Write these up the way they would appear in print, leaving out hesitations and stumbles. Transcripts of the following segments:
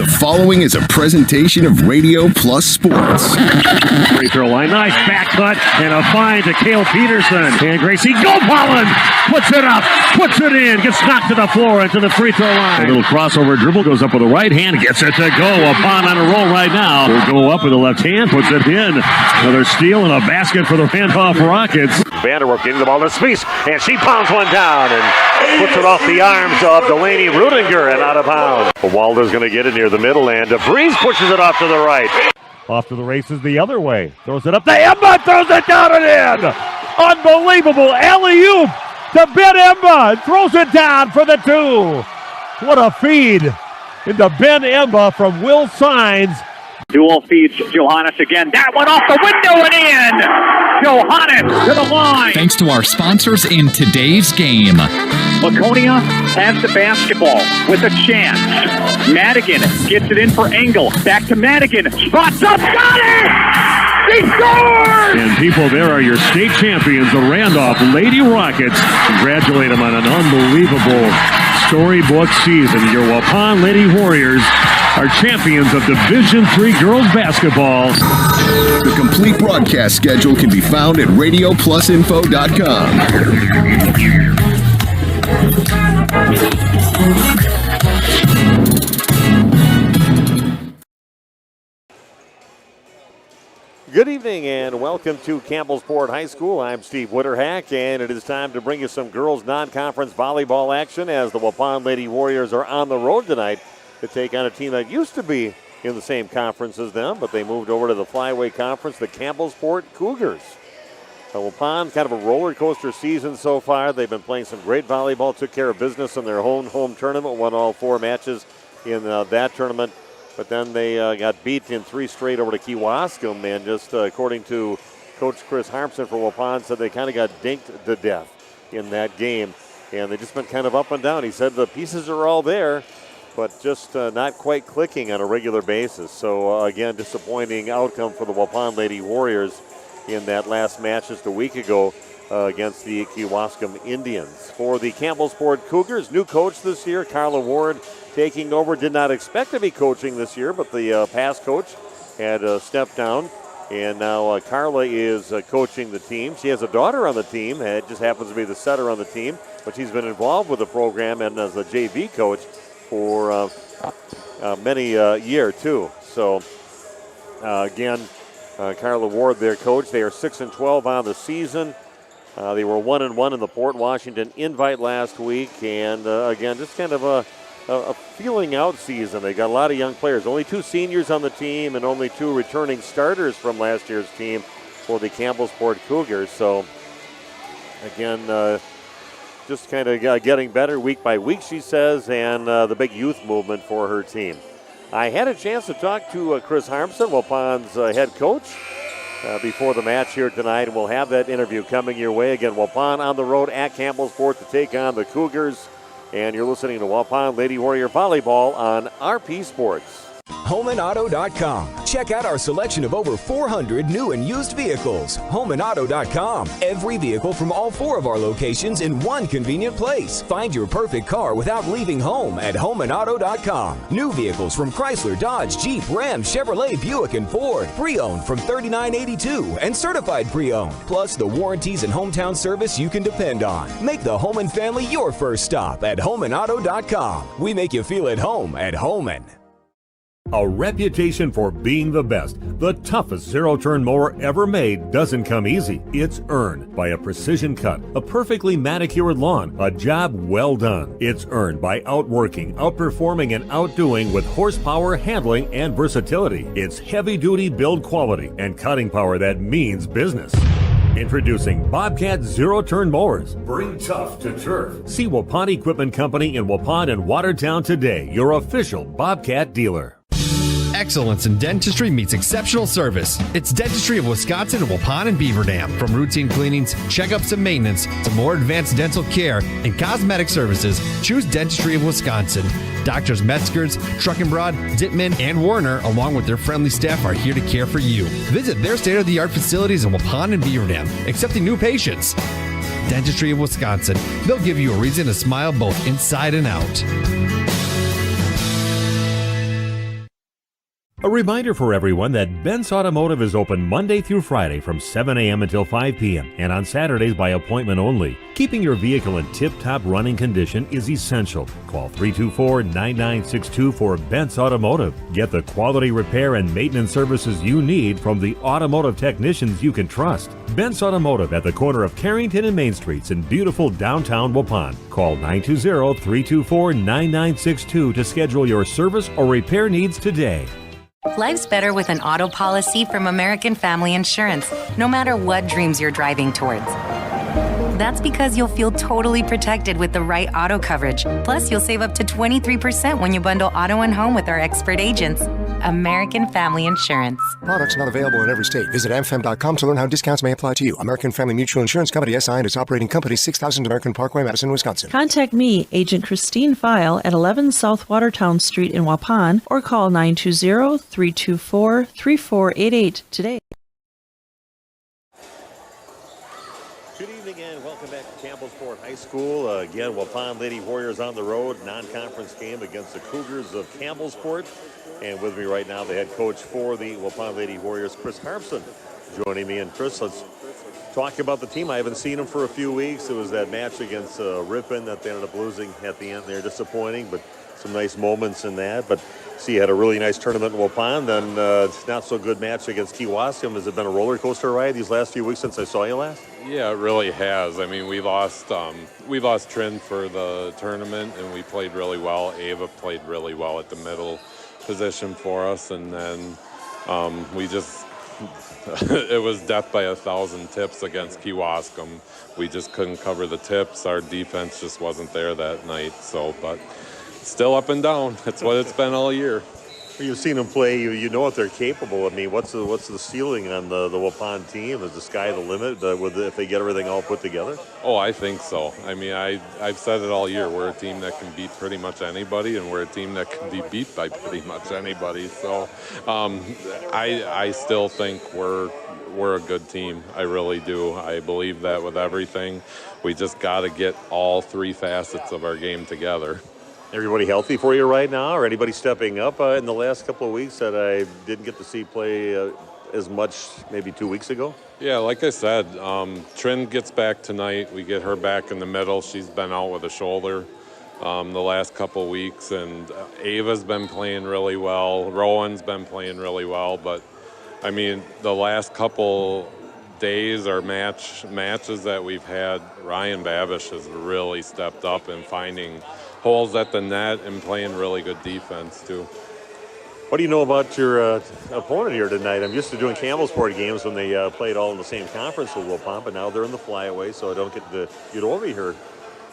The following is a presentation of Radio Plus Sports. Free throw line, nice back cut, and a find to Cale Peterson. And Gracie Gopalan puts it up, puts it in, gets knocked to the floor into the free throw line. A little crossover dribble, goes up with the right hand, gets it to go. Waupun on a roll right now. Will go up with the left hand, puts it in. Another steal and a basket for the Randolph Rockets. Vanderwerf getting the ball to Spies, and she pounds one down and puts it off the arms of Delaney Rudinger and out of bounds. Waldo's going to get it near the middle, and DeVries pushes it off to the right. Off to the races the other way. Throws it up to Emba, throws it down and in. Unbelievable alley-oop to Ben Emba. Throws it down for the two. What a feed into Ben Emba from Will Sines. Dual feeds Johannes again. That one off the window and in. Johannes to the line. Thanks to our sponsors in today's game. Laconia has the basketball with a chance. Madigan gets it in for Engel. Back to Madigan. Spots up. Got it! He scored! And people, there are your state champions, the Randolph Lady Rockets. Congratulate them on an unbelievable storybook season. Your Waupun Lady Warriors are champions of Division III girls basketball. The complete broadcast schedule can be found at radioplusinfo.com. Good evening and welcome to Campbellsport High School. I'm Steve Witterhack, and it is time to bring you some girls non-conference volleyball action as the Waupun Lady Warriors are on the road tonight to take on a team that used to be in the same conference as them, but they moved over to the Flyway Conference, the Campbellsport Cougars. Waupun, kind of a roller coaster season so far. They've been playing some great volleyball, took care of business in their own home tournament, won all 4 matches in that tournament. But then they got beat in 3 straight over to Kewaskum, and just according to Coach Chris Harmson for Waupun, said they kind of got dinked to death in that game. And they've just been kind of up and down. He said the pieces are all there, but just not quite clicking on a regular basis. So, again, disappointing outcome for the Waupun Lady Warriors in that last match just a week ago against the Kewaskum Indians. For the Campbellsport Cougars, new coach this year, Carla Ward, taking over. Did not expect to be coaching this year, but the past coach had stepped down, and now Carla is coaching the team. She has a daughter on the team. It just happens to be the setter on the team, but she's been involved with the program and as a JV coach for many year too. So again, Carla Ward, their coach. They are 6-12 on the season. They were 1-1 in the Port Washington Invite last week, and again, just kind of a feeling out season. They got a lot of young players. Only 2 seniors on the team and only 2 returning starters from last year's team for the Campbellsport Cougars. So, again, just kind of getting better week by week, she says, and the big youth movement for her team. I had a chance to talk to Chris Harmson, Waupun's head coach, before the match here tonight, and we'll have that interview coming your way. Again, Waupun on the road at Campbellsport to take on the Cougars. And you're listening to Waupun Lady Warrior Volleyball on RP Sports. HomeandAuto.com. Check out our selection of over 400 new and used vehicles. HomeandAuto.com. Every vehicle from all 4 of our locations in one convenient place. Find your perfect car without leaving home at HomeandAuto.com. New vehicles from Chrysler, Dodge, Jeep, Ram, Chevrolet, Buick, and Ford. Pre-owned from $39.82 and certified pre-owned. Plus the warranties and hometown service you can depend on. Make the Holman family your first stop at HomeandAuto.com. We make you feel at home at Holman. A reputation for being the best, the toughest zero-turn mower ever made doesn't come easy. It's earned by a precision cut, a perfectly manicured lawn, a job well done. It's earned by outworking, outperforming, and outdoing with horsepower, handling, and versatility. It's heavy-duty build quality and cutting power that means business. Introducing Bobcat Zero-Turn Mowers. Bring tough to turf. See Waupun Equipment Company in Waupun and Watertown today, your official Bobcat dealer. Excellence in dentistry meets exceptional service. It's Dentistry of Wisconsin in Waupun and Beaver Dam. From routine cleanings, checkups, and maintenance to more advanced dental care and cosmetic services, choose Dentistry of Wisconsin. Doctors Metzger's, Truckenbrod, Dittman, and Warner, along with their friendly staff, are here to care for you. Visit their state-of-the-art facilities in Waupun and Beaver Dam, accepting new patients. Dentistry of Wisconsin. They'll give you a reason to smile both inside and out. reminder for everyone that Bent's Automotive is open Monday through Friday from 7 a.m. until 5 p.m. and on Saturdays by appointment only. Keeping your vehicle in tip-top running condition is essential. Call 324-9962 for Bent's Automotive. Get the quality repair and maintenance services you need from the automotive technicians you can trust. Bent's Automotive at the corner of Carrington and Main Streets in beautiful downtown Waupun. Call 920-324-9962 to schedule your service or repair needs today. Life's better with an auto policy from American Family Insurance, no matter what dreams you're driving towards. That's because you'll feel totally protected with the right auto coverage. Plus, you'll save up to 23% when you bundle auto and home with our expert agents. American Family Insurance. Products not available in every state. Visit amfam.com to learn how discounts may apply to you. American Family Mutual Insurance Company, SI, and its operating company, 6000 American Parkway, Madison, Wisconsin. Contact me, Agent Christine File, at 11 South Watertown Street in Waupun, or call 920-324-3488 today. Good evening and welcome back to Campbellsport High School. Again, Waupun Lady Warriors on the road, non-conference game against the Cougars of Campbellsport. And with me right now, the head coach for the Waupun Lady Warriors, Chris Harpson, joining me. And Chris, let's talk about the team. I haven't seen them for a few weeks. It was that match against Ripon that they ended up losing at the end there. Disappointing, but some nice moments in that. But see, you had a really nice tournament in Waupun. Then it's not so good match against Kewaskum. Has it been a roller coaster ride these last few weeks since I saw you last? Yeah, it really has. I mean, we lost Trin for the tournament, and we played really well. Ava played really well at the middle position for us, and then we just it was death by 1,000 tips against Kewaskum. We just couldn't cover the tips. Our defense just wasn't there that night. So, but still up and down. That's what it's been all year. You've seen them play. You know what they're capable. I mean, what's the ceiling on the Waupun team? Is the sky the limit if they get everything all put together? Oh, I think so. I mean, I've said it all year. We're a team that can beat pretty much anybody, and we're a team that can be beat by pretty much anybody. So I still think we're a good team. I really do. I believe that with everything. We just got to get all three facets of our game together. Everybody healthy for you right now, or anybody stepping up in the last couple of weeks that I didn't get to see play as much maybe 2 weeks ago? Yeah, like I said, Trin gets back tonight. We get her back in the middle. She's been out with a shoulder the last couple of weeks, and Ava's been playing really well. Rowan's been playing really well, but I mean, the last couple days or matches that we've had, Ryan Babish has really stepped up in finding holes at the net and playing really good defense too. What do you know about your opponent here tonight? I'm used to doing Campbellsport games when they played all in the same conference with Waupun, but now they're in the flyaway, so I don't get to get over here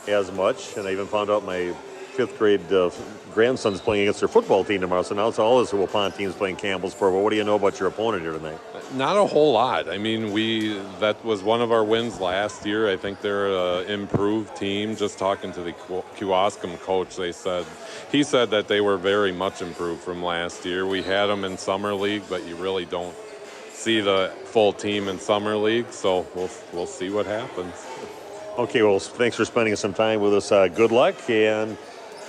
as much. And I even found out my fifth grade grandson's playing against their football team tomorrow, so now it's all his Waupun teams playing Campbellsport. But what do you know about your opponent here tonight? Not a whole lot. I mean, that was one of our wins last year. I think they're an improved team. Just talking to the Kewaskum coach, he said that they were very much improved from last year. We had them in Summer League, but you really don't see the full team in Summer League, so we'll see what happens. Okay, well, thanks for spending some time with us. Good luck and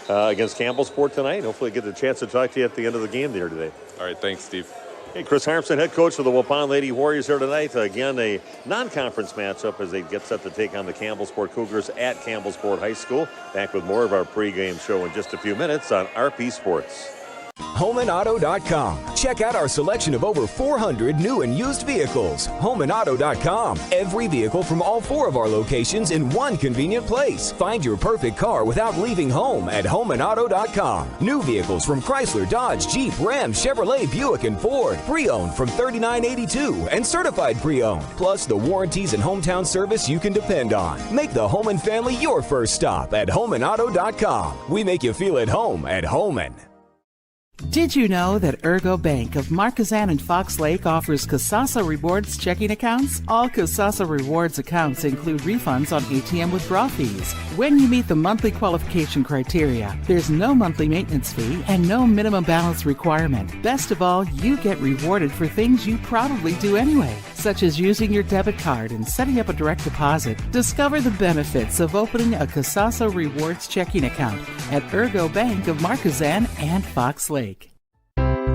against Campbellsport tonight. Hopefully get a chance to talk to you at the end of the game there today. All right, thanks, Steve. Hey, Chris Harmson, head coach of the Waupun Lady Warriors here tonight. Again, a non-conference matchup as they get set to take on the Campbellsport Cougars at Campbellsport High School. Back with more of our pregame show in just a few minutes on RP Sports. HomeandAuto.com. Check out our selection of over 400 new and used vehicles. HomeandAuto.com. Every vehicle from all four of our locations in one convenient place. Find your perfect car without leaving home at HomeandAuto.com. New vehicles from Chrysler, Dodge, Jeep, Ram, Chevrolet, Buick, and Ford. Pre-owned from $39.82 and certified pre-owned. Plus the warranties and hometown service you can depend on. Make the home and family your first stop at HomeandAuto.com. We make you feel at home at Homan. Did you know that Ergo Bank of Marquezan and Fox Lake offers Casasa Rewards checking accounts? All Casasa Rewards accounts include refunds on ATM withdrawal fees. When you meet the monthly qualification criteria, there's no monthly maintenance fee and no minimum balance requirement. Best of all, you get rewarded for things you probably do anyway, such as using your debit card and setting up a direct deposit. Discover the benefits of opening a Casasa Rewards checking account at Ergo Bank of Marquezan and Fox Lake.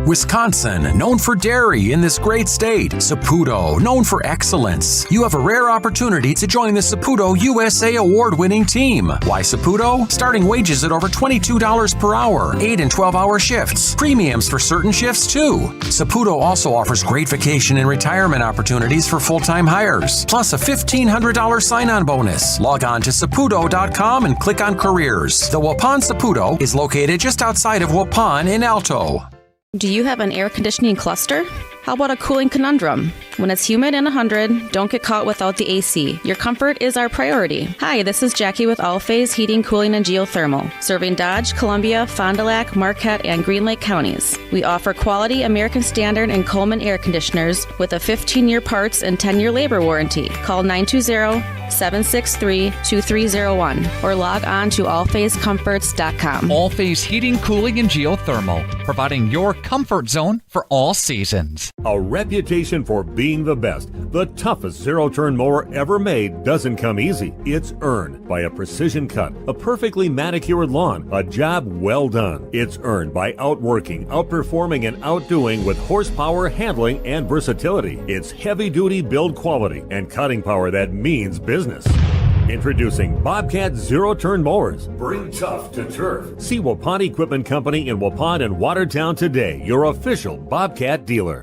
Wisconsin, known for dairy in this great state. Saputo, known for excellence. You have a rare opportunity to join the Saputo USA award-winning team. Why Saputo? Starting wages at over $22 per hour, 8 and 12-hour shifts. Premiums for certain shifts, too. Saputo also offers great vacation and retirement opportunities for full-time hires, plus a $1,500 sign-on bonus. Log on to Saputo.com and click on Careers. The Waupun Saputo is located just outside of Waupun in Alto. Do you have an air conditioning cluster? How about a cooling conundrum? When it's humid and 100, don't get caught without the AC. Your comfort is our priority. Hi, this is Jackie with All Phase Heating, Cooling, and Geothermal, serving Dodge, Columbia, Fond du Lac, Marquette, and Green Lake counties. We offer quality American Standard and Coleman air conditioners with a 15-year parts and 10-year labor warranty. Call 920-763-2301 or log on to allphasecomforts.com. All Phase Heating, Cooling, and Geothermal, providing your comfort zone for all seasons. A reputation for being the best, the toughest zero-turn mower ever made doesn't come easy. It's earned by a precision cut, a perfectly manicured lawn, a job well done. It's earned by outworking, outperforming, and outdoing with horsepower, handling, and versatility. It's heavy-duty build quality and cutting power that means business. Introducing Bobcat zero-turn mowers. Bring tough to turf. See Waupun Equipment Company in Waupun and Watertown today, your official Bobcat dealer.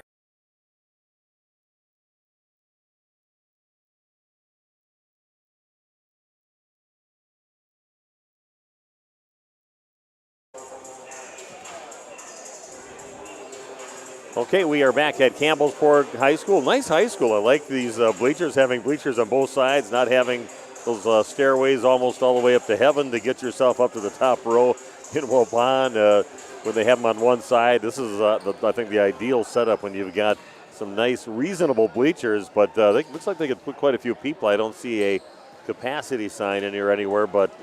Okay, we are back at Campbellsport High School. Nice high school. I like these bleachers, having bleachers on both sides, not having those stairways almost all the way up to heaven to get yourself up to the top row in Waupun. When they have them on one side, this is, I think, the ideal setup when you've got some nice, reasonable bleachers, but it looks like they could put quite a few people. I don't see a capacity sign in here anywhere, but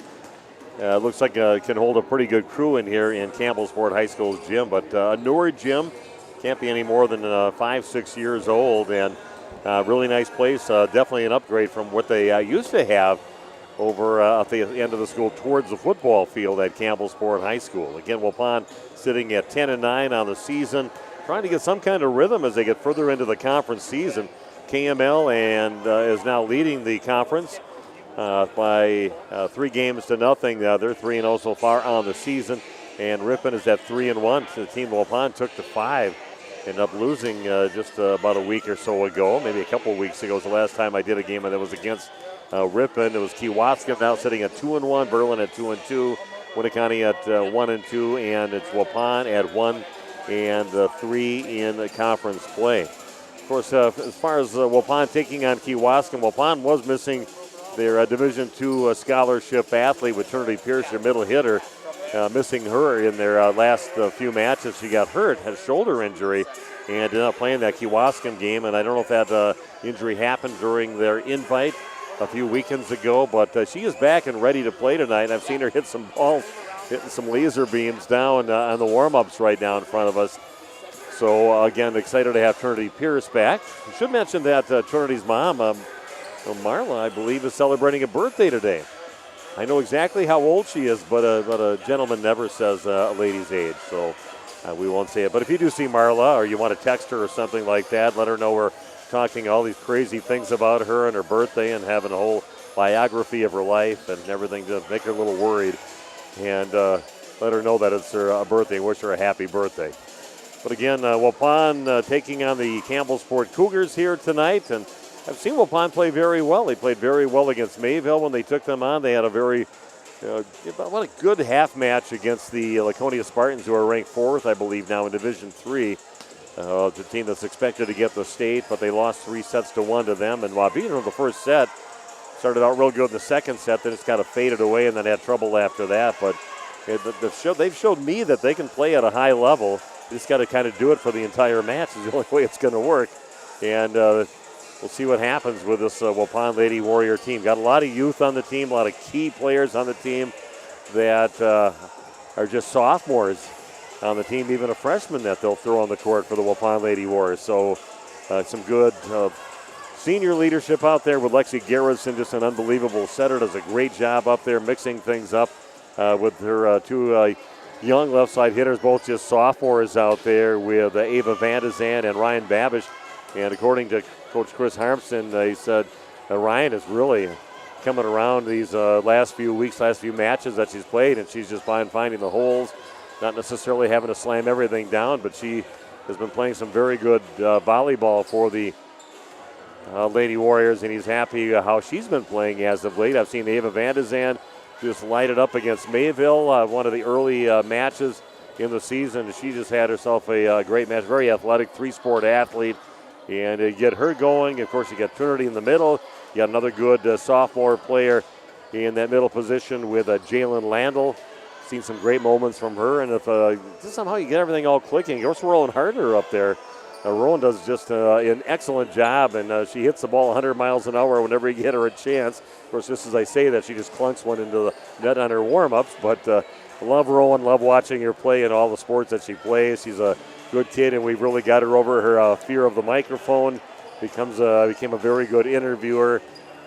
it looks like it can hold a pretty good crew in here in Campbellsport High School's gym, but a newer gym. Can't be any more than 5-6 years old, and really nice place. Definitely an upgrade from what they used to have over at the end of the school towards the football field at Campbellsport High School. Again, Waupun sitting at 10-9 on the season, trying to get some kind of rhythm as they get further into the conference season. KML is now leading the conference by 3-0. They're 3-0 so far on the season, and Ripon is at 3-1. The team Waupun took to 5. Ended up losing just about a week or so ago, maybe a couple of weeks ago. It was the last time I did a game that was against Ripon. It was Kewaskum now sitting at 2-1, Berlin at 2-2, Winneconne at 1-2, and it's Waupun at 1-3 in the conference play. Of course, as far as Waupun taking on Kewaskum, Waupun was missing their Division II scholarship athlete with Trinity Pierce, their middle hitter. Missing her in their last few matches. She got hurt, had a shoulder injury, and did not play in that Kewaskum game. And I don't know if that injury happened during their invite a few weekends ago, but she is back and ready to play tonight. I've seen her hit some balls, hitting some laser beams down on the warm-ups right now in front of us. So, again, excited to have Trinity Pierce back. I should mention that Trinity's mom, Marla, I believe, is celebrating a birthday today. I know exactly how old she is, but a gentleman never says a lady's age, so we won't say it. But if you do see Marla or you want to text her or something like that, let her know we're talking all these crazy things about her and her birthday and having a whole biography of her life and everything to make her a little worried. And let her know that it's her birthday and wish her a happy birthday. But again, Waupun taking on the Campbellsport Cougars here tonight, and I've seen Waupun play very well. They played very well against Mayville when they took them on. They had a very, what a good half match against the Laconia Spartans, who are ranked 4th, I believe, now in Division III. It's a team that's expected to get the state, but they lost 3-1 to them. And while beating them the first set, started out real good in the second set, then it's kind of faded away and then had trouble after that. But they've showed me that they can play at a high level. You just got to kind of do it for the entire match is the only way it's going to work. And we'll see what happens with this Waupun Lady Warrior team. Got a lot of youth on the team, a lot of key players on the team that are just sophomores on the team, even a freshman that they'll throw on the court for the Waupun Lady Warriors. So some good senior leadership out there with Lexi Garrison, just an unbelievable setter, does a great job up there mixing things up with her two young left side hitters, both just sophomores out there with Ava Van de Zandt and Ryan Babish. And according to Coach Chris Harmson, he said Ryan is really coming around these last few weeks, last few matches that she's played, and she's just finding the holes, not necessarily having to slam everything down, but she has been playing some very good volleyball for the Lady Warriors, and he's happy how she's been playing as of late. I've seen Ava Van de Zandt just light it up against Mayville, one of the early matches in the season. She just had herself a great match, very athletic, three-sport athlete, and get her going. Of course, you got Trinity in the middle. You got another good sophomore player in that middle position with Jalen Landell. Seen some great moments from her, and if just somehow you get everything all clicking, of course, Rowan Harder up there. Rowan does just an excellent job, and she hits the ball 100 miles an hour whenever you get her a chance. Of course, just as I say that, she just clunks one into the net on her warm-ups, but love Rowan, love watching her play in all the sports that she plays. She's a good kid, and we've really got her over her fear of the microphone. Became a very good interviewer,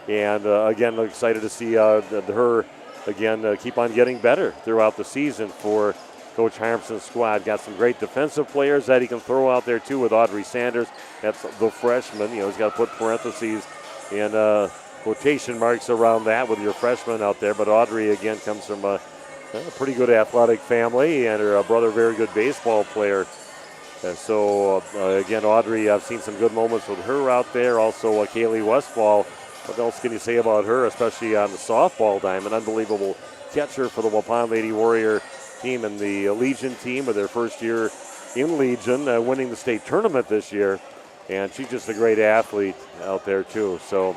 and again, excited to see her again keep on getting better throughout the season for Coach Harmson's squad. Got some great defensive players that he can throw out there too with Audrey Sanders. That's the freshman. He's got to put parentheses and quotation marks around that with your freshman out there. But Audrey again comes from a pretty good athletic family, and her brother, very good baseball player. And so, again, Audrey, I've seen some good moments with her out there. Also, Kaylee Westfall. What else can you say about her, especially on the softball diamond? Unbelievable catcher for the Waupun Lady Warrior team and the Legion team with their first year in Legion, winning the state tournament this year. And she's just a great athlete out there, too. So,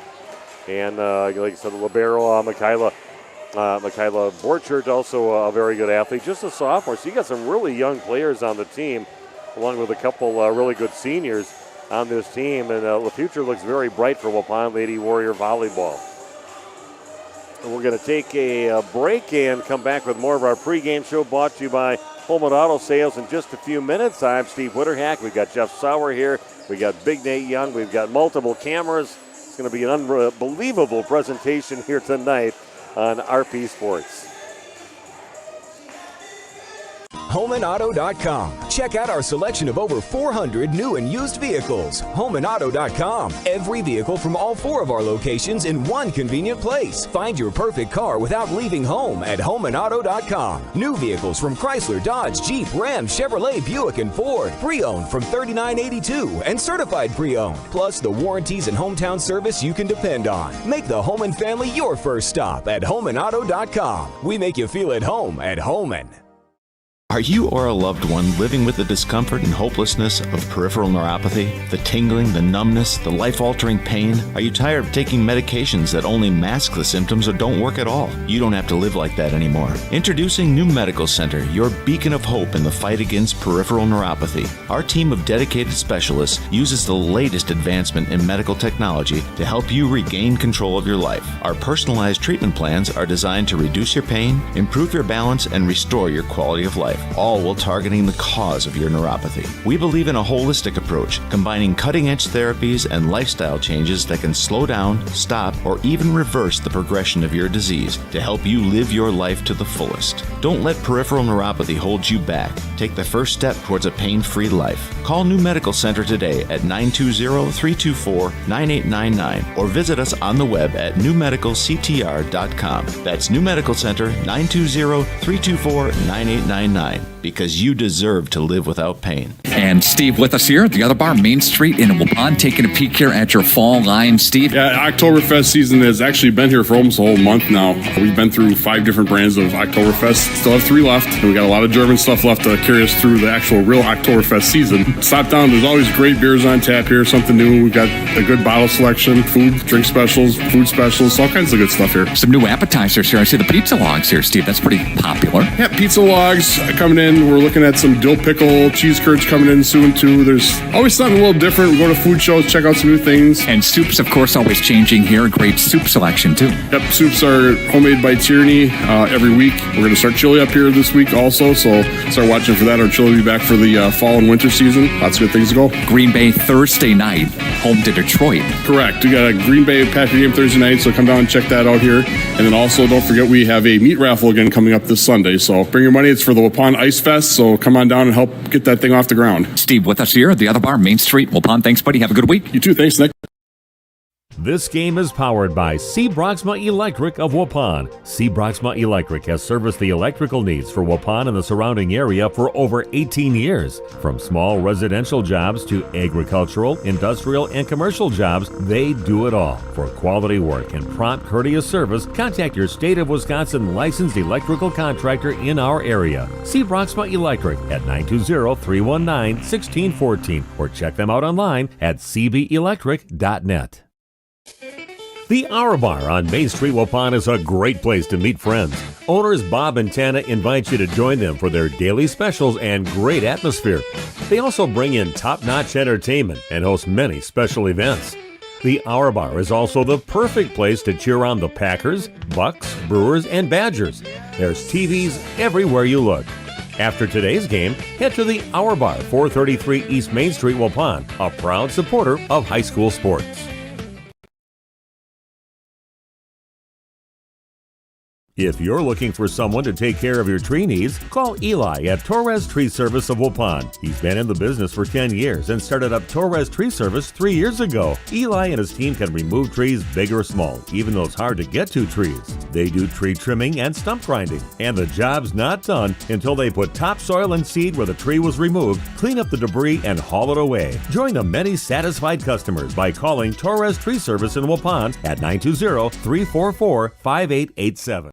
and like I said, the libero, Michaela Borchert, also a very good athlete, just a sophomore. So you got some really young players on the team, along with a couple really good seniors on this team, and the future looks very bright for Waupun Lady Warrior Volleyball. And we're going to take a break and come back with more of our pregame show, brought to you by Holman Auto Sales in just a few minutes. I'm Steve Witterhack. We've got Jeff Sauer here. We got Big Nate Young. We've got multiple cameras. It's going to be an unbelievable presentation here tonight on RP Sports. HomeandAuto.com. Check out our selection of over 400 new and used vehicles. HomeandAuto.com. Every vehicle from all 4 of our locations in one convenient place. Find your perfect car without leaving home at HomeandAuto.com. New vehicles from Chrysler, Dodge, Jeep, Ram, Chevrolet, Buick, and Ford. Pre-owned from $39.82 and certified pre-owned. Plus the warranties and hometown service you can depend on. Make the Holman family your first stop at HomeandAuto.com. We make you feel at home at Holman. Are you or a loved one living with the discomfort and hopelessness of peripheral neuropathy? The tingling, the numbness, the life-altering pain? Are you tired of taking medications that only mask the symptoms or don't work at all? You don't have to live like that anymore. Introducing New Medical Center, your beacon of hope in the fight against peripheral neuropathy. Our team of dedicated specialists uses the latest advancement in medical technology to help you regain control of your life. Our personalized treatment plans are designed to reduce your pain, improve your balance, and restore your quality of life, all while targeting the cause of your neuropathy. We believe in a holistic approach, combining cutting-edge therapies and lifestyle changes that can slow down, stop, or even reverse the progression of your disease to help you live your life to the fullest. Don't let peripheral neuropathy hold you back. Take the first step towards a pain-free life. Call New Medical Center today at 920-324-9899 or visit us on the web at newmedicalctr.com. That's New Medical Center, 920-324-9899. Because you deserve to live without pain. And Steve with us here at the Other Bar, Main Street in Waupun, taking a peek here at your fall line, Steve. Yeah, Oktoberfest season has actually been here for almost a whole month now. We've been through 5 different brands of Oktoberfest. Still have 3 left, and we got a lot of German stuff left to carry us through the actual real Oktoberfest season. Stop down. There's always great beers on tap here, something new. We've got a good bottle selection, food, drink specials, food specials, all kinds of good stuff here. Some new appetizers here. I see the pizza logs here, Steve. That's pretty popular. Yeah, pizza logs coming in. We're looking at some dill pickle cheese curds coming in soon too. There's always something a little different. We go to food shows, check out some new things. And soups, of course, always changing here. Great soup selection too. Yep, soups are homemade by Tierney every week. We're going to start chili up here this week also, so start watching for that. Our chili will be back for the fall and winter season. Lots of good things to go. Green Bay Thursday night, home to Detroit. Correct. We got a Green Bay Packer game Thursday night, so come down and check that out here. And then also, don't forget, we have a meat raffle again coming up this Sunday. So bring your money. It's for the Waupun Waupun Ice Fest, so come on down and help get that thing off the ground. Steve with us here at the other bar, Main Street, Waupun. Thanks, buddy. Have a good week. You too. Thanks, Nick. This game is powered by C. Broxma Electric of Waupun. C. Broxma Electric has serviced the electrical needs for Waupun and the surrounding area for over 18 years. From small residential jobs to agricultural, industrial, and commercial jobs, they do it all. For quality work and prompt, courteous service, contact your State of Wisconsin licensed electrical contractor in our area. C. Broxma Electric at 920-319-1614 or check them out online at cbelectric.net. The Hour Bar on Main Street, Waupun is a great place to meet friends. Owners Bob and Tana invite you to join them for their daily specials and great atmosphere. They also bring in top-notch entertainment and host many special events. The Hour Bar is also the perfect place to cheer on the Packers, Bucks, Brewers, and Badgers. There's TVs everywhere you look. After today's game, head to the Hour Bar, 433 East Main Street, Waupun, a proud supporter of high school sports. If you're looking for someone to take care of your tree needs, call Eli at Torres Tree Service of Waupun. He's been in the business for 10 years and started up Torres Tree Service 3 years ago. Eli and his team can remove trees big or small, even those hard to get to trees. They do tree trimming and stump grinding, and the job's not done until they put topsoil and seed where the tree was removed, clean up the debris, and haul it away. Join the many satisfied customers by calling Torres Tree Service in Waupun at 920-344-5887.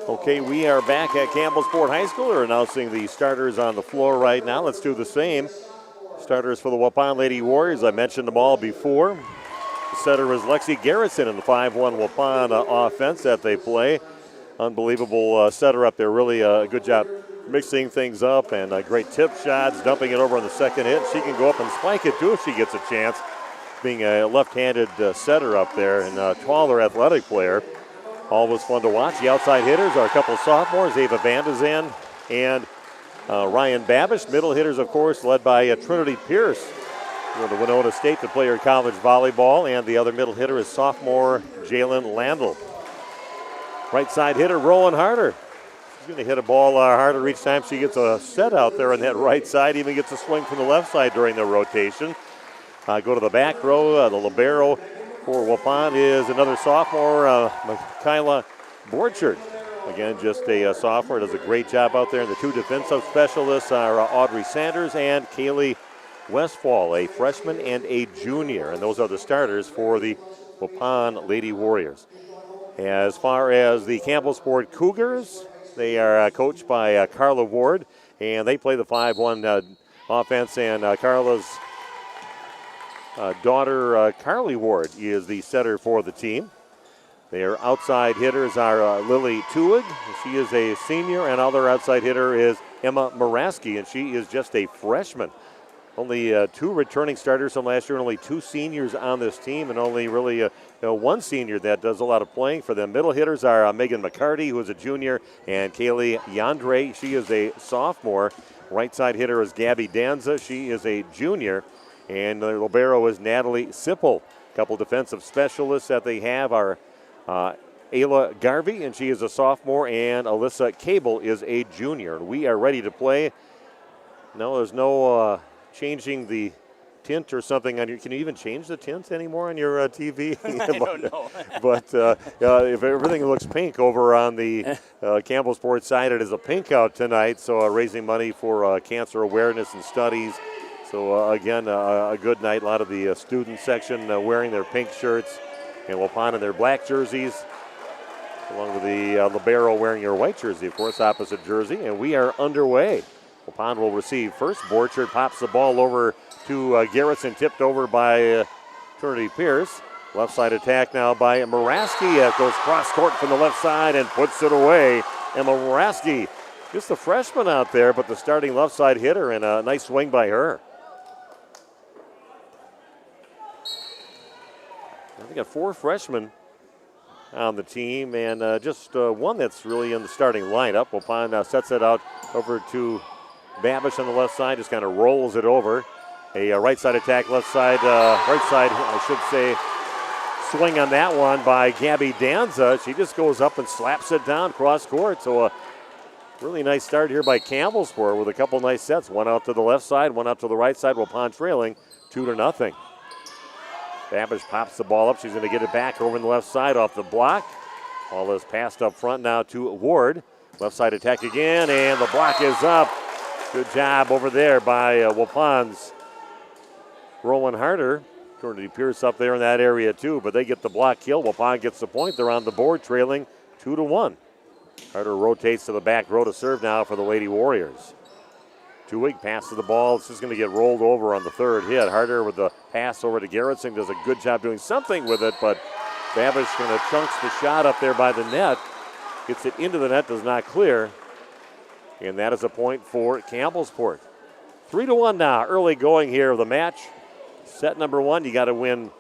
Okay, we are back at Campbellsport High School. We're announcing the starters on the floor right now. Let's do the same. Starters for the Waupun Lady Warriors. I mentioned them all before. The setter is Lexi Garrison in the 5-1 Waupun offense that they play. Unbelievable setter up there. Really a good job mixing things up and great tip shots, dumping it over on the second hit. She can go up and spike it too if she gets a chance, being a left-handed setter up there and a taller athletic player. Always fun to watch. The outside hitters are a couple of sophomores, Ava Vandezan and Ryan Babish. Middle hitters, of course, led by Trinity Pierce, going to Winona State to play her college volleyball. And the other middle hitter is sophomore Jalen Landl. Right side hitter, Roland Harder. She's going to hit a ball harder each time she gets a set out there on that right side. Even gets a swing from the left side during the rotation. Go to the back row, the libero for Waupun is another sophomore, Kyla Borchert. Again, just a sophomore, does a great job out there. And the two defensive specialists are Audrey Sanders and Kaylee Westfall, a freshman and a junior. And those are the starters for the Waupun Lady Warriors. As far as the Campbellsport Cougars, they are coached by Carla Ward, and they play the 5-1 offense, and Carla's daughter, Carly Ward, is the setter for the team. Their outside hitters are Lily Tuig. She is a senior, and other outside hitter is Emma Moraski, and she is just a freshman. Only two returning starters from last year, and only two seniors on this team, and only really one senior that does a lot of playing for them. Middle hitters are Megan McCarty, who is a junior, and Kaylee Yandre. She is a sophomore. Right side hitter is Gabby Danza. She is a junior. And the libero is Natalie Sipple. A couple defensive specialists that they have are Ayla Garvey, and she is a sophomore, and Alyssa Cable is a junior. We are ready to play. No, there's no changing the tint or something on your. Can you even change the tint anymore on your TV? I don't know. But if everything looks pink over on the Campbellsport side, it is a pink out tonight. So raising money for cancer awareness and studies. So again, a good night. A lot of the student section wearing their pink shirts, and Waupun in their black jerseys, along with the libero wearing your white jersey, of course, opposite jersey. And we are underway. Waupun will receive first. Borchert pops the ball over to Garrison, tipped over by Trinity Pierce. Left side attack now by Moraski. Goes cross court from the left side and puts it away. Emma Moraski, just a freshman out there, but the starting left side hitter, and a nice swing by her. They got 4 freshmen on the team, and just one that's really in the starting lineup. Waupun now sets it out over to Babish on the left side, just kind of rolls it over. A right side attack, left side, right side, I should say, swing on that one by Gabby Danza. She just goes up and slaps it down cross court. So a really nice start here by Campbellsport with a couple nice sets. One out to the left side, one out to the right side. Waupun trailing 2-0. Babish pops the ball up. She's going to get it back over on the left side off the block. Ball is passed up front now to Ward. Left side attack again, and the block is up. Good job over there by Waupun's Rowan Harder. Trinity Pierce up there in that area too, but they get the block kill. Waupun gets the point. They're on the board trailing 2-1. Harder rotates to the back row to serve now for the Lady Warriors. Two-week pass to the ball. It's just going to get rolled over on the third hit. Harder with the pass over to Gerritsen does a good job doing something with it, but Babish kind of chunks the shot up there by the net. Gets it into the net, does not clear. And that is a point for Campbellsport. 3-1 now, early going here of the match. Set number 1, you got to win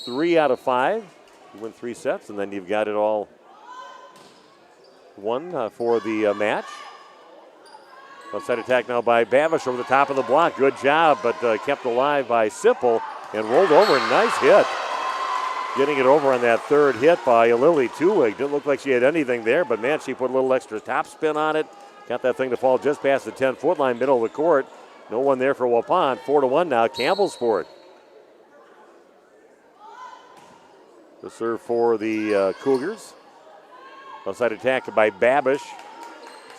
3 out of 5. You win 3 sets, and then you've got it all won for the match. Left side attack now by Babish over the top of the block. Good job, but kept alive by Sipple and rolled over. Nice hit. Getting it over on that third hit by Lily Tuwig. Didn't look like she had anything there, but man, she put a little extra top spin on it. Got that thing to fall just past the 10-foot line, middle of the court. No one there for Waupun. 4-1 now, Campbellsport. The serve for the Cougars. Left side attack by Babish.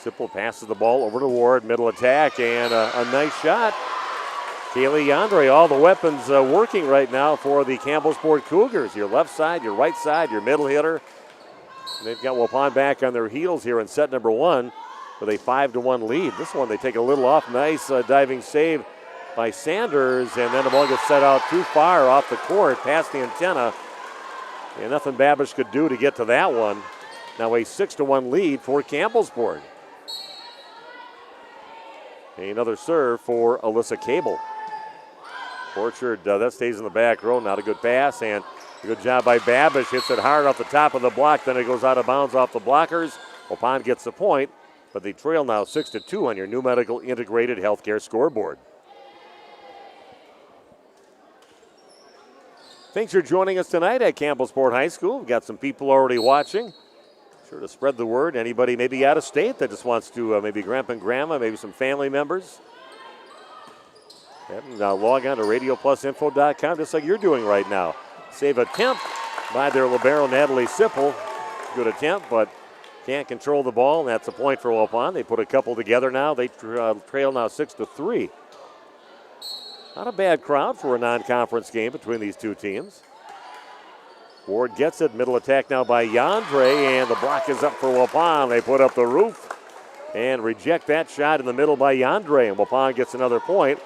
Sipple passes the ball over to Ward. Middle attack and a nice shot. Kaylee Yandre, all the weapons working right now for the Campbellsport Cougars. Your left side, your right side, your middle hitter. And they've got Waupun back on their heels here in set number 1 with a 5-1 lead. This one they take a little off. Nice diving save by Sanders, and then the ball gets set out too far off the court, past the antenna. And nothing Babish could do to get to that one. Now a 6-1 lead for Campbellsport. Another serve for Alyssa Cable. Orchard, that stays in the back row. Not a good pass, and a good job by Babish. Hits it hard off the top of the block, then it goes out of bounds off the blockers. Waupun gets the point, but they trail now 6-2 on your new medical integrated healthcare scoreboard. Thanks for joining us tonight at Campbellsport High School. We've got some people already watching. Sure to spread the word. Anybody maybe out of state that just wants to, maybe grandpa and grandma, maybe some family members. And log on to RadioPlusInfo.com just like you're doing right now. Save attempt by their libero, Natalie Sipple. Good attempt, but can't control the ball, and that's a point for Waupun. They put a couple together now. They trail now 6-3. Not a bad crowd for a non-conference game between these two teams. Ward gets it. Middle attack now by Yandre, and the block is up for Waupun. They put up the roof and reject that shot in the middle by Yandre, and Waupun gets another point.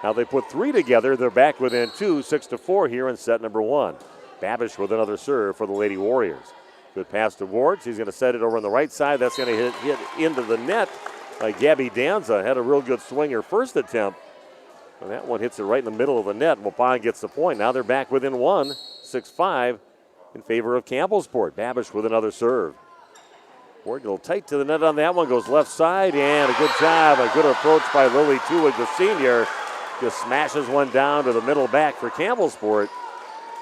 Now they put 3 together. They're back within 2, 6-4 here in set number 1. Babish with another serve for the Lady Warriors. Good pass to Ward. She's going to set it over on the right side. That's going to hit into the net by Gabby Danza. Had a real good swing her first attempt. And that one hits it right in the middle of the net. Waupun gets the point. Now they're back within 1, 6-5 in favor of Campbellsport. Babish with another serve. Ward a little tight to the net on that one. Goes left side, and a good job. A good approach by Lily Tuwig, the senior. Just smashes one down to the middle back for Campbellsport.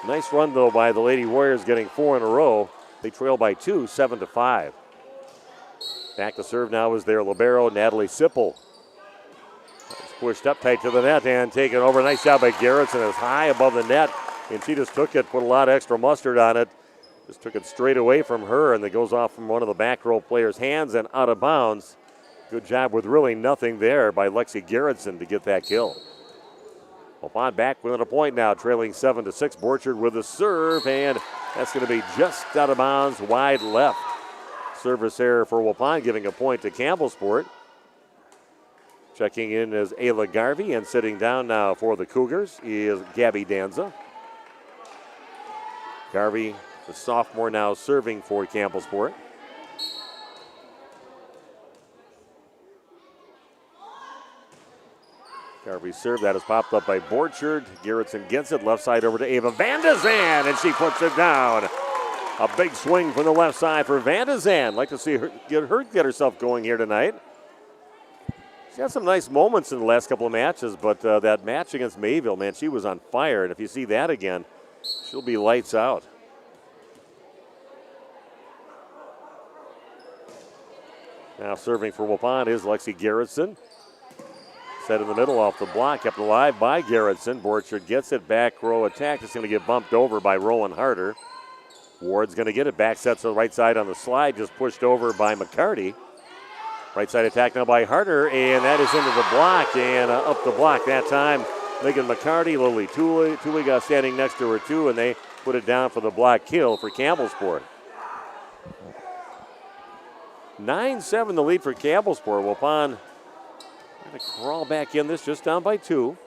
Nice run, though, by the Lady Warriors, getting 4 in a row. They trail by 2, 7-5. Back to serve now is their libero, Natalie Sipple. Pushed up tight to the net and taken over. Nice job by Gerritsen. It's high above the net, and she just took it, put a lot of extra mustard on it. Just took it straight away from her, and it goes off from one of the back row players' hands and out of bounds. Good job with really nothing there by Lexi Gerritsen to get that kill. Waupun back within a point now, trailing 7-6. Borchard with a serve, and that's going to be just out of bounds, wide left. Service error for Waupun, giving a point to Campbellsport. Checking in is Ayla Garvey, and sitting down now for the Cougars is Gabby Danza. Garvey, the sophomore, now serving for Campbellsport. Garvey's serve, that is popped up by Borchard. Garrettson gets it, left side over to Ava Van de Zan, and she puts it down. A big swing from the left side for Van de Zan. Like to see her get herself going here tonight. She's had some nice moments in the last couple of matches, but that match against Mayville, man, she was on fire. And if you see that again, she'll be lights out. Now serving for Waupun is Lexi Garrettson. Set in the middle off the block, kept alive by Garrettson. Borchard gets it, back row attack. It's going to get bumped over by Rowan Harder. Ward's going to get it, back sets to the right side on the slide, just pushed over by McCarty. Right side attack now by Harder, and that is into the block, and up the block that time. Megan McCarty, Lily Tuig standing next to her too, and they put it down for the block kill for Campbellsport. 9-7 the lead for Campbellsport. Waupun going to crawl back in this, just down by 2.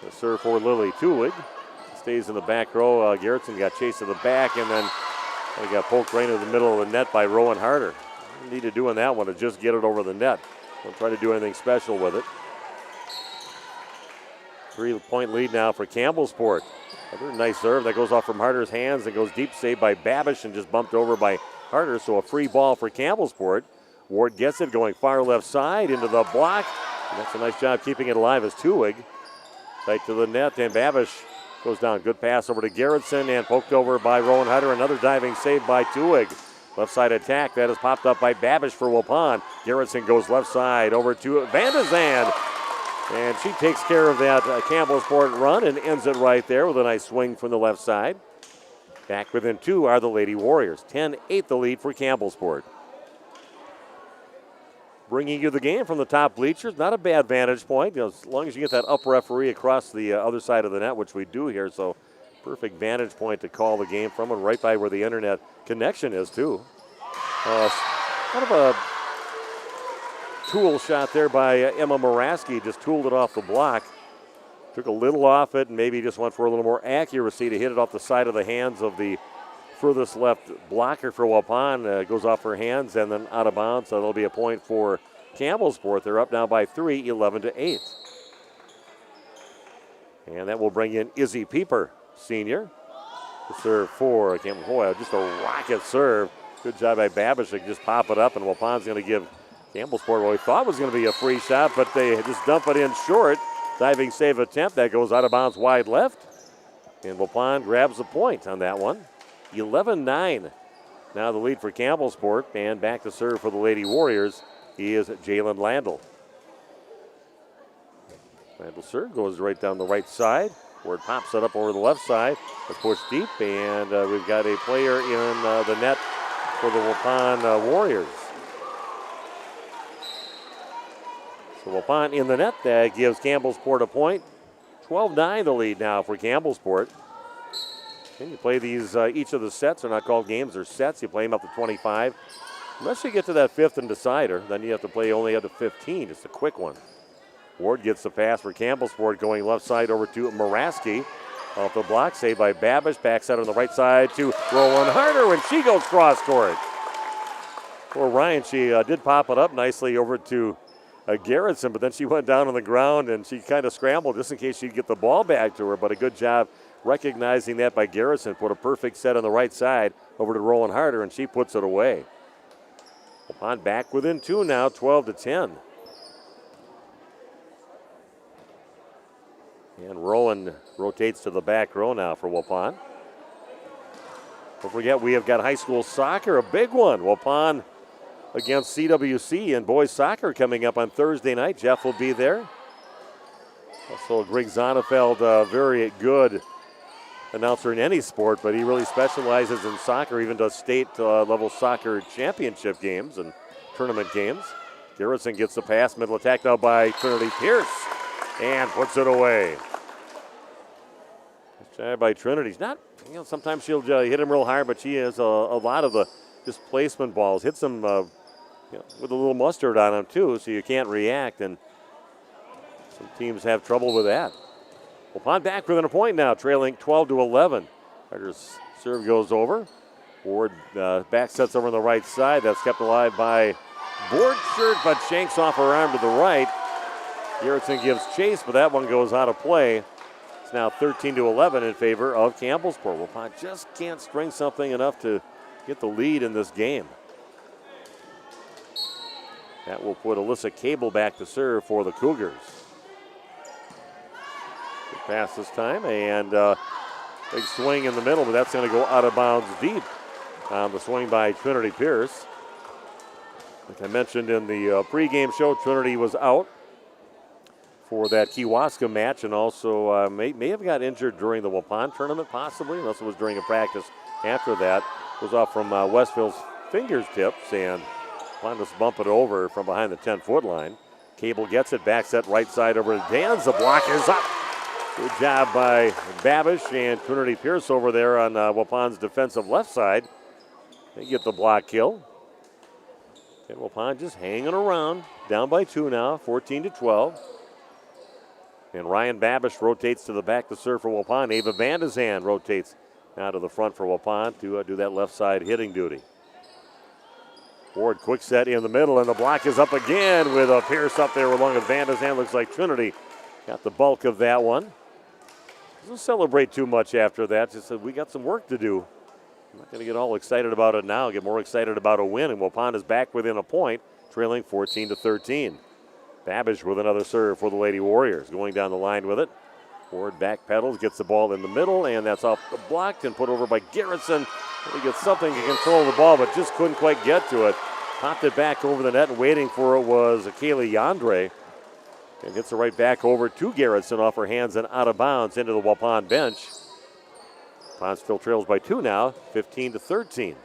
The serve for Lily Tuig. Stays in the back row. Garrettson got chased to the back, and then he got poked right into the middle of the net by Rowan Harder. Needed doing that one to just get it over the net. Don't try to do anything special with it. 3-point lead now for Campbellsport. Another nice serve that goes off from Harder's hands and goes deep, saved by Babish and just bumped over by Harder. So a free ball for Campbellsport. Ward gets it, going far left side into the block. And that's a nice job keeping it alive as Tuig. Tight to the net, and Babish goes down. Good pass over to Garrettson and poked over by Rowan Harder. Another diving save by Tuig. Left side attack, that is popped up by Babish for Waupun. Garrettson goes left side over to Van de Zan. And she takes care of that Campbellsport run and ends it right there with a nice swing from the left side. Back within 2 are the Lady Warriors. 10-8 the lead for Campbellsport. Bringing you the game from the top bleachers. Not a bad vantage point, as long as you get that up referee across the other side of the net, which we do here. So perfect vantage point to call the game from, and right by where the internet connection is too. Kind of a tool shot there by Emma Moraski. Just tooled it off the block. Took a little off it and maybe just went for a little more accuracy to hit it off the side of the hands of the furthest left blocker for Waupun. Goes off her hands and then out of bounds. So that'll be a point for Campbellsport. They're up now by 3, 11-8. And that will bring in Izzy Pieper, senior. The serve for Campbellsport. Just a rocket serve. Good job by Babish to just pop it up, and Waupun's going to give Campbellsport what we thought was going to be a free shot, but they just dump it in short. Diving save attempt. That goes out of bounds wide left. And Waupun grabs the point on that one. 11-9. Now the lead for Campbellsport, and back to serve for the Lady Warriors. He is Jalen Landl. Landl serve goes right down the right side, where it pops it up over the left side. It's pushed deep, and we've got a player in the net for the Waupun Warriors. So Waupun in the net. That gives Campbellsport a point. 12-9 the lead now for Campbellsport. And you play these, each of the sets are not called games, they're sets. You play them up to 25. Unless you get to that 5th and decider, then you have to play only up to 15. It's a quick one. Ward gets the pass for Campbellsport, going left side over to Moraski. Off the block, saved by Babish. Backside on the right side to Rowan Harder, and she goes cross court. Poor Ryan, she did pop it up nicely over to Garrettson, but then she went down on the ground and she kind of scrambled just in case she'd get the ball back to her, but a good job recognizing that by Garrettson. Put a perfect set on the right side over to Rowan Harder, and she puts it away. Waupun back within 2 now, 12-10. And Rowan rotates to the back row now for Waupun. Don't forget, we have got high school soccer, a big one. Waupun against CWC in boys soccer coming up on Thursday night. Jeff will be there. Also, Greg Zonnefeld, very good announcer in any sport, but he really specializes in soccer, even does state level soccer championship games and tournament games. Garrison gets the pass, middle attack now by Trinity Pierce, and puts it away. Nice by Trinity's not, sometimes she'll hit him real hard, but she has a lot of the displacement balls. Hits them with a little mustard on them too, so you can't react, and some teams have trouble with that. Waupun back within a point now, trailing 12-11. Carter's serve goes over. Ward back sets over on the right side. That's kept alive by Borchert, but shanks off her arm to the right. Garrettson gives chase, but that one goes out of play. It's now 13-11 in favor of Campbellsport. Waupun just can't string something enough to get the lead in this game. That will put Alyssa Cable back to serve for the Cougars. Good pass this time, and big swing in the middle, but that's going to go out of bounds deep on the swing by Trinity Pierce. Like I mentioned in the pregame show, Trinity was out for that Kewaskum match, and also may have got injured during the Waupun tournament, possibly, unless it was during a practice after that. Was off from Westville's fingertips, and Waupun just bump it over from behind the 10-foot line. Cable gets it, back set right side over to Dans. The block is up. Good job by Babish and Trinity Pierce over there on Waupun's defensive left side. They get the block kill. And Waupun just hanging around, down by 2 now, 14-12. And Ryan Babish rotates to the back to serve for Waupun. Ava Van de Zand rotates now to the front for Waupun to do that left side hitting duty. Ward quick set in the middle, and the block is up again with a Pierce up there along with Van de Zand. Looks like Trinity got the bulk of that one. Doesn't celebrate too much after that. Just said we got some work to do. I'm not going to get all excited about it now. Get more excited about a win, and Waupun is back within a point, trailing 14-13. Babish with another serve for the Lady Warriors. Going down the line with it. Ward back pedals, gets the ball in the middle, and that's off the block and put over by Garrettson. He gets something to control the ball, but just couldn't quite get to it. Popped it back over the net, and waiting for it was Kaylee Yandre. And gets it right back over to Garrettson off her hands and out of bounds into the Waupun bench. Waupun still trails by 2 now, 15-13.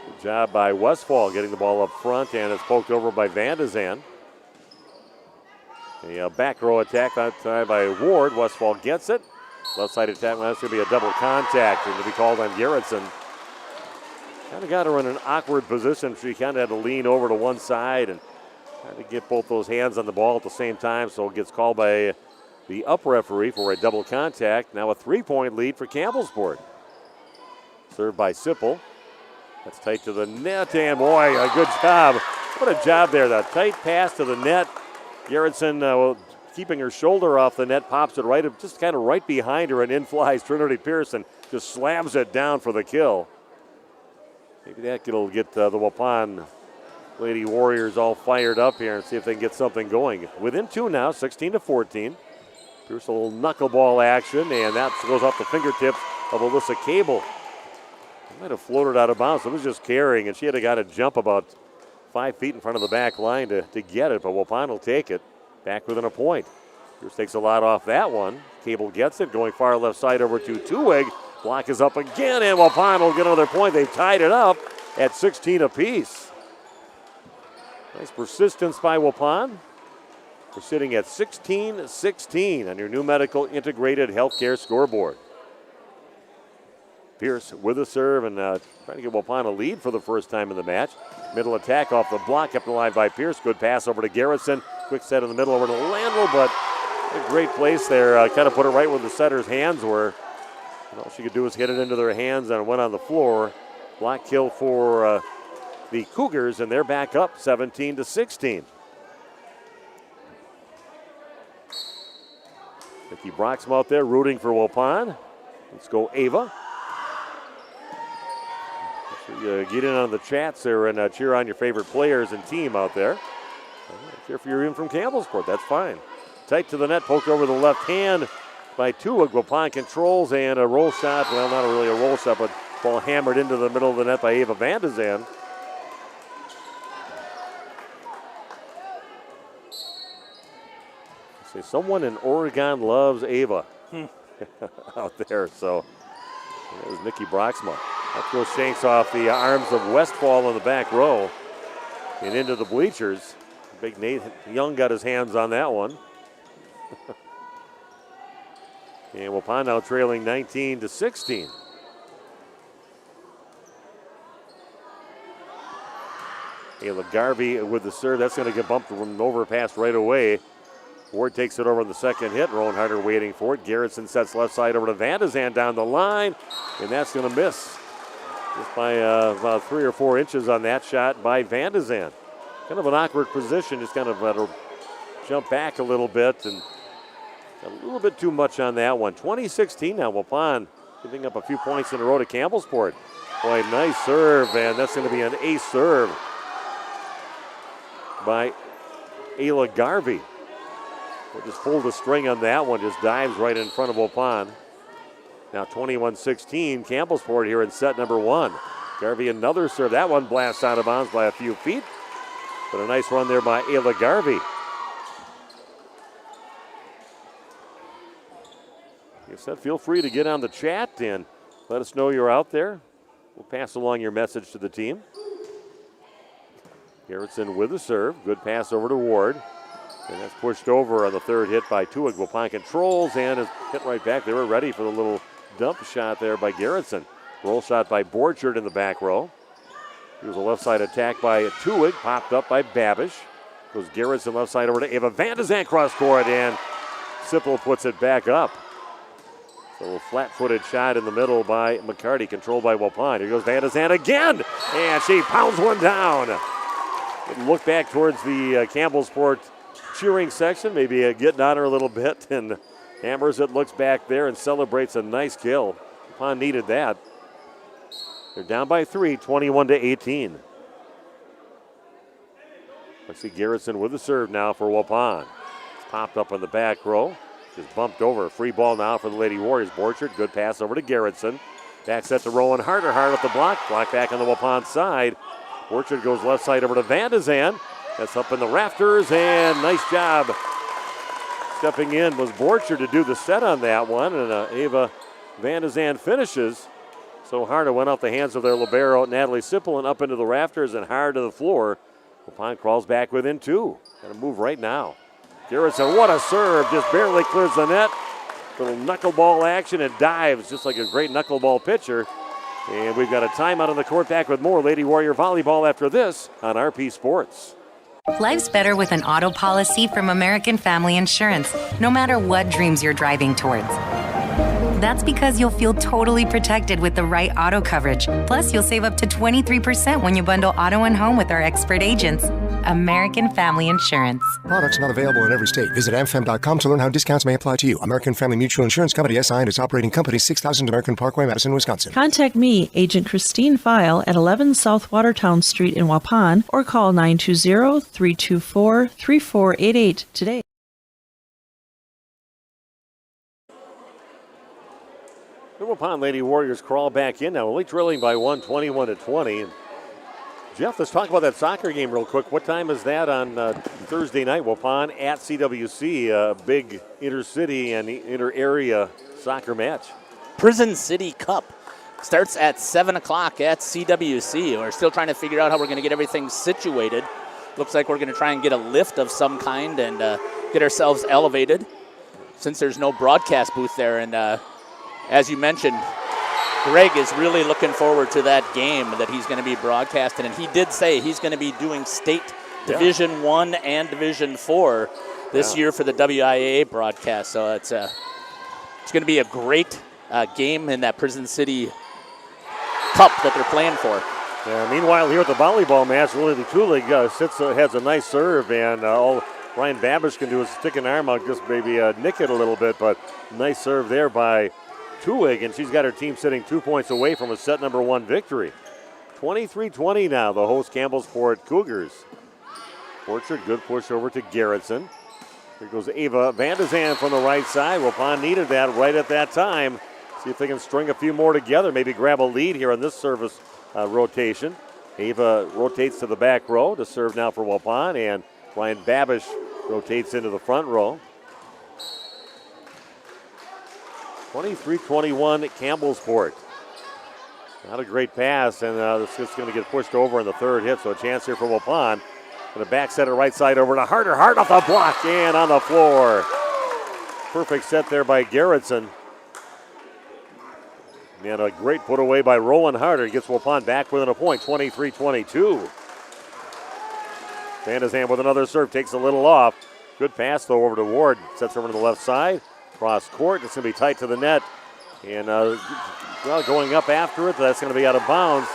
Good job by Westfall getting the ball up front, and it's poked over by Van de Zand. A back row attack that time by Ward. Westfall gets it. Left side attack, well, that's going to be a double contact and to be called on Garrettson. Kind of got her in an awkward position. She kind of had to lean over to one side and try to get both those hands on the ball at the same time, so it gets called by the up referee for a double contact. Now a 3-point lead for Campbellsport. Served by Sipple. That's tight to the net, and boy, a good job. What a job there. The tight pass to the net. Garrettson keeping her shoulder off the net, pops it right, just kind of right behind her, and in flies Trinity Pierce and just slams it down for the kill. Maybe that'll get the Waupun Lady Warriors all fired up here and see if they can get something going. Within 2 now, 16-14. Pierce a little knuckleball action, and that goes off the fingertips of Alyssa Cable. It might have floated out of bounds. It was just carrying, and she had to got to jump about 5 feet in front of the back line to get it, but Waupun will take it. Back within a point. Pierce takes a lot off that one. Cable gets it, going far left side over to Tuig. Block is up again, and Waupun will get another point. They've tied it up at 16 apiece. Nice persistence by Waupun. We're sitting at 16-16 on your new medical integrated healthcare scoreboard. Pierce with a serve and trying to give Waupun a lead for the first time in the match. Middle attack off the block, kept alive by Pierce. Good pass over to Garrettson. Quick set in the middle over to Landwell, but a great place there. Kind of put it right where the setter's hands were. And all she could do was hit it into their hands and it went on the floor. Block kill for the Cougars, and they're back up 17-16. Nikki Broxma out there rooting for Waupun. Let's go Ava. Get in on the chats there and cheer on your favorite players and team out there. Cheer for you even from Campbellsport, that's fine. Tight to the net, poked over the left hand by Tuig. Waupun controls, and a roll shot, well, not really a roll shot, but ball hammered into the middle of the net by Ava Van de Zand. Say someone in Oregon loves Ava out there, so that was Nikki Broxma. That goes shanks off the arms of Westfall in the back row and into the bleachers. Big Nate Young got his hands on that one. And Waupun now trailing 19-16. Ayla Garvey with the serve. That's going to get bumped from an overpass right away Ward takes it over on the second hit. Rowan Harder waiting for it. Garrettson sets left side over to Van de Zand down the line, and that's going to miss. Just by about 3 or 4 inches on that shot by Van de Zand. Kind of an awkward position, just kind of jump back a little bit, and a little bit too much on that one. 2016 now, Waupun giving up a few points in a row to Campbellsport. Boy, nice serve, and that's going to be an ace serve by Ayla Garvey. We'll just pull the string on that one, just dives right in front of Waupun. Now 21-16, Campbellsport here in set number 1. Garvey another serve. That one blasts out of bounds by a few feet, but a nice run there by Ayla Garvey. You said feel free to get on the chat and let us know you're out there. We'll pass along your message to the team. Garrettson with the serve. Good pass over to Ward. And that's pushed over on the third hit by Tuig. Waupun controls and is hit right back. They were ready for the little dump shot there by Garrettson. Roll shot by Borchard in the back row. Here's a left side attack by Tuig. Popped up by Babish. Goes Garrettson left side over to Ava Van de Zand cross court, and Sipple puts it back up. So a flat-footed shot in the middle by McCarty, controlled by Waupun. Here goes Van de Zand again, and she pounds one down. Look back towards the Campbellsport cheering section, maybe getting on her a little bit, and hammers it, looks back there, and celebrates a nice kill. Waupun needed that. They're down by 3, 21-18. Let's see Garrettson with the serve now for Waupun. It's popped up on the back row. Just bumped over. Free ball now for the Lady Warriors. Borchard, good pass over to Garrettson. Back set to Rowan Harder. Hard at the block. Block back on the Waupun side. Borchard goes left side over to Van de Zand. That's up in the rafters, and nice job. Stepping in was Borchard to do the set on that one, and Ava Van de Zand finishes. So Harder went off the hands of their libero, Natalie Sipple, and up into the rafters and hard to the floor. Waupun crawls back within 2. Got to move right now. Garrettson, what a serve, just barely clears the net. Little knuckleball action and dives just like a great knuckleball pitcher. And we've got a timeout on the court. Back with more Lady Warrior volleyball after this on RP Sports. Life's better with an auto policy from American Family Insurance, no matter what dreams you're driving towards. That's because you'll feel totally protected with the right auto coverage. Plus, you'll save up to 23% when you bundle auto and home with our expert agents. American Family Insurance. Products not available in every state. Visit amfam.com to learn how discounts may apply to you. American Family Mutual Insurance Company, SI, and its operating company, 6000 American Parkway, Madison, Wisconsin. Contact me, Agent Christine File, at 11 South Watertown Street in Waupun, or call 920-324-3488 today. The Waupun Lady Warriors crawl back in now, only trailing by 1, 21-20. Jeff, let's talk about that soccer game real quick. What time is that on Thursday night? Waupun at CWC, a big inter-city and inter-area soccer match. Prison City Cup starts at 7 o'clock at CWC. We're still trying to figure out how we're going to get everything situated. Looks like we're going to try and get a lift of some kind and get ourselves elevated since there's no broadcast booth there. And as you mentioned, Greg is really looking forward to that game that he's going to be broadcasting, and he did say he's going to be doing state Division 1 and Division 4 this year for the WIAA broadcast. So it's going to be a great game in that Prison City Cup that they're playing for. Yeah, meanwhile, here at the volleyball match, Lily Tulig has a nice serve, and all Ryan Babish can do is stick an arm out, just maybe nick it a little bit, but nice serve there by Tuig, and she's got her team sitting 2 points away from a set number 1 victory. 23-20 now, the host Campbellsport Cougars. Borchard, good push over to Garrettson. Here goes Ava Van de Zand from the right side. Waupun needed that right at that time. See if they can string a few more together, maybe grab a lead here on this service rotation. Ava rotates to the back row to serve now for Waupun, and Ryan Babish rotates into the front row. 23-21 Campbellsport. Not a great pass, and it's just going to get pushed over in the third hit, so a chance here for Waupun. And a back set right side over to Harder. Hard off the block and on the floor. Perfect set there by Garrettson. And a great put away by Rowan Harder. Gets Waupun back within a point, 23-22. Van de Zand with another serve, takes a little off. Good pass, though, over to Ward. Sets over to the left side. Cross court. It's going to be tight to the net. And going up after it, that's going to be out of bounds.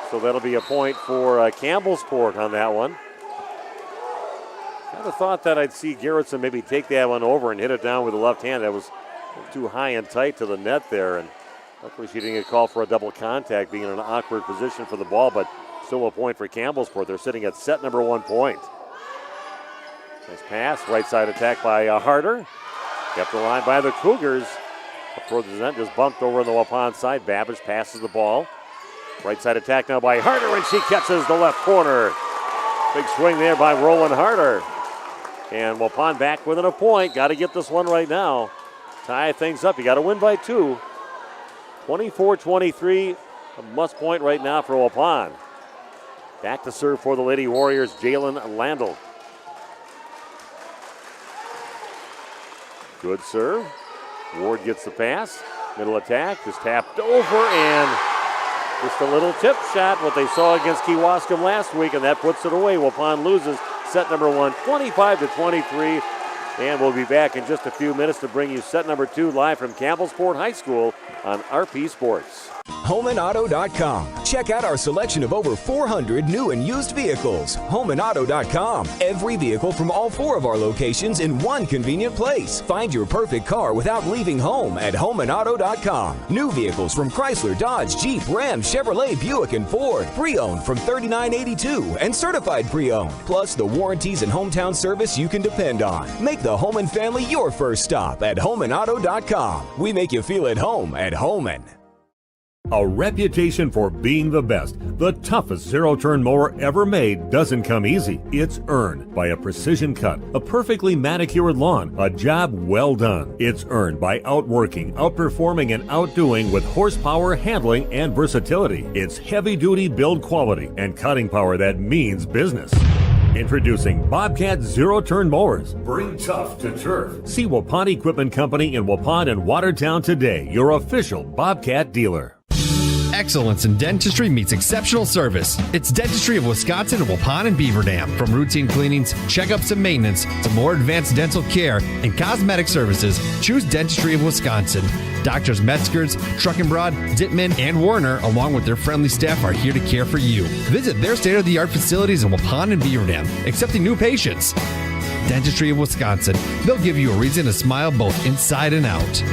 So that'll be a point for Campbellsport on that one. Kind of thought that I'd see Garrettson maybe take that one over and hit it down with the left hand. That was too high and tight to the net there. And hopefully she didn't get called for a double contact, being in an awkward position for the ball, but still a point for Campbellsport. They're sitting at set number 1 point. Nice pass, right side attack by Harder. Kept the line by the Cougars. Up towards the net, just bumped over on the Waupun side. Babbage passes the ball. Right side attack now by Harder, and she catches the left corner. Big swing there by Roland Harder. And Waupun back within a point. Got to get this one right now. Tie things up. You got to win by 2. 24-23, a must point right now for Waupun. Back to serve for the Lady Warriors, Jalen Landl. Good serve. Ward gets the pass. Middle attack, just tapped over, and just a little tip shot, what they saw against Kewaskum last week, and that puts it away. Waupun loses set number 1, 25-23. And we'll be back in just a few minutes to bring you set number 2 live from Campbellsport High School on RP Sports. HomeandAuto.com. Check out our selection of over 400 new and used vehicles. HomeandAuto.com. Every vehicle from all 4 of our locations in one convenient place. Find your perfect car without leaving home at HomeandAuto.com. New vehicles from Chrysler, Dodge, Jeep, Ram, Chevrolet, Buick, and Ford. Pre-owned from $39.82 and certified pre-owned. Plus the warranties and hometown service you can depend on. Make the Homan family your first stop at HomeandAuto.com. We make you feel at home at Homan. A reputation for being the best, the toughest zero-turn mower ever made doesn't come easy. It's earned by a precision cut, a perfectly manicured lawn, a job well done. It's earned by outworking, outperforming, and outdoing with horsepower, handling, and versatility. It's heavy-duty build quality and cutting power that means business. Introducing Bobcat zero-turn mowers. Bring tough to turf. See Waupun Equipment Company in Waupun and Watertown today, your official Bobcat dealer. Excellence in dentistry meets exceptional service. It's Dentistry of Wisconsin in Waupun and Beaver Dam. From routine cleanings, checkups, and maintenance to more advanced dental care and cosmetic services, choose Dentistry of Wisconsin. Doctors Metzger's, Truckenbrod, Dittman, and Warner, along with their friendly staff, are here to care for you. Visit their state-of-the-art facilities in Waupun and Beaver Dam, accepting new patients. Dentistry of Wisconsin. They'll give you a reason to smile both inside and out.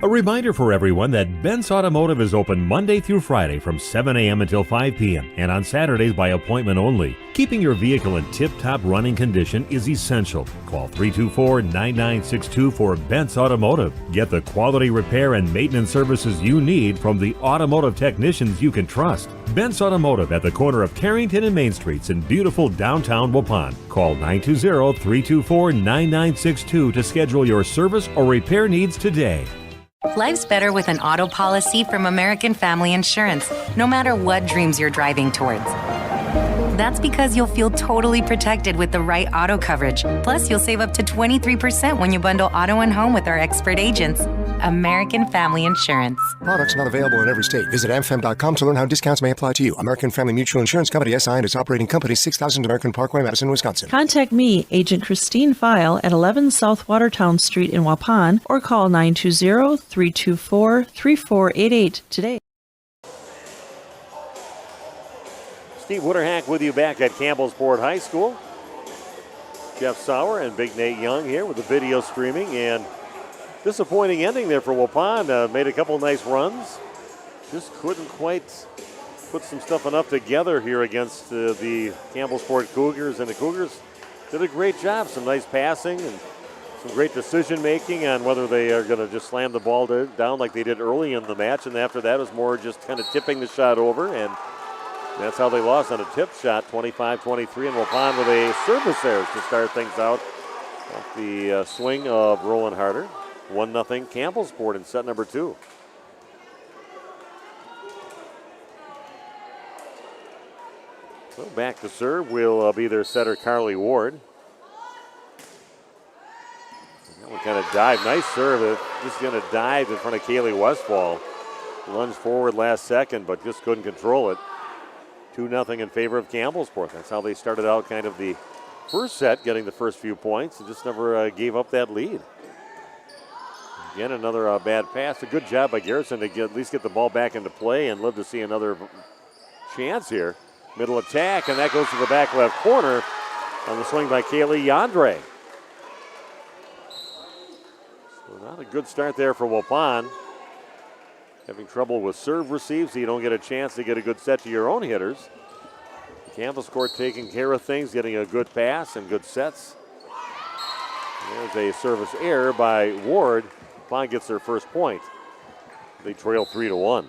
A reminder for everyone that Bent's Automotive is open Monday through Friday from 7 a.m. until 5 p.m. and on Saturdays by appointment only. Keeping your vehicle in tip-top running condition is essential. Call 324-9962 for Bent's Automotive. Get the quality repair and maintenance services you need from the automotive technicians you can trust. Bent's Automotive at the corner of Carrington and Main Streets in beautiful downtown Waupun. Call 920-324-9962 to schedule your service or repair needs today. Life's better with an auto policy from American Family Insurance, no matter what dreams you're driving towards. That's because you'll feel totally protected with the right auto coverage. Plus, you'll save up to 23% when you bundle auto and home with our expert agents. American Family Insurance. Products not available in every state. Visit amfam.com to learn how discounts may apply to you. American Family Mutual Insurance Company, SI, and its operating company, 6000 American Parkway, Madison, Wisconsin. Contact me, Agent Christine File, at 11 South Watertown Street in Waupun, or call 920-324-3488 today. Steve Witterhack with you back at Campbellsport High School. Jeff Sauer and Big Nate Young here with the video streaming, and disappointing ending there for Waupun. Made a couple nice runs. Just couldn't quite put some stuff enough together here against the Campbellsport Cougars. And the Cougars did a great job. Some nice passing and some great decision making on whether they are going to just slam the ball down like they did early in the match. And after that, it was more just kind of tipping the shot over. And that's how they lost on a tip shot, 25-23. And Waupun with a service error to start things out off the swing of Roland Harder. 1-0 Campbellsport in set number 2. So back to serve will be their setter, Carly Ward. That one kind of dived. Nice serve. Just going to dive in front of Kaylee Westfall. Lunged forward last second, but just couldn't control it. 2-0 in favor of Campbellsport. That's how they started out kind of the first set, getting the first few points, and just never gave up that lead. Again, another bad pass. A good job by Garrison to at least get the ball back into play, and live to see another chance here. Middle attack, and that goes to the back left corner on the swing by Kaylee Yandre. So not a good start there for Waupun. Having trouble with serve receives, so you don't get a chance to get a good set to your own hitters. Campbellsport taking care of things, getting a good pass and good sets. And there's a service error by Ward. Waupun gets their first point. They trail 3-1.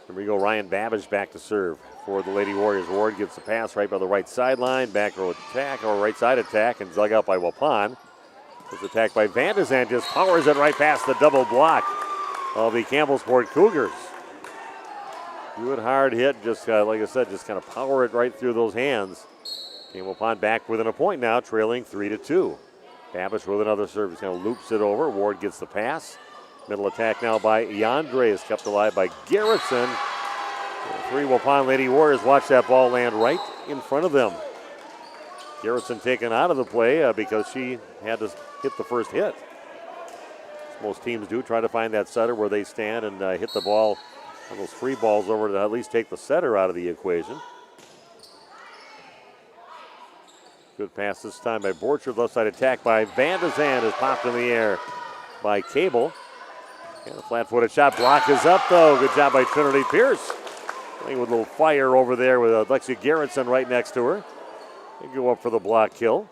Here we go, Ryan Babbage back to serve for the Lady Warriors. Ward gets the pass right by the right sideline, back row attack, or right side attack, and dug out by Waupun. This attack by Van de Zandt just powers it right past the double block of the Campbellsport Cougars. Good hard hit, just like I said, just kind of power it right through those hands. Waupun back within a point now, trailing 3-2. Babbage with another serve, just kind of loops it over. Ward gets the pass. Middle attack now by Yandre is kept alive by Garrison. The 3 Waupun Lady Warriors watch that ball land right in front of them. Garrison taken out of the play because she had to hit the first hit. As most teams do, try to find that setter where they stand and hit the ball on those free balls over to at least take the setter out of the equation. Good pass this time by Borchard. Left side attack by Van de Zandt is popped in the air by Cable. And a flat-footed shot. Block is up, though. Good job by Trinity Pierce. Playing with a little fire over there with Alexia Garrettson right next to her. They go up for the block kill.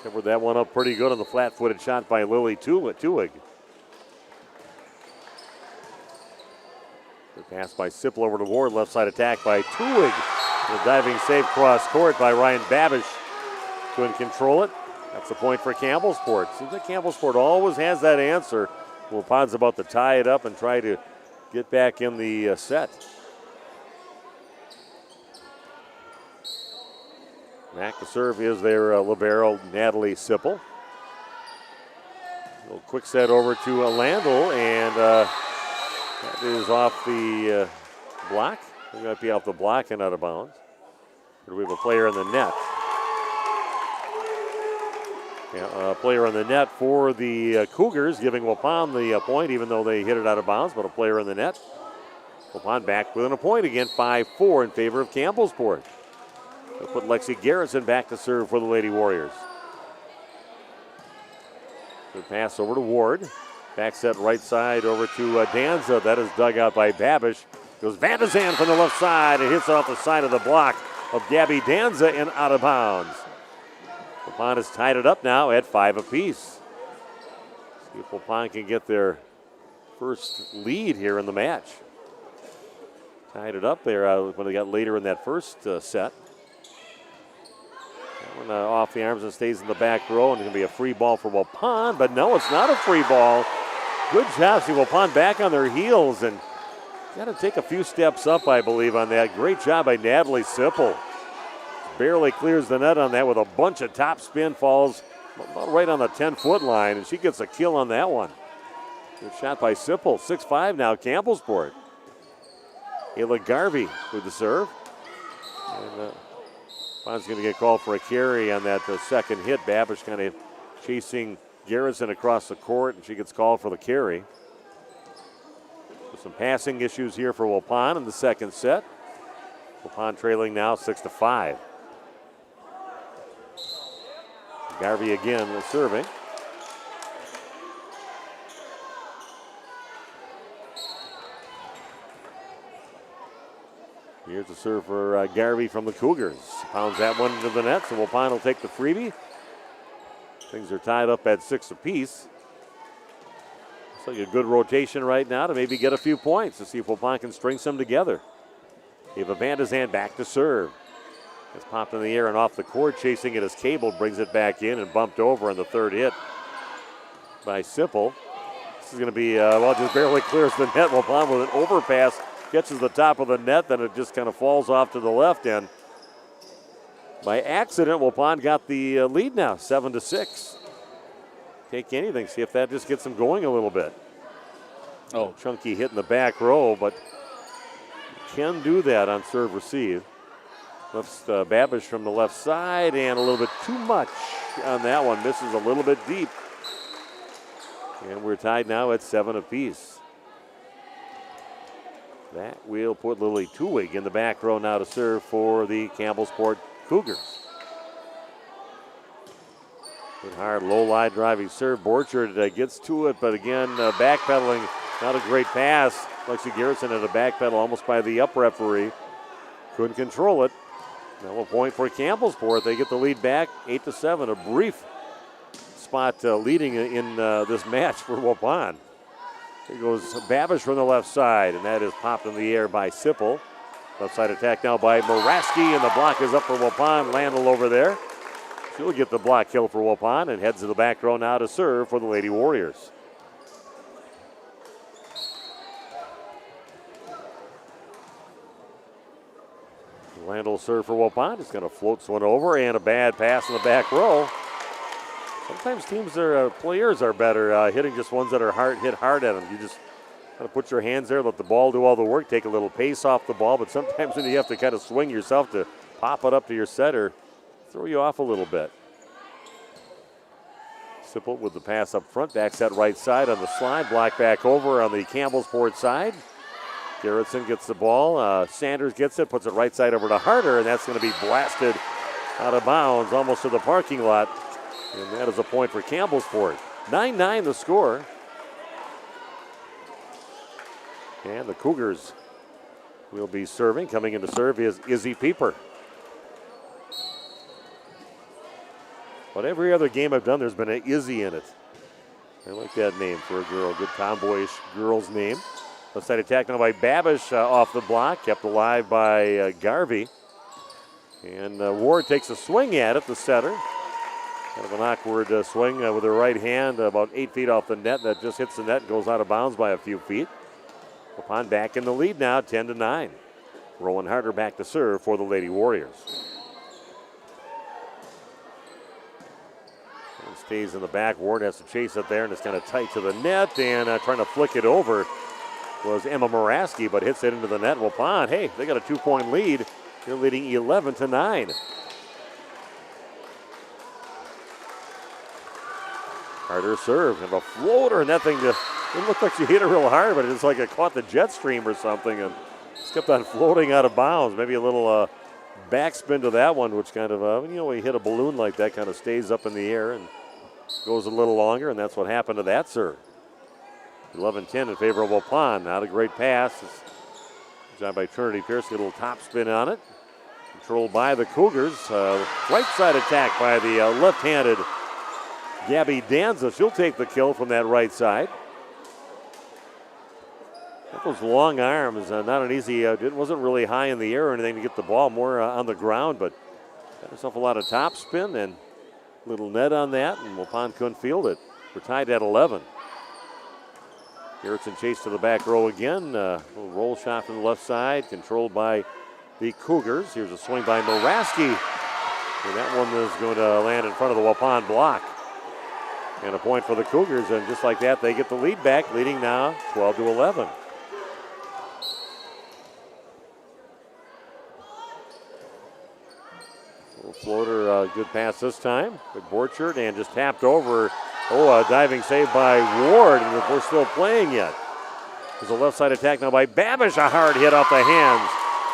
Covered that one up pretty good on the flat-footed shot by Lily Tuig. Good pass by Sipple over to Ward. Left side attack by Tuig. The diving save cross court by Ryan Babbage. Couldn't control it. That's a point for Campbellsport. Seems like Campbellsport always has that answer. Waupun's about to tie it up and try to get back in the set. Back to serve is their libero, Natalie Sipple. A little quick set over to Landl, and that is off the block. It might be off the block and out of bounds. But we have a player in the net. Yeah, a player on the net for the Cougars, giving Waupun the point, even though they hit it out of bounds, but a player in the net. Waupun back within a point again, 5-4 in favor of Campbellsport. They'll put Lexi Garrison back to serve for the Lady Warriors. Good pass over to Ward. Back set right side over to Danza. That is dug out by Babish. Goes Van de Zandt from the left side. It hits off the side of the block of Gabby Danza and out of bounds. Waupun has tied it up now at 5 apiece. See if Waupun can get their first lead here in the match. Tied it up there when they got later in that first set. That one off the arms and stays in the back row, and it's going to be a free ball for Waupun, but no, it's not a free ball. Good job. See Waupun back on their heels and got to take a few steps up, I believe, on that. Great job by Natalie Sipple. Barely clears the net on that with a bunch of top spin, falls about right on the 10-foot line, and she gets a kill on that one. Good shot by Sipple. 6-5 now, Campbellsport. Ayla Garvey with the serve. And Wapun's going to get called for a carry on that second hit. Babish kind of chasing Garrison across the court, and she gets called for the carry. So some passing issues here for Waupun in the second set. Waupun trailing now 6-5. Garvey again serving. Here's the serve for Garvey from the Cougars. Pounds that one into the net, so Waupun will take the freebie. Things are tied up at 6 apiece. Looks like a good rotation right now to maybe get a few points to see if Waupun can string some together. Eva Van de Zandt back to serve. It's popped in the air and off the court, chasing it as Cable brings it back in and bumped over on the third hit by Sipple. This is going to be, just barely clears the net. Waupun with an overpass, catches the top of the net, then it just kind of falls off to the left end. By accident, Waupun got the lead now, 7-6. take anything, see if that just gets them going a little bit. Oh. Chunky hit in the back row, but can do that on serve receive. Lifts Babish from the left side, and a little bit too much on that one. Misses a little bit deep. And we're tied now at 7 apiece. That will put Lily Tuig in the back row now to serve for the Campbellsport Cougars. Good hard low line driving serve. Borchard gets to it, but again, backpedaling. Not a great pass. Lexi Garrison had a backpedal almost by the up referee. Couldn't control it. Now a point for Campbellsport. They get the lead back 8-7. A brief spot leading in this match for Waupun. Here goes Babish from the left side, and that is popped in the air by Sipple. Left side attack now by Moraski, and the block is up for Waupun. Landell over there. She'll get the block kill for Waupun and heads to the back row now to serve for the Lady Warriors. Landell serve for Waupun. Just kind of floats one over, and a bad pass in the back row. Sometimes teams players are better hitting just ones that are hit hard at them. You just kind of put your hands there, let the ball do all the work, take a little pace off the ball, but sometimes when you have to kind of swing yourself to pop it up to your setter, throw you off a little bit. Sipple with the pass up front, backs that right side on the slide, block back over on the Campbellsport side. Garrettson gets the ball, Sanders gets it, puts it right side over to Harder, and that's going to be blasted out of bounds almost to the parking lot. And that is a point for Campbellsport. 9-9 the score. And the Cougars will be serving. Coming in to serve is Izzy Pieper. But every other game I've done, there's been an Izzy in it. I like that name for a girl. Good tomboyish girl's name. Left side attack now by Babish off the block. Kept alive by Garvey. And Ward takes a swing at it, the setter. Kind of an awkward swing with her right hand about 8 feet off the net. That just hits the net and goes out of bounds by a few feet. Waupun back in the lead now, 10-9. Rowan Harder back to serve for the Lady Warriors. And stays in the back. Ward has to chase it there, and it's kind of tight to the net. And trying to flick it over was Emma Moraski, but hits it into the net. Waupun, hey, they got a 2-point lead. They're leading 11-9. Harder serve and a floater, and that thing just didn't look like she hit it real hard, but it's like it caught the jet stream or something and just kept on floating out of bounds. Maybe a little backspin to that one, which kind of, when you hit a balloon like that, kind of stays up in the air and goes a little longer, and that's what happened to that serve. 11-10 in favor of Waupun. Not a great pass. It's job by Trinity Pierce, get a little top spin on it. Controlled by the Cougars. Right side attack by the left-handed Gabby Danza. She'll take the kill from that right side. Those long arms, not an easy, it wasn't really high in the air or anything to get the ball, more on the ground, but got herself a lot of top spin and little net on that, and Waupun couldn't field it. We're tied at 11. Garrettson chased to the back row again. Little roll shot from the left side, controlled by the Cougars. Here's a swing by Moraski, and that one is going to land in front of the Waupun block. And a point for the Cougars, and just like that, they get the lead back, leading now 12-11. Little floater, good pass this time. Good Borchard, and just tapped over. Oh, a diving save by Ward, and we're still playing yet. There's a left side attack now by Babish, a hard hit off the hands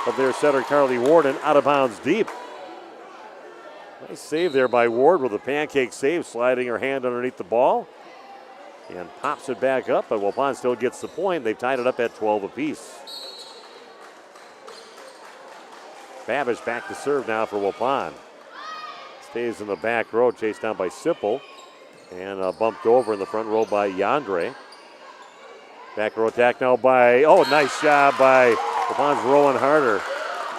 of their setter Carly Ward, and out of bounds deep. Nice save there by Ward with a pancake save, sliding her hand underneath the ball. And pops it back up, but Waupun still gets the point. They've tied it up at 12 apiece. Babish back to serve now for Waupun. Stays in the back row, chased down by Sipple. And bumped over in the front row by Yandre. Back row attack now by, nice job by Waupun's Rowan Harder.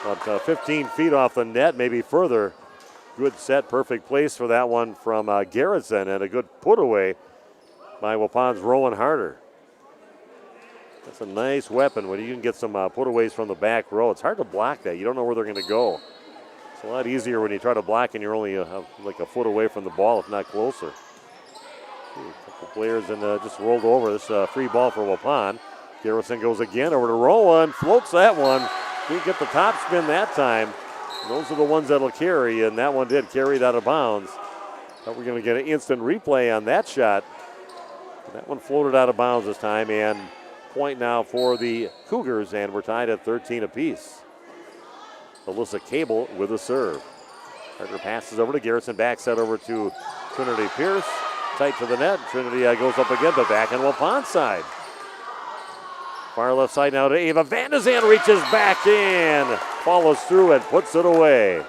About 15 feet off the net, maybe further. Good set, perfect place for that one from Garrettson, and a good put away by Waupun's Rowan Harder. That's a nice weapon when you can get some put-aways from the back row. It's hard to block that. You don't know where they're going to go. It's a lot easier when you try to block and you're only like a foot away from the ball, if not closer. A couple players and just rolled over. This free ball for Waupun. Garrison goes again over to Rowan, floats that one. Didn't get the top spin that time. And those are the ones that'll carry, and that one did carry it out of bounds. Thought we're going to get an instant replay on that shot. That one floated out of bounds this time, and point now for the Cougars, and we're tied at 13 apiece. Alyssa Cable with a serve. Carter passes over to Garrison, back set over to Trinity Pierce. Tight to the net. Trinity goes up again, but back on Waupun's side. Far left side now to Ava. Van de Zandt reaches back in, follows through and puts it away.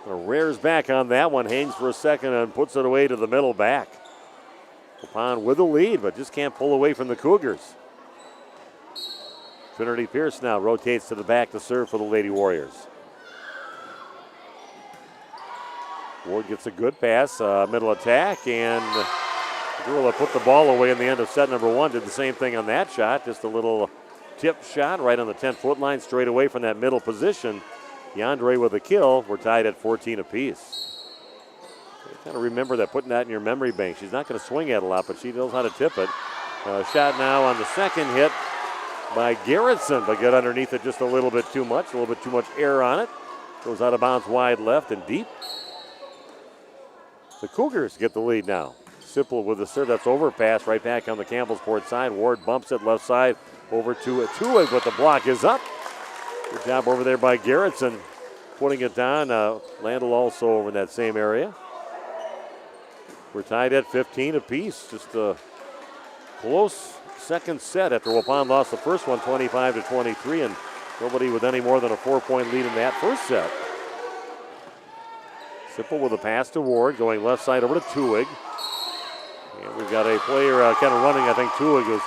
Rears back on that one, hangs for a second and puts it away to the middle back. Waupun with the lead, but just can't pull away from the Cougars. Trinity Pierce now rotates to the back to serve for the Lady Warriors. Ward gets a good pass, middle attack, and the girl that put the ball away in the end of set number one did the same thing on that shot. Just a little tip shot right on the 10-foot line, straight away from that middle position. Yandere with a kill. We're tied at 14 apiece. You kind of remember that, putting that in your memory bank. She's not going to swing at a lot, but she knows how to tip it. Shot now on the second hit by Garretson, but got underneath it just a little bit too much air on it. Goes out of bounds wide left and deep. The Cougars get the lead now. Simple with the serve. That's overpass right back on the Campbellsport side. Ward bumps it left side over to Tuig, but the block is up. Good job over there by Garretson putting it down. Landell also over in that same area. We're tied at 15 apiece. Just a close second set after Waupun lost the first one 25-23, and nobody with any more than a 4-point lead in that first set. Simple with a pass to Ward, going left side over to Tuig. And we've got a player kind of running. I think Tuig was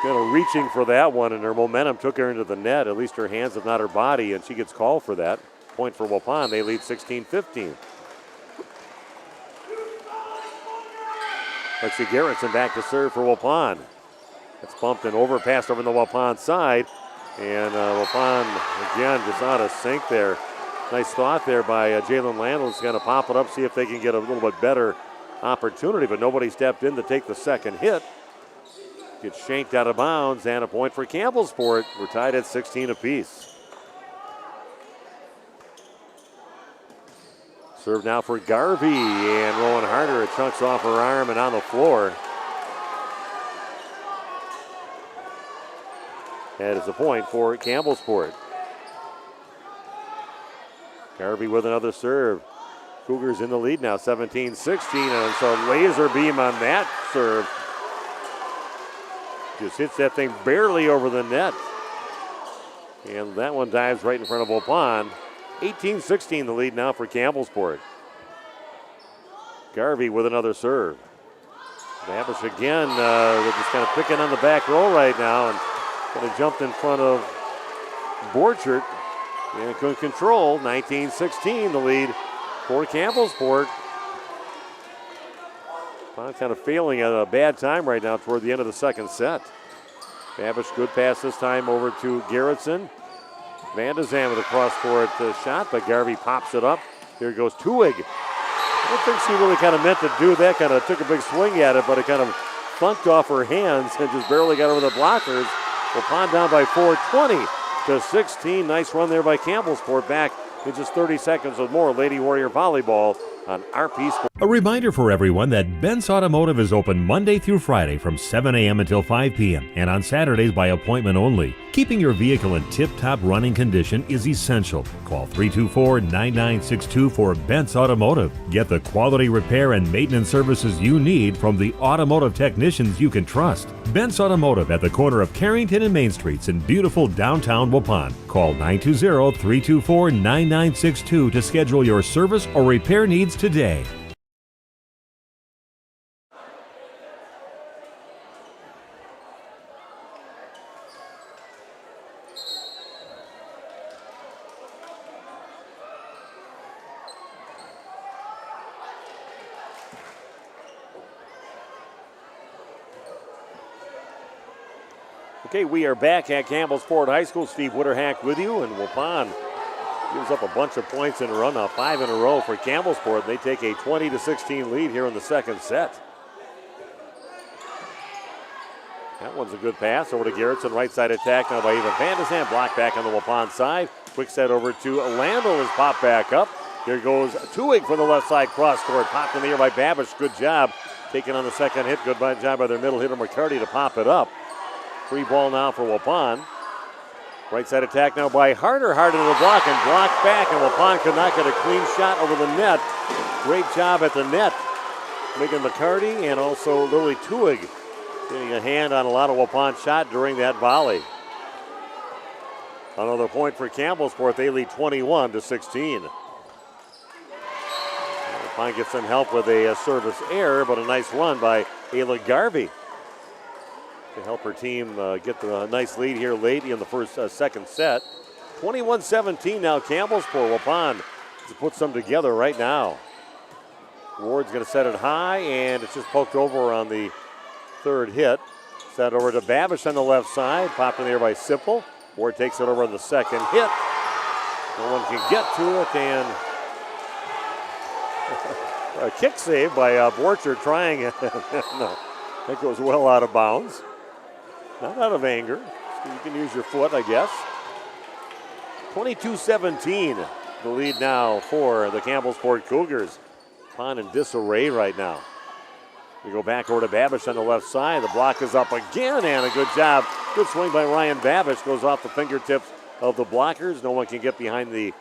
kind of reaching for that one, and her momentum took her into the net, at least her hands, if not her body, and she gets called for that. Point for Waupun. They lead 16-15. Lexi Garretson back to serve for Waupun. It's bumped and overpassed over on the Waupun side, and Waupun, again, just out of sync there. Nice thought there by Jalen Landell. Is going to pop it up, see if they can get a little bit better opportunity, but nobody stepped in to take the second hit. Gets shanked out of bounds, and a point for Campbellsport. We're tied at 16 apiece. Serve now for Garvey, and Rowan Harder, it chunks off her arm and on the floor. That is a point for Campbellsport. Garvey with another serve. Cougars in the lead now, 17-16, and so laser beam on that serve. Just hits that thing barely over the net. And that one dives right in front of Waupun. 18-16 the lead now for Campbellsport. Garvey with another serve. Babish again, they're just kind of picking on the back row right now, and kind of jumped in front of Borchert. And couldn't control. 19-16 the lead for Campbellsport. Kind of failing at a bad time right now toward the end of the second set. Babish, good pass this time over to Garretson. Van de Zandt with a cross-court shot, but Garvey pops it up. Here goes Tuig. I don't think she really kind of meant to do that. Kind of took a big swing at it, but it kind of funked off her hands and just barely got over the blockers. Waupun down by 4-20-16. Nice run there by Campbellsport. Back in just 30 seconds with more Lady Warrior Volleyball on RP Sports. A reminder for everyone that Bent's Automotive is open Monday through Friday from 7 a.m. until 5 p.m. and on Saturdays by appointment only. Keeping your vehicle in tip-top running condition is essential. Call 324-9962 for Bent's Automotive. Get the quality repair and maintenance services you need from the automotive technicians you can trust. Bent's Automotive at the corner of Carrington and Main Streets in beautiful downtown Waupun. Call 920-324-9962 to schedule your service or repair needs today. Okay, we are back at Campbellsport High School. Steve Witterhack with you, and Waupun Gives up a bunch of points in a run now, 5 in a row for Campbellsport. They take a 20-16 lead here in the second set. That one's a good pass over to Garrettson. Right side attack now by Ava Van de Zand. Block back on the Waupun side. Quick set over to Landel is popped back up. Here goes Tuig for the left side cross court. Popped in the air by Babish. Good job. Taking on the second hit. Good job by their middle hitter McCarty to pop it up. Free ball now for Waupun. Right side attack now by Harder. Harder to the block and blocked back. And Waupun could not get a clean shot over the net. Great job at the net. Megan McCarty and also Lily Tuig getting a hand on a lot of Waupun shot during that volley. Another point for Campbellsport. They lead 21-16. Waupun gets some help with a service error, but a nice run by Ayla Garvey to help her team get the nice lead here late in the second set. 21-17 now Campbellsport. Waupun to put some together right now. Ward's going to set it high, and it's just poked over on the third hit. Set over to Babish on the left side. Popped in there by Sipple. Ward takes it over on the second hit. No one can get to it, and a kick save by Borcher trying it. No, that goes well out of bounds. Not out of anger. You can use your foot, I guess. 22-17, the lead now for the Campbellsport Cougars. Waupun in disarray right now. We go back over to Babish on the left side. The block is up again, and a good job. Good swing by Ryan Babish. Goes off the fingertips of the blockers. No one can get behind the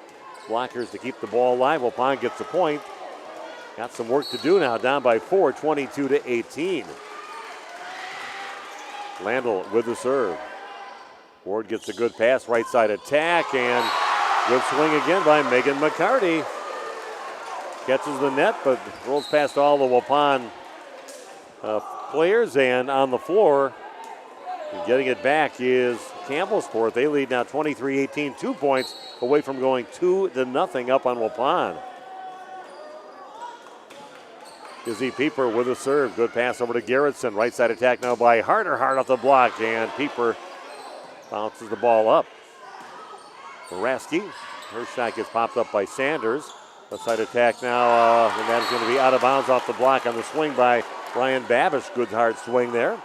blockers to keep the ball alive. Waupun gets the point. Got some work to do now. Down by 4, 22-18. Landel with the serve. Ward gets a good pass. Right side attack, and good swing again by Megan McCarty. Catches the net, but rolls past all the Waupun players, and on the floor, and getting it back is Campbellsport. They lead now 23-18, 2 points away from going 2-0 up on Waupun. Izzy Pieper with a serve. Good pass over to Garrettson. Right side attack now by Harder. Hard off the block, and Pieper bounces the ball up. Moraski, her shot gets popped up by Sanders. Left side attack now, and that is going to be out of bounds off the block on the swing by Ryan Babish. Good hard swing there.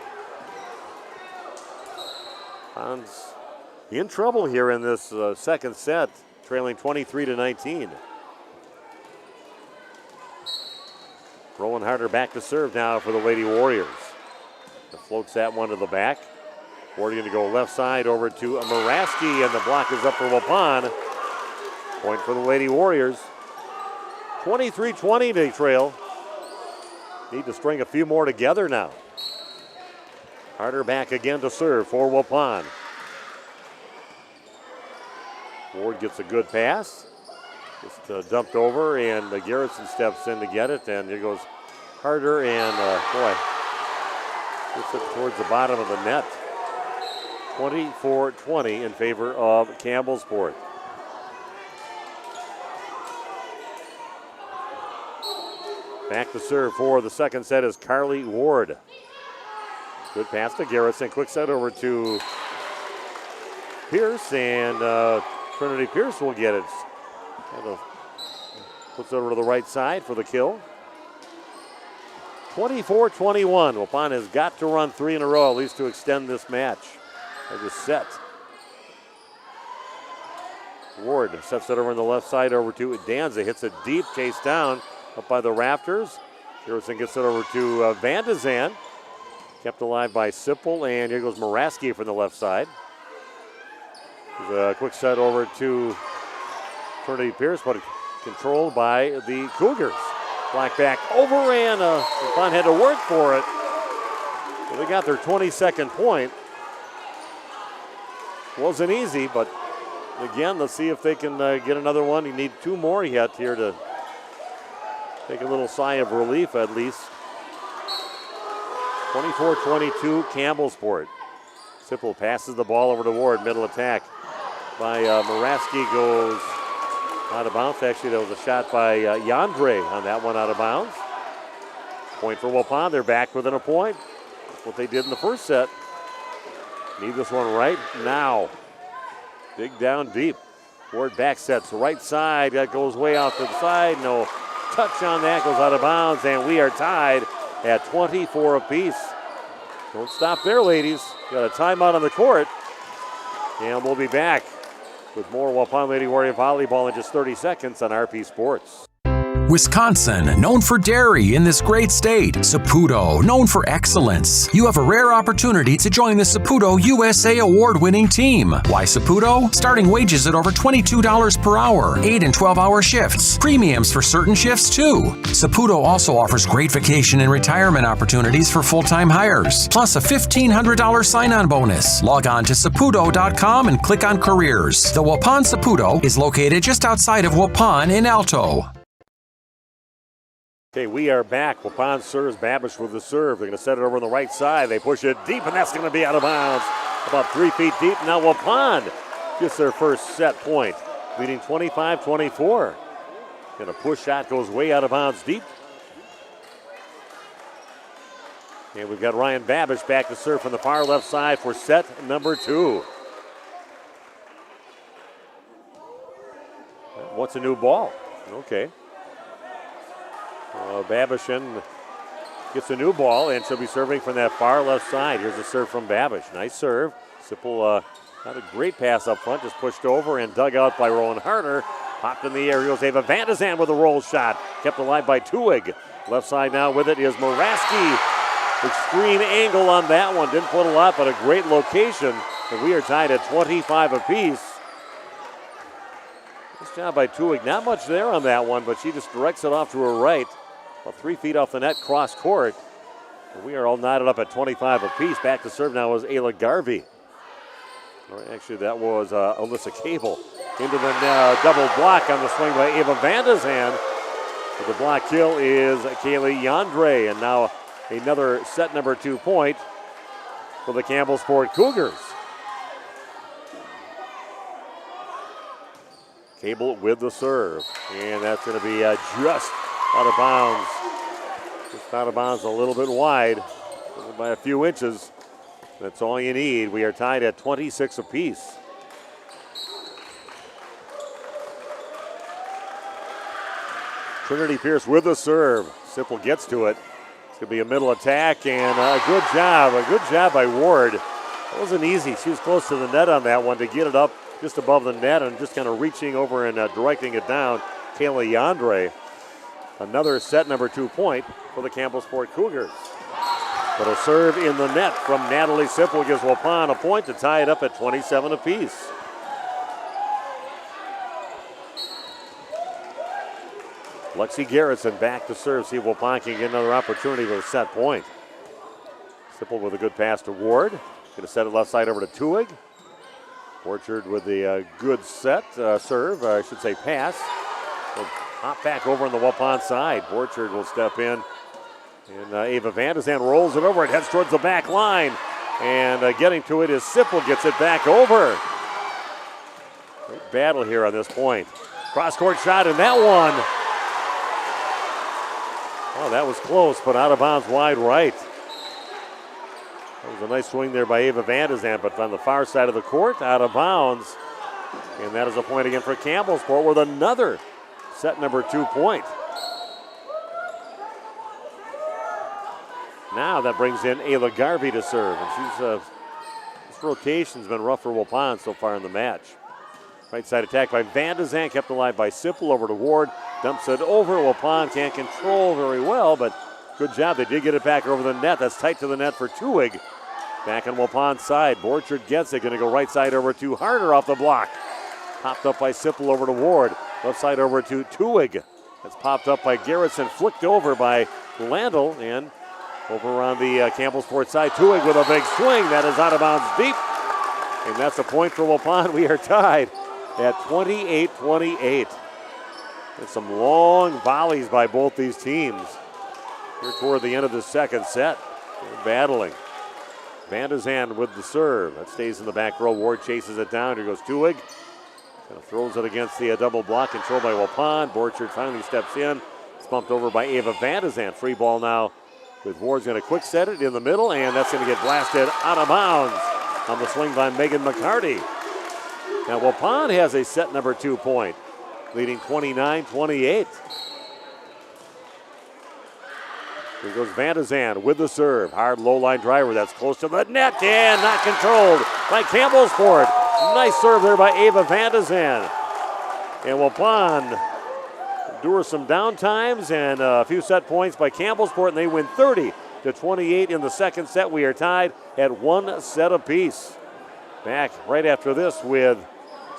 Wapun's in trouble here in this second set, trailing 23-19. Rowan Harder back to serve now for the Lady Warriors. Floats that one to the back. Warrior going to go left side over to Moraski, and the block is up for Waupun. Point for the Lady Warriors. 23-20 they trail. Need to string a few more together now. Harder back again to serve for Waupun. Ward gets a good pass. Just dumped over, and Garrettson steps in to get it, and here goes Harder, and gets it towards the bottom of the net. 24-20 in favor of Campbellsport. Back to serve for the second set is Carly Ward. Good pass to Garrettson. Quick set over to Pierce, and Trinity Pierce will get it. Kind of puts it over to the right side for the kill. 24-21. Waupun has got to run 3 in a row at least to extend this match, or this set. Ward sets it over on the left side over to Danza. Hits it deep, chased down up by the rafters. Garrettson gets it over to Van de Zand. Kept alive by Sipple, and here goes Moraski from the left side. There's a quick set over to Trinity Pierce, but controlled by the Cougars. Black back over, and Waupun had to work for it. So they got their 22nd point. Wasn't easy, but again, let's see if they can get another one. You need 2 more yet here to take a little sigh of relief at least. 24-22 Campbellsport. Sipple passes the ball over to Ward. Middle attack by Moraski goes out of bounds. Actually, that was a shot by Yandre on that one out of bounds. Point for Waupun. They're back within a point. That's what they did in the first set. Need this one right now. Dig down deep. Ward back sets right side. That goes way out to the side. No touch on that. Goes out of bounds. And we are tied at 24 apiece. Don't stop there, ladies. Got a timeout on the court. And we'll be back with more Waupun Lady Warrior Volleyball in just 30 seconds on RP Sports. Wisconsin, known for dairy in this great state. Saputo, known for excellence. You have a rare opportunity to join the Saputo USA award-winning team. Why Saputo? Starting wages at over $22 per hour, 8 and 12-hour shifts. Premiums for certain shifts, too. Saputo also offers great vacation and retirement opportunities for full-time hires, plus a $1,500 sign-on bonus. Log on to saputo.com and click on careers. The Waupun Saputo is located just outside of Waupun in Alto. Okay, we are back. Waupun serves. Babish with the serve. They're going to set it over on the right side. They push it deep, and that's going to be out of bounds. About 3 feet deep. Now Waupun gets their first set point, leading 25-24. And a push shot goes way out of bounds deep. And we've got Ryan Babish back to serve from the far left side for set number 2. What's a new ball? Okay. Babishin gets a new ball, and she'll be serving from that far left side. Here's a serve from Babish. Nice serve. Sipple, not a great pass up front, just pushed over and dug out by Rowan Harder. Popped in the air. Here's Ava Van de Zand with a roll shot. Kept alive by Tuig. Left side now with it is Moraski. Extreme angle on that one. Didn't put a lot, but a great location. And we are tied at 25 apiece. Nice job by Tuig. Not much there on that one, but she just directs it off to her right. About 3 feet off the net, cross court. And we are all knotted up at 25 apiece. Back to serve now is Ayla Garvey. Or actually, that was Alyssa Cable. Into the double block on the swing by Ava Van de Zand. But the block kill is Kaylee Yandre. And now another set number 2 point for the Campbellsport Cougars. Cable with the serve. And that's going to be just out of bounds. Just out of bounds a little bit wide by a few inches. That's all you need. We are tied at 26 apiece. Trinity Pierce with the serve. Sipple gets to it. It's going to be a middle attack, and a good job by Ward. It wasn't easy. She was close to the net on that one to get it up just above the net and just kind of reaching over and directing it down. Kayla Yandre. Another set number 2 point for the Campbellsport Cougars. But a serve in the net from Natalie Sipple gives Waupun a point to tie it up at 27 apiece. Lexi Garrison back to serve. See if Waupun can get another opportunity with a set point. Sipple with a good pass to Ward. Going to set it left side over to Tuig. Orchard with the good set serve, I should say pass. We'll hop back over on the Waupun side. Orchard will step in. And Ava Van de Zand rolls it over. It heads towards the back line. And getting to it is Sipple, gets it back over. Great battle here on this point. Cross-court shot in that one. Oh, that was close, but out of bounds wide right. That was a nice swing there by Ava Van de Zand, but on the far side of the court, out of bounds. And that is a point again for Campbellsport with another set number 2 point. Now that brings in Ayla Garvey to serve. And this rotation's been rough for Waupun so far in the match. Right side attack by Van de Zand, kept alive by Sipple over to Ward. Dumps it over. Waupun can't control very well, but good job. They did get it back over the net. That's tight to the net for Tuig. Back on Waupun's side. Borchard gets it. Going to go right side over to Harder off the block. Popped up by Sipple over to Ward. Left side over to Tuig. That's popped up by Garrison. Flicked over by Landell. And over on the Campbellsport side, Tuig with a big swing. That is out of bounds deep. And that's a point for Waupun. We are tied at 28-28. There's some long volleys by both these teams here toward the end of the second set. They're battling. Van de Zand with the serve. That stays in the back row. Ward chases it down. Here goes Tuig. Kind of throws it against the double block controlled by Waupun. Borchard finally steps in. It's bumped over by Ava Van de Zand. Free ball now with Ward's going to quick set it in the middle, and that's going to get blasted out of bounds on the swing by Megan McCarty. Now Waupun has a set number 2 point, leading 29-28. Here goes Van de Zand with the serve. Hard low line driver that's close to the net and not controlled by Campbellsport. Nice serve there by Ava Van de Zand. And Waupun endures some downtimes and a few set points by Campbellsport, and they win 30-28 in the second set. We are tied at 1 set apiece. Back right after this with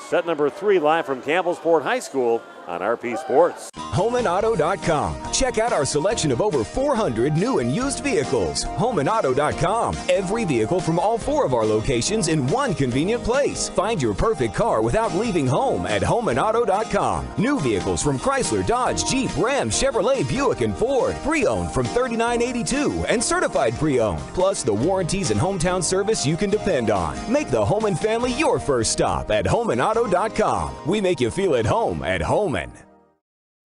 set number 3 live from Campbellsport High School on RP Sports. HomeandAuto.com. Check out our selection of over 400 new and used vehicles. HomeandAuto.com. Every vehicle from all 4 of our locations in one convenient place. Find your perfect car without leaving home at HomeandAuto.com. New vehicles from Chrysler, Dodge, Jeep, Ram, Chevrolet, Buick, and Ford. Pre-owned from $39.82 and certified pre-owned. Plus the warranties and hometown service you can depend on. Make the home and family your first stop at HomeandAuto.com. We make you feel at home at Homan.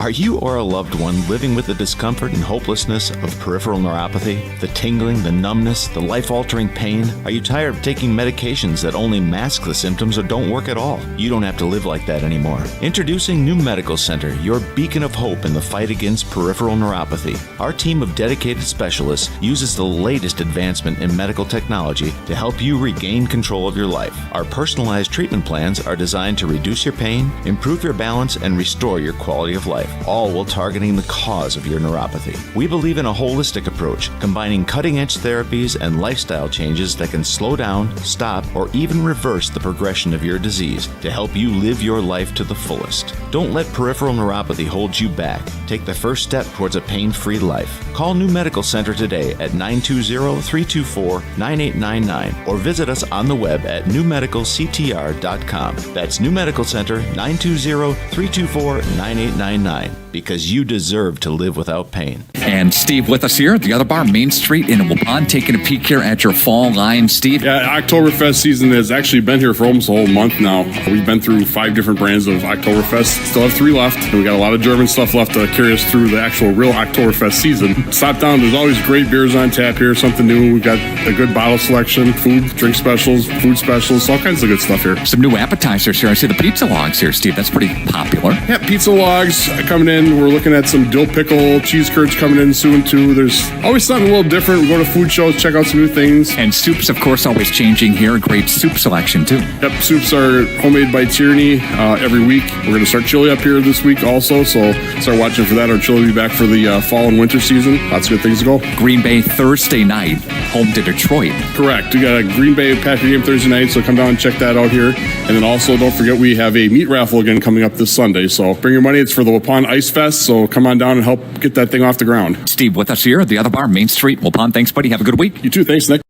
Are you or a loved one living with the discomfort and hopelessness of peripheral neuropathy? The tingling, the numbness, the life-altering pain? Are you tired of taking medications that only mask the symptoms or don't work at all? You don't have to live like that anymore. Introducing New Medical Center, your beacon of hope in the fight against peripheral neuropathy. Our team of dedicated specialists uses the latest advancement in medical technology to help you regain control of your life. Our personalized treatment plans are designed to reduce your pain, improve your balance, and restore your quality of life, all while targeting the cause of your neuropathy. We believe in a holistic approach, combining cutting-edge therapies and lifestyle changes that can slow down, stop, or even reverse the progression of your disease to help you live your life to the fullest. Don't let peripheral neuropathy hold you back. Take the first step towards a pain-free life. Call New Medical Center today at 920-324-9899 or visit us on the web at newmedicalctr.com. That's New Medical Center, 920-324-9899. Because you deserve to live without pain. And Steve with us here at the other bar, Main Street in Waupun, taking a peek here at your fall line, Steve. Yeah, Oktoberfest season has actually been here for almost a whole month now. We've been through 5 different brands of Oktoberfest. Still have 3 left, and we got a lot of German stuff left to carry us through the actual real Oktoberfest season. Stop down, there's always great beers on tap here, something new. We've got a good bottle selection, food, drink specials, food specials, all kinds of good stuff here. Some new appetizers here. I see the pizza logs here, Steve. That's pretty popular. Yeah, pizza logs coming in. We're looking at some dill pickle cheese curds coming in soon too. There's always something a little different. We go to food shows, check out some new things. And soups, of course, always changing here. Great soup selection too. Yep, soups are homemade by Tierney every week. We're going to start chili up here this week also, so start watching for that. Our chili will be back for the fall and winter season. Lots of good things to go. Green Bay Thursday night, home to Detroit. Correct. We got a Green Bay Packer game Thursday night, so come down and check that out here. And then also, don't forget, we have a meat raffle again coming up this Sunday. So bring your money. It's for the Waupun Ice Fest, so come on down and help get that thing off the ground. Steve with us here at the other bar, Main Street, Waupun. Thanks, buddy. Have a good week. You too. Thanks, Nick.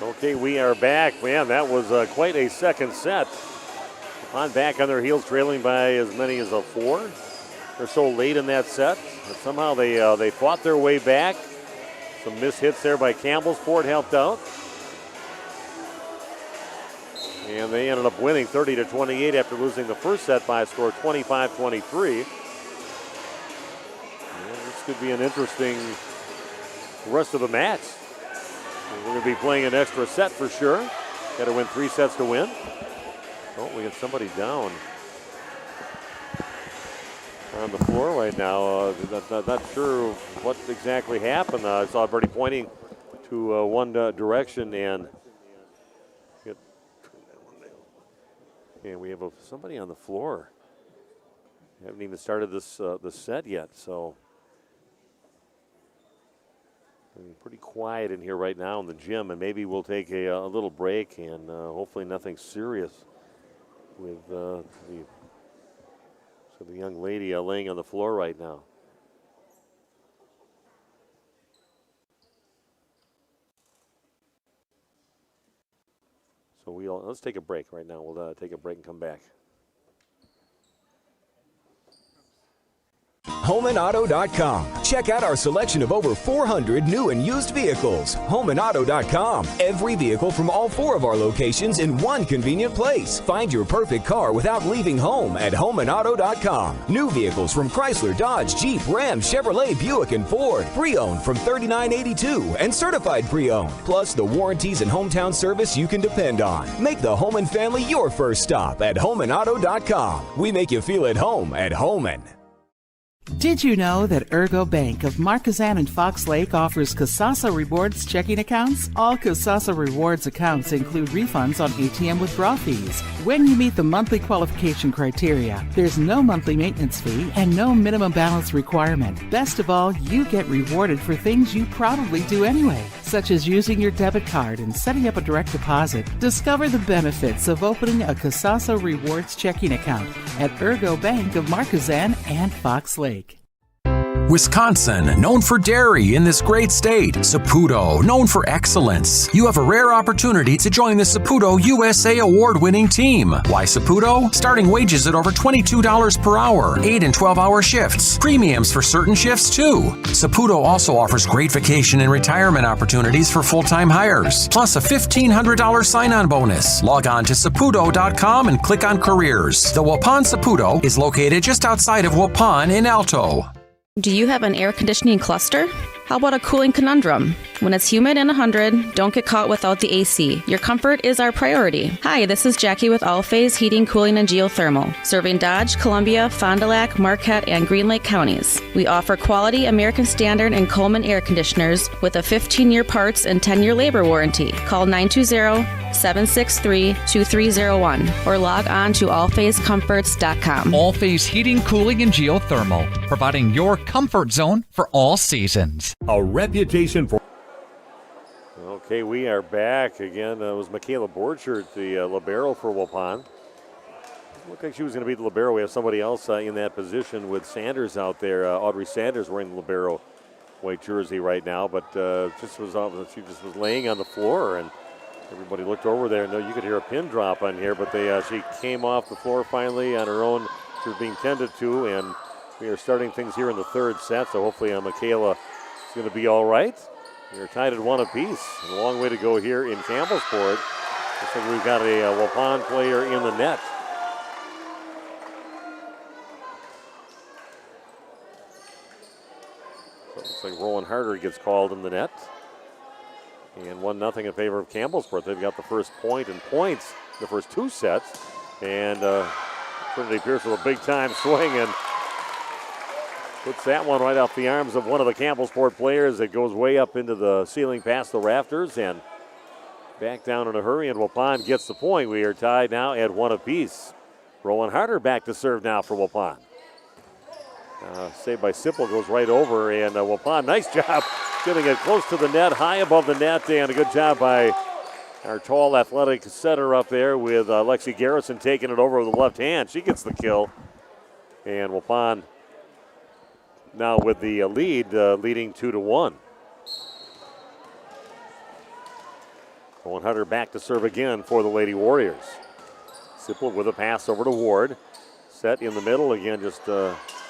Okay, we are back. Man, that was quite a second set. On back on their heels, trailing by as many as a 4. They're so late in that set, but somehow they fought their way back. Some missed hits there by Campbellsport helped out. And they ended up winning 30-28 after losing the first set by a score of 25-23. This could be an interesting rest of the match. We're going to be playing an extra set for sure. Got to win 3 sets to win. Oh, we got somebody down on the floor right now. Not sure what exactly happened. I saw Bertie pointing to one direction, and we have somebody on the floor. We haven't even started this set yet, so. Pretty quiet in here right now in the gym, and maybe we'll take a little break, and hopefully nothing serious with the young lady laying on the floor right now. So let's take a break right now. We'll take a break and come back. HomeandAuto.com. Check out our selection of over 400 new and used vehicles. HomeandAuto.com. Every vehicle from all 4 of our locations in one convenient place. Find your perfect car without leaving home at HomeandAuto.com. New vehicles from Chrysler, Dodge, Jeep, Ram, Chevrolet, Buick, and Ford. Pre-owned from $39.82 and certified pre-owned. Plus the warranties and hometown service you can depend on. Make the Homan family your first stop at HomeandAuto.com. We make you feel at home at Homan. Did you know that Ergo Bank of Marquezan and Fox Lake offers Casasa Rewards checking accounts? All Casasa Rewards accounts include refunds on ATM withdrawal fees. When you meet the monthly qualification criteria, there's no monthly maintenance fee and no minimum balance requirement. Best of all, you get rewarded for things you probably do anyway, such as using your debit card and setting up a direct deposit. Discover the benefits of opening a Casasa Rewards checking account at Ergo Bank of Marquezan and Fox Lake. Wisconsin, known for dairy in this great state. Saputo, known for excellence. You have a rare opportunity to join the Saputo USA award-winning team. Why Saputo? Starting wages at over $22 per hour, 8 and 12-hour shifts. Premiums for certain shifts, too. Saputo also offers great vacation and retirement opportunities for full-time hires, plus a $1,500 sign-on bonus. Log on to Saputo.com and click on Careers. The Waupun Saputo is located just outside of Waupun in Alto. Do you have an air conditioning cluster? How about a cooling conundrum? When it's humid and 100, don't get caught without the AC. Your comfort is our priority. Hi, this is Jackie with All Phase Heating, Cooling, and Geothermal, serving Dodge, Columbia, Fond du Lac, Marquette, and Green Lake counties. We offer quality American Standard and Coleman air conditioners with a 15-year parts and 10-year labor warranty. Call 920-763-2301 or log on to allphasecomforts.com. All Phase Heating, Cooling, and Geothermal, providing your comfort zone for all seasons. A reputation for... Okay, we are back again. It was Michaela Borchert, the libero for Waupun. Looked like she was going to be the libero. We have somebody else in that position with Sanders out there. Audrey Sanders wearing the libero white jersey right now, but she just was laying on the floor, and everybody looked over there. No, you could hear a pin drop on here, but she came off the floor finally on her own. She was being tended to, and we are starting things here in the third set, so hopefully Michaela is going to be all right. We're tied at 1 apiece. A long way to go here in Campbellsport. Looks like we've got a Waupun player in the net. So it looks like Rowan Harder gets called in the net. And 1-0 in favor of Campbellsport. They've got the first point and points the first 2 sets. And Trinity Pierce with a big-time swing and puts that one right off the arms of one of the Campbellsport players. It goes way up into the ceiling past the rafters and back down in a hurry, and Waupun gets the point. We are tied now at 1 apiece. Rowan Harder back to serve now for Waupun. Saved by Sipple, goes right over, and Waupun, nice job getting it close to the net, high above the net, and a good job by our tall athletic setter up there with Lexi Garrison taking it over with the left hand. She gets the kill, and Waupun now with the lead, leading 2-1. Rowan Hunter back to serve again for the Lady Warriors. Sipple with a pass over to Ward. Set in the middle, again just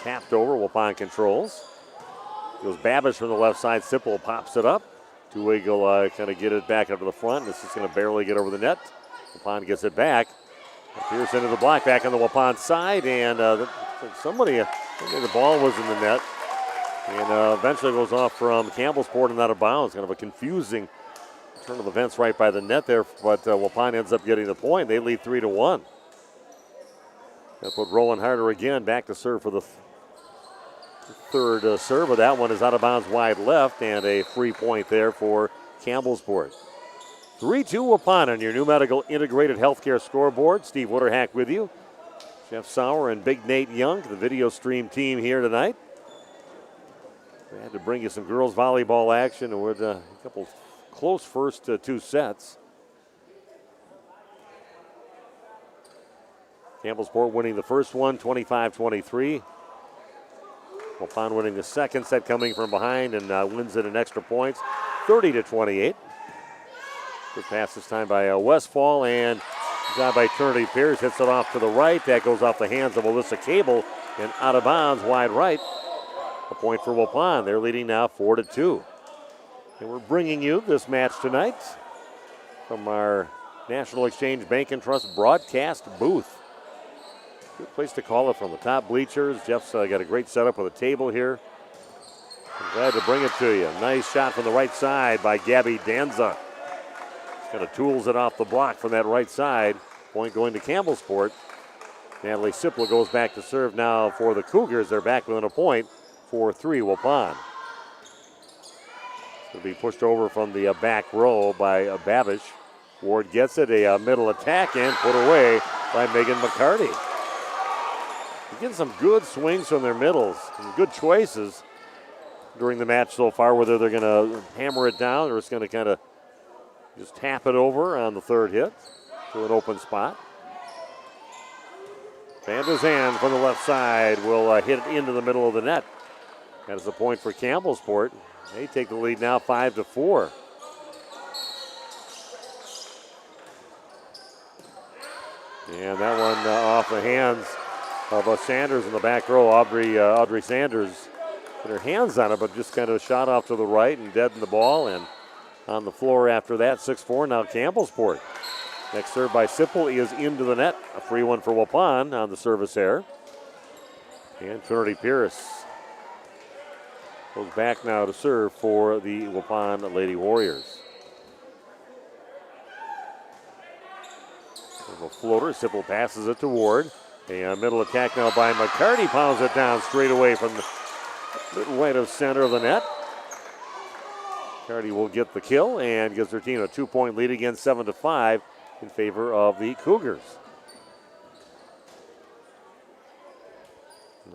tapped over. Waupun controls. Goes Babish from the left side. Sipple pops it up. Two-way kind of get it back up to the front. This is going to barely get over the net. Waupun gets it back. Pierce into the block, back on the Waupun side, and somebody the ball was in the net. And eventually goes off from Campbellsport and out of bounds. Kind of a confusing turn of events right by the net there, but Waupun ends up getting the point. They lead 3-1. That put Rowan Harder again back to serve for the third serve, but that one is out of bounds wide left, and a free point there for Campbellsport. 3-2 Waupun on your new medical integrated healthcare scoreboard. Steve Witterhack with you. Jeff Sauer and Big Nate Young, the video stream team here tonight. We had to bring you some girls volleyball action with a couple close first 2 sets. Campbellsport winning the first one, 25-23. Waupun winning the second set, coming from behind, and wins it in extra points, 30-28. Good pass this time by Westfall, and job by Trinity Pierce, hits it off to the right. That goes off the hands of Alyssa Cable and out of bounds wide right. A point for Waupun. They're leading now 4-2. And we're bringing you this match tonight from our National Exchange Bank and Trust broadcast booth. Good place to call it from. The top bleachers. Jeff's got a great setup with a table here. I'm glad to bring it to you. Nice shot from the right side by Gabby Danza. Kind of tools it off the block from that right side. Point going to Campbellsport. Natalie Sipla goes back to serve now for the Cougars. They're back within a point. 4-3 Waupun. It'll be pushed over from the back row by Babish. Ward gets it, a middle attack, and put away by Megan McCarty. They're getting some good swings from their middles, some good choices during the match so far, whether they're going to hammer it down or it's going to kind of just tap it over on the third hit to an open spot. Van der Zand from the left side will hit it into the middle of the net. That is a point for Campbellsport. They take the lead now 5-4. And that one off the hands of Sanders in the back row. Audrey Sanders put her hands on it, but just kind of shot off to the right and deadened the ball. And on the floor after that, 6-4 now Campbellsport. Next serve by Sipple is into the net. A free one for Waupun on the service error. And Trinity Pierce goes back now to serve for the Waupun Lady Warriors. A floater. Sipple passes it to Ward. A middle attack now by McCarty. Pounds it down straight away from the right of center of the net. McCarty will get the kill and gives her team a 2-point lead again, 7-5 in favor of the Cougars.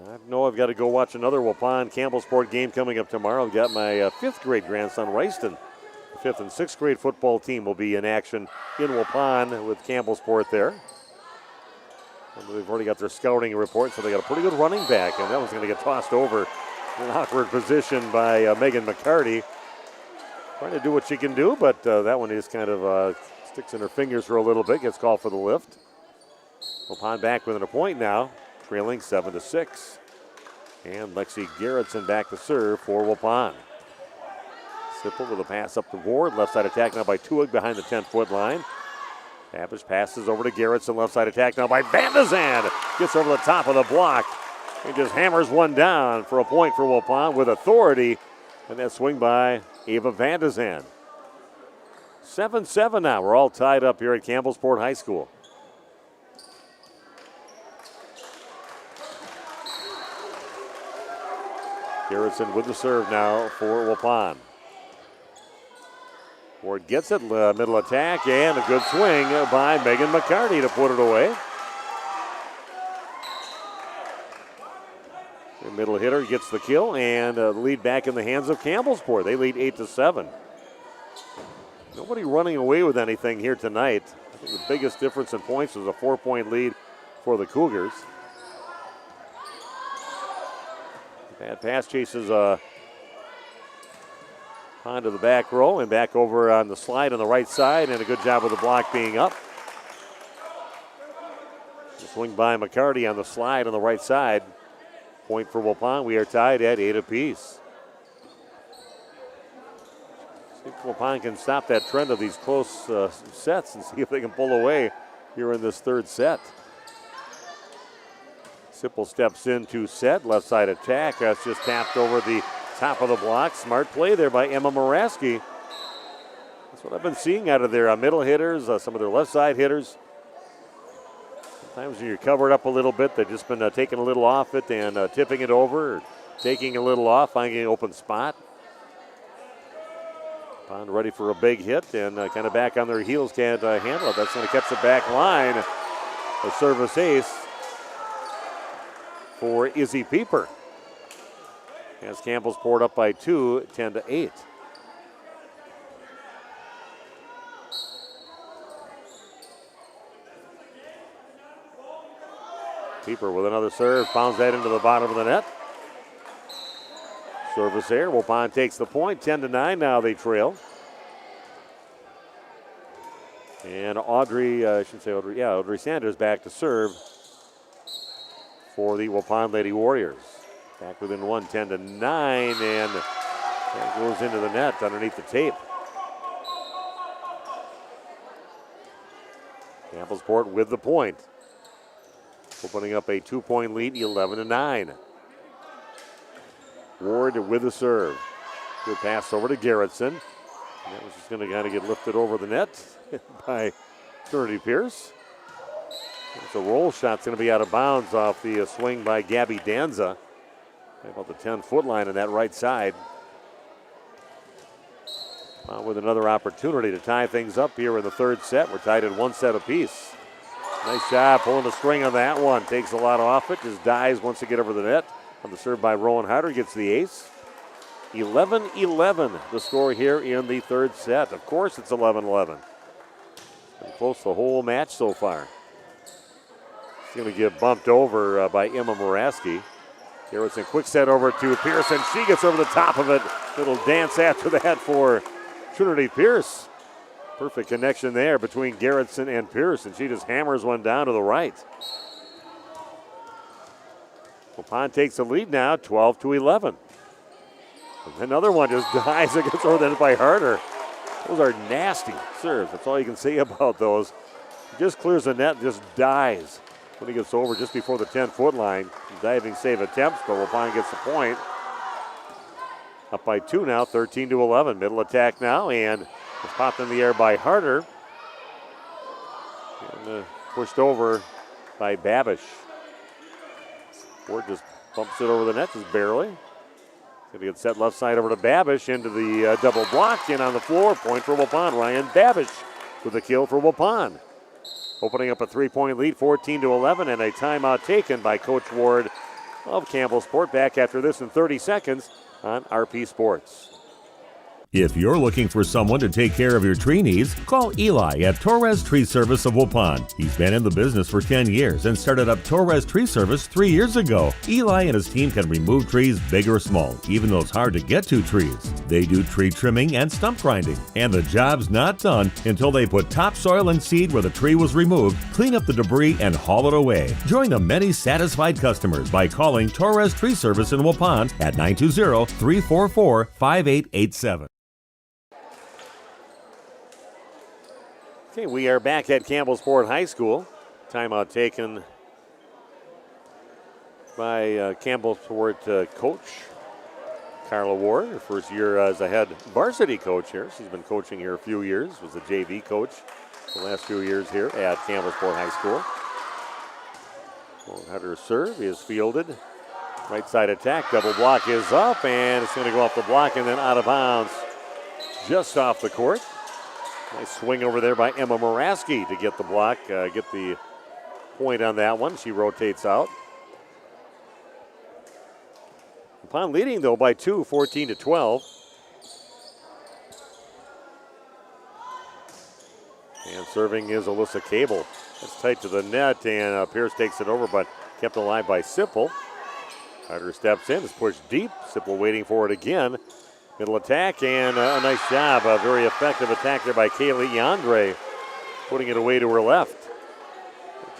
I know I've got to go watch another Waupun Campbellsport game coming up tomorrow. I've got my 5th grade grandson, Ryston. The 5th and 6th grade football team will be in action in Waupun with Campbellsport there. And they've already got their scouting report, so they got a pretty good running back, and that one's going to get tossed over in an awkward position by Megan McCarty. Trying to do what she can do, but that one is kind of sticks in her fingers for a little bit, gets called for the lift. Waupun back within a point now, trailing 7-6. And Lexi Garrettson back to serve for Waupun. Sipple with a pass up to Ward. Left side attack now by Tuig behind the 10-foot line. Babish passes over to Garrettson. Left side attack now by Van de Zand. Gets over the top of the block and just hammers one down for a point for Waupun with authority. And that swing by Ava Van de Zand. 7-7 now. We're all tied up here at Campbellsport High School. Garrettson with the serve now for Waupun. Ward gets it, middle attack, and a good swing by Megan McCarty to put it away. The middle hitter gets the kill, and lead back in the hands of Campbellsport. They lead 8-7. Nobody running away with anything here tonight. I think the biggest difference in points was a 4-point lead for the Cougars. Bad pass chases onto the back row and back over on the slide on the right side, and a good job with the block being up. The swing by McCarty on the slide on the right side. Point for Waupun. We are tied at 8 apiece. See if Waupun can stop that trend of these close sets and see if they can pull away here in this third set. Sipple steps in to set. Left side attack. That's just tapped over the top of the block. Smart play there by Emma Moraski. That's what I've been seeing out of their middle hitters, some of their left side hitters. Sometimes when you're covered up a little bit, they've just been taking a little off it and tipping it over, or taking a little off, finding an open spot. Pond ready for a big hit and kind of back on their heels, can't handle it. That's going to catch the back line. A service ace for Izzy Pieper. As Campbellsport up by 2, 10-8. Pieper with another serve, pounds that into the bottom of the net. Service there. Waupun takes the point. 10-9 now they trail. And Audrey Sanders back to serve for the Waupun Lady Warriors. Back within 1, 10-9, and that goes into the net underneath the tape. Campbellsport with the point. Opening up a 2-point lead, 11-9. Ward with the serve. Good pass over to Garrettson. And that was just going to kind of get lifted over the net by Trinity Pierce. It's a roll shot's going to be out of bounds off the swing by Gabby Danza. About the 10-foot line on that right side. With another opportunity to tie things up here in the third set. We're tied at 1 set apiece. Nice job pulling the string on that one. Takes a lot off it. Just dives once to get over the net. On the serve by Rowan Harder, gets the ace. 11-11 the score here in the third set. Of course it's 11-11. Been close the whole match so far. It's going to get bumped over by Emma Moraski. Garrettson quick set over to Pierce, and she gets over the top of it. Little dance after that for Trinity Pierce. Perfect connection there between Garrettson and Pierce, and she just hammers one down to the right. Waupun takes the lead now, 12-11. Another one just dives and gets over the net by Harder. Those are nasty serves. That's all you can say about those. He just clears the net and just dies when he gets over just before the 10-foot line. Diving save attempts, but Waupun gets the point. Up by 2 now, 13-11. Middle attack now, and it's popped in the air by Harder. And pushed over by Babish. Ward just bumps it over the net, just barely. Going to get set left side over to Babish into the double block. In on the floor, point for Waupun. Ryan Babish with the kill for Waupun. Opening up a 3-point lead, 14-11, and a timeout taken by Coach Ward of Campbellsport. Back after this in 30 seconds on RP Sports. If you're looking for someone to take care of your tree needs, call Eli at Torres Tree Service of Waupun. He's been in the business for 10 years and started up Torres Tree Service 3 years ago. Eli and his team can remove trees big or small, even those hard to get to trees. They do tree trimming and stump grinding, and the job's not done until they put topsoil and seed where the tree was removed, clean up the debris, and haul it away. Join the many satisfied customers by calling Torres Tree Service in Waupun at 920-344-5887. Okay, we are back at Campbellsport High School. Timeout taken by Campbellsport coach Carla Ward, her first year as a head varsity coach here. She's been coaching here a few years, was a JV coach the last few years here at Campbellsport High School. Hunter serve is fielded. Right side attack, double block is up, and it's going to go off the block and then out of bounds just off the court. Nice swing over there by Emma Moraski to get the block, get the point on that one. She rotates out. Waupun leading, though, by 2, 14-12. And serving is Alyssa Cable. That's tight to the net, and Pierce takes it over, but kept alive by Sipple. Carter steps in, is pushed deep. Sipple waiting for it again. Middle attack, and a nice job. A very effective attack there by Kaylee Yandre, putting it away to her left.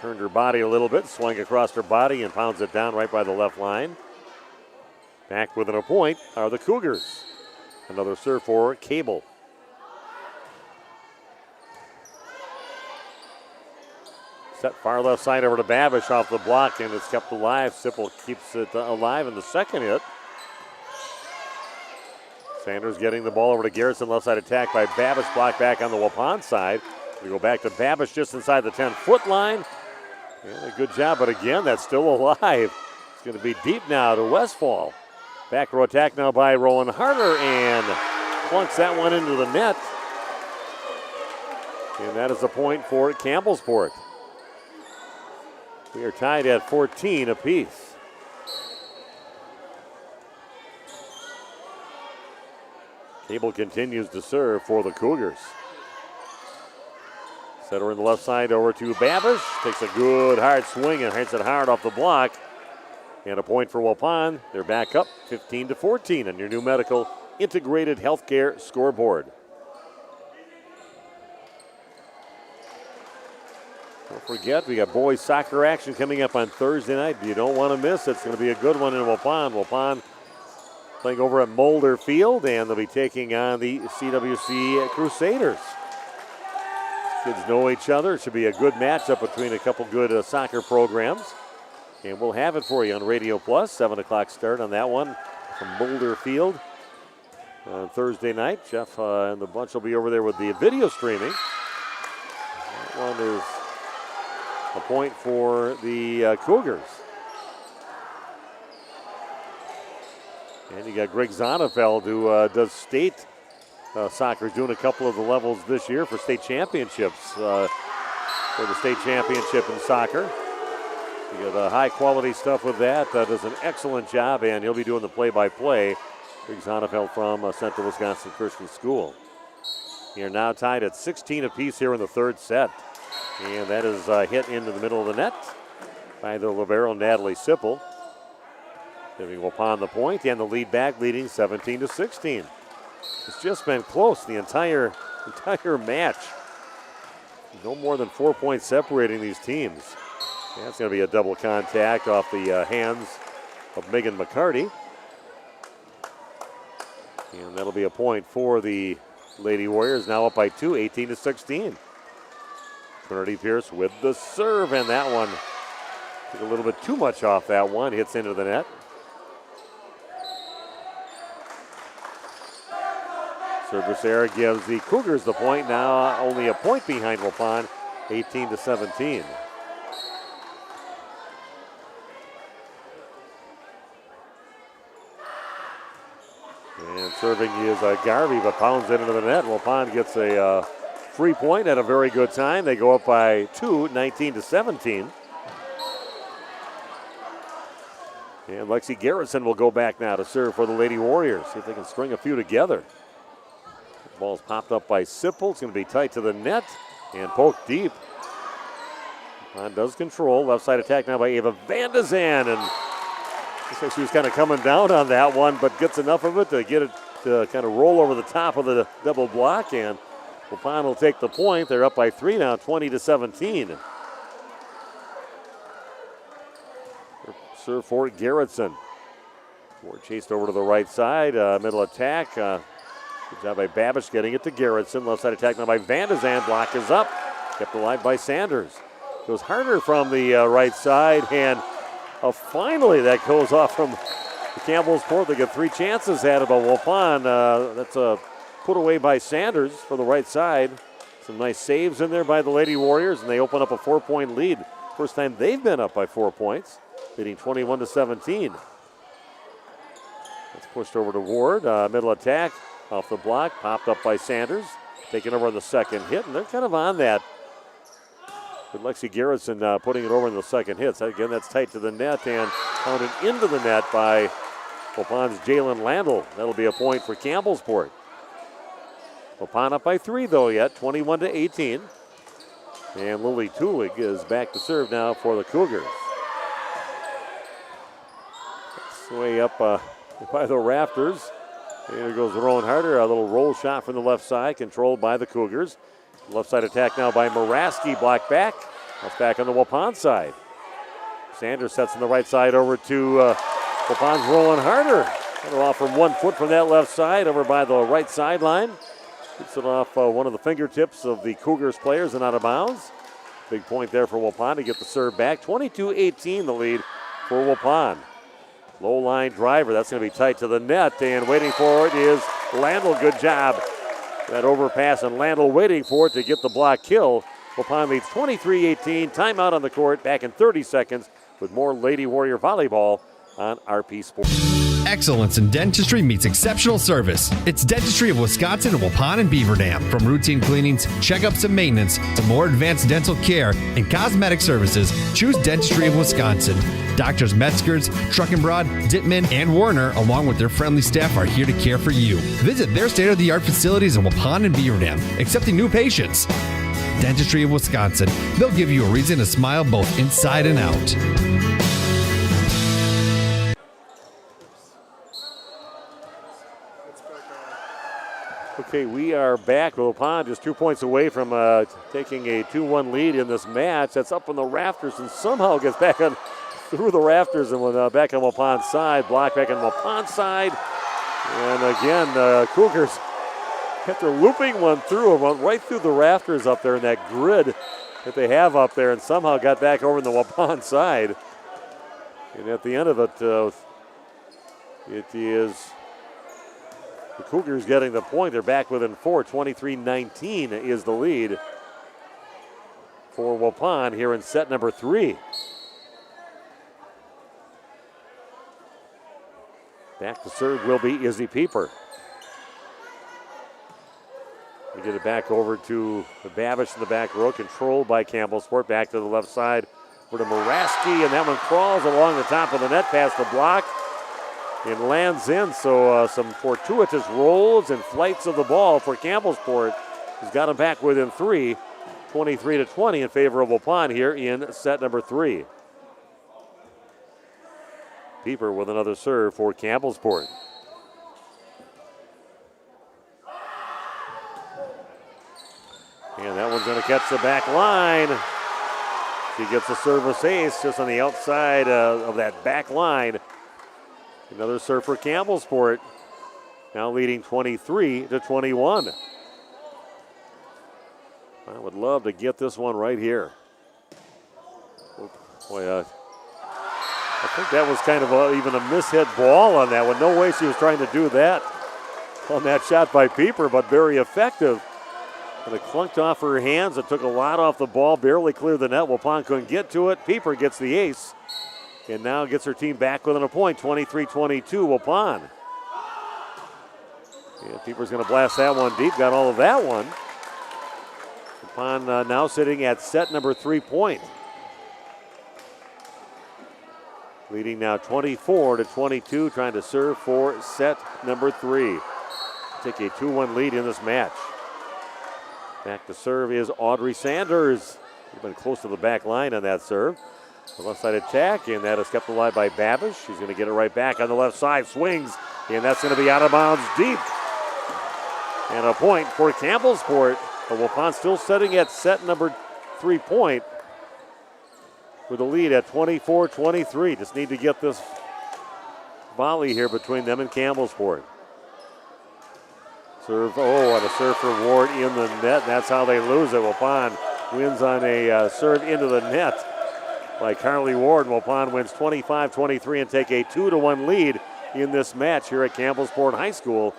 Turned her body a little bit, swung across her body, and pounds it down right by the left line. Back within a point are the Cougars. Another serve for Cable. Set far left side over to Babish off the block, and it's kept alive. Sipple keeps it alive in the second hit. Sanders getting the ball over to Garrison. Left side attack by Babish. Blocked back on the Waupun side. We go back to Babish just inside the 10-foot line. Yeah, good job, but again, that's still alive. It's going to be deep now to Westfall. Back row attack now by Rowan Harder, and plunks that one into the net. And that is a point for Campbellsport. We are tied at 14 apiece. Cable continues to serve for the Cougars. Setter in the left side over to Babish. Takes a good hard swing and hits it hard off the block. And a point for Waupun. They're back up 15-14 on your new medical integrated healthcare scoreboard. forget, we got boys soccer action coming up on Thursday night. You don't want to miss it. It's going to be a good one in Waupun. Waupun playing over at Mulder Field, and they'll be taking on the CWC Crusaders. Kids know each other. It should be a good matchup between a couple good soccer programs. And we'll have it for you on Radio Plus. 7 o'clock start on that one from Mulder Field on Thursday night. Jeff and the bunch will be over there with the video streaming. That one is a point for the Cougars. And you got Greg Zonnefeld, who does state soccer, doing a couple of the levels this year for state championships, for the state championship in soccer. You got high quality stuff with that. Does an excellent job, and he'll be doing the play-by-play. Greg Zonnefeld from Central Wisconsin Christian School. You're now tied at 16 apiece here in the third set. And that is hit into the middle of the net by the libero, Natalie Sipple. Giving Waupun the point, and the lead back, leading 17-16. It's just been close the entire match. No more than 4 points separating these teams. That's going to be a double contact off the hands of Megan McCarty. And that'll be a point for the Lady Warriors, now up by 2, 18-16. Trinity Pierce with the serve, and that one took a little bit too much off that one. Hits into the net. Service error gives the Cougars the point. Now only a point behind Waupun, 18-17. And serving is Garvey, but pounds it into the net. Waupun gets a free point at a very good time. They go up by 2, 19-17. And Lexi Garrison will go back now to serve for the Lady Warriors. See if they can string a few together. Ball's popped up by Sipple. It's going to be tight to the net and poked deep. Waupun does control. Left side attack now by Ava Van de Zan. And looks like she was kind of coming down on that one, but gets enough of it to get it to kind of roll over the top of the double block. And Waupun will take the point. They're up by 3 now, 20-17. Serve for Garretson. Ford chased over to the right side. Middle attack. Good job by Babish getting it to Garretson. Left side attack now by Van de Zan. Block is up. Kept alive by Sanders. Goes harder from the right side. And finally that goes off from the Campbellsport. They get 3 chances at it, but Waupun, that's a put away by Sanders for the right side. Some nice saves in there by the Lady Warriors, and they open up a 4-point lead. First time they've been up by 4 points, leading 21-17. That's pushed over to Ward. Middle attack off the block, popped up by Sanders. Taking over on the second hit, and they're kind of on that. With Lexi Garrison putting it over in the second hit. So again, that's tight to the net and pounded into the net by Waupun's Jalen Landell. That'll be a point for Campbellsport. Waupun up by 3 though yet, 21-18. And Lily Tulig is back to serve now for the Cougars. It's way up by the rafters. Here goes Rowan Harder, a little roll shot from the left side, controlled by the Cougars. Left side attack now by Moraski, blocked back. That's back on the Waupun side. Sanders sets on the right side over to Waupun's Rowan Harder. Got it off from 1 foot from that left side over by the right sideline. Gets it off one of the fingertips of the Cougars players and out of bounds. Big point there for Waupun to get the serve back. 22-18 the lead for Waupun. Low line driver, that's going to be tight to the net, and waiting for it is Landell. Good job. That overpass, and Landell waiting for it to get the block kill. Waupun leads 23-18. Timeout on the court. Back in 30 seconds with more Lady Warrior Volleyball on RP Sports. Excellence in dentistry meets exceptional service. It's Dentistry of Wisconsin in Waupun and Beaver Dam. From routine cleanings, checkups, and maintenance to more advanced dental care and cosmetic services, choose Dentistry of Wisconsin. Doctors Metzger's, Truckenbrod, Dittman, and Warner, along with their friendly staff, are here to care for you. Visit their state-of-the-art facilities in Waupun and Beaver Dam, accepting new patients. Dentistry of Wisconsin. They'll give you a reason to smile both inside and out. Okay, we are back. Waupun just 2 points away from taking a 2-1 lead in this match. That's up on the rafters and somehow gets back on through the rafters and back on Waupun's side. Block back on Waupun's side. And again, Cougars, after looping one through, went right through the rafters up there in that grid that they have up there and somehow got back over on the Waupun side. And at the end of it, it is the Cougars getting the point. They're back within 4. 23-19 is the lead for Waupun here in set number 3. Back to serve will be Izzy Pieper. We get it back over to the Babish in the back row, controlled by Campbellsport. Back to the left side for the Moraski, and that one crawls along the top of the net past the block and lands in. So some fortuitous rolls and flights of the ball for Campbellsport, who's got them back within 3, 23-20 in favor of Waupun here in set number 3. Pieper with another serve for Campbellsport. And that one's going to catch the back line. She gets a service ace just on the outside of that back line. Another serve for Campbellsport, now leading 23-21. I would love to get this one right here. Boy, I think that was kind of even a mishit ball on that one. No way she was trying to do that on that shot by Pieper, but very effective. And it clunked off her hands. It took a lot off the ball, barely cleared the net. Waupun couldn't get to it. Pieper gets the ace and now gets her team back within a point, 23-22, Waupun. Yeah, Pieper's going to blast that one deep. Got all of that one. Waupun now sitting at set number 3 point. Leading now 24-22, trying to serve for set number 3. Take a 2-1 lead in this match. Back to serve is Audrey Sanders. She's been close to the back line on that serve. The left side attack, and that is kept alive by Babish. She's going to get it right back on the left side. Swings, and that's going to be out of bounds deep. And a point for Campbellsport. But Waupun still sitting at set number 3 point. With a lead at 24-23. Just need to get this volley here between them and Campbellsport. Serve, and a serve for Ward in the net. That's how they lose it. Waupun wins on a serve into the net by Carly Ward. Waupun wins 25-23 and take a 2-1 lead in this match here at Campbellsport High School.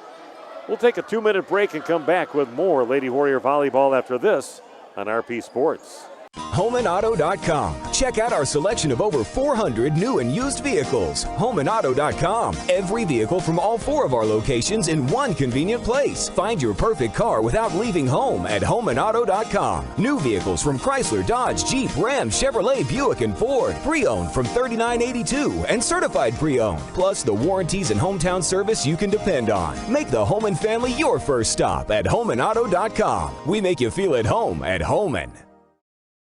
We'll take a 2-minute break and come back with more Lady Warrior Volleyball after this on RP Sports. HomeandAuto.com. Check out our selection of over 400 new and used vehicles. HomeandAuto.com. Every vehicle from all 4 of our locations in one convenient place. Find your perfect car without leaving home at HomeandAuto.com. New vehicles from Chrysler, Dodge, Jeep, Ram, Chevrolet, Buick, and Ford. Pre-owned from $39.82 and certified pre-owned. Plus the warranties and hometown service you can depend on. Make the Home and Family your first stop at HomeandAuto.com. We make you feel at home at Homan.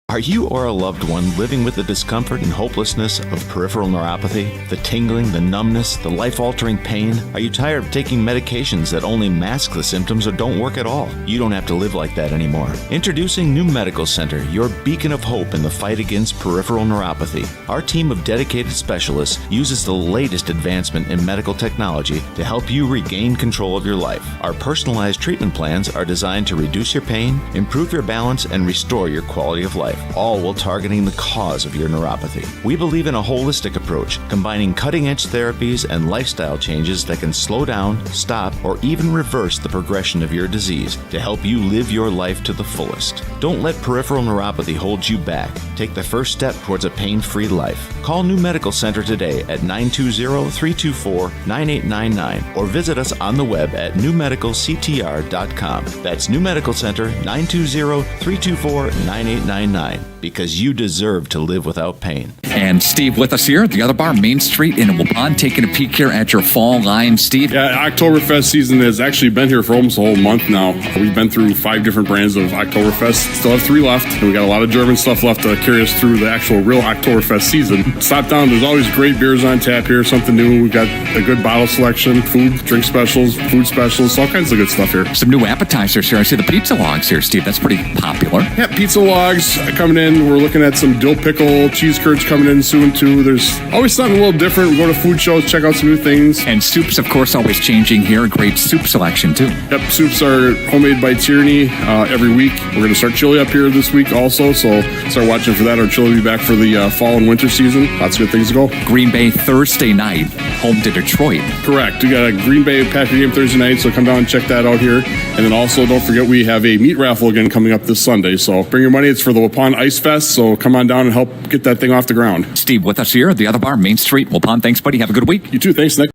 Are you or a loved one living with the discomfort and hopelessness of peripheral neuropathy? The tingling, the numbness, the life-altering pain? Are you tired of taking medications that only mask the symptoms or don't work at all? You don't have to live like that anymore. Introducing New Medical Center, your beacon of hope in the fight against peripheral neuropathy. Our team of dedicated specialists uses the latest advancement in medical technology to help you regain control of your life. Our personalized treatment plans are designed to reduce your pain, improve your balance, and restore your quality of life, all while targeting the cause of your neuropathy. We believe in a holistic approach, combining cutting-edge therapies and lifestyle changes that can slow down, stop, or even reverse the progression of your disease to help you live your life to the fullest. Don't let peripheral neuropathy hold you back. Take the first step towards a pain-free life. Call New Medical Center today at 920-324-9899 or visit us on the web at newmedicalctr.com. That's New Medical Center, 920-324-9899. $1.99 because you deserve to live without pain. And Steve with us here at the other bar, Main Street in Waupun, taking a peek here at your fall line, Steve. Yeah, Oktoberfest season has actually been here for almost a whole month now. We've been through 5 different brands of Oktoberfest. Still have 3 left. And we got a lot of German stuff left to carry us through the actual real Oktoberfest season. Stop down. There's always great beers on tap here, something new. We've got a good bottle selection, food, drink specials, food specials, all kinds of good stuff here. Some new appetizers here. I see the pizza logs here, Steve. That's pretty popular. Yeah, pizza logs coming in. We're looking at some dill pickle cheese curds coming in soon, too. There's always something a little different. We go to food shows, check out some new things. And soups, of course, always changing here. Great soup selection, too. Yep, soups are homemade by Tierney every week. We're going to start chili up here this week also, so start watching for that. Our chili will be back for the fall and winter season. Lots of good things to go. Green Bay Thursday night, home to Detroit. Correct. We got a Green Bay Packer game Thursday night, so come down and check that out here. And then also, don't forget, we have a meat raffle again coming up this Sunday. So bring your money. It's for the Waupun Ice Fest, so come on down and help get that thing off the ground. Steve with us here at the other bar, Main Street, Waupun. Thanks, buddy. Have a good week. You too. Thanks, Nick.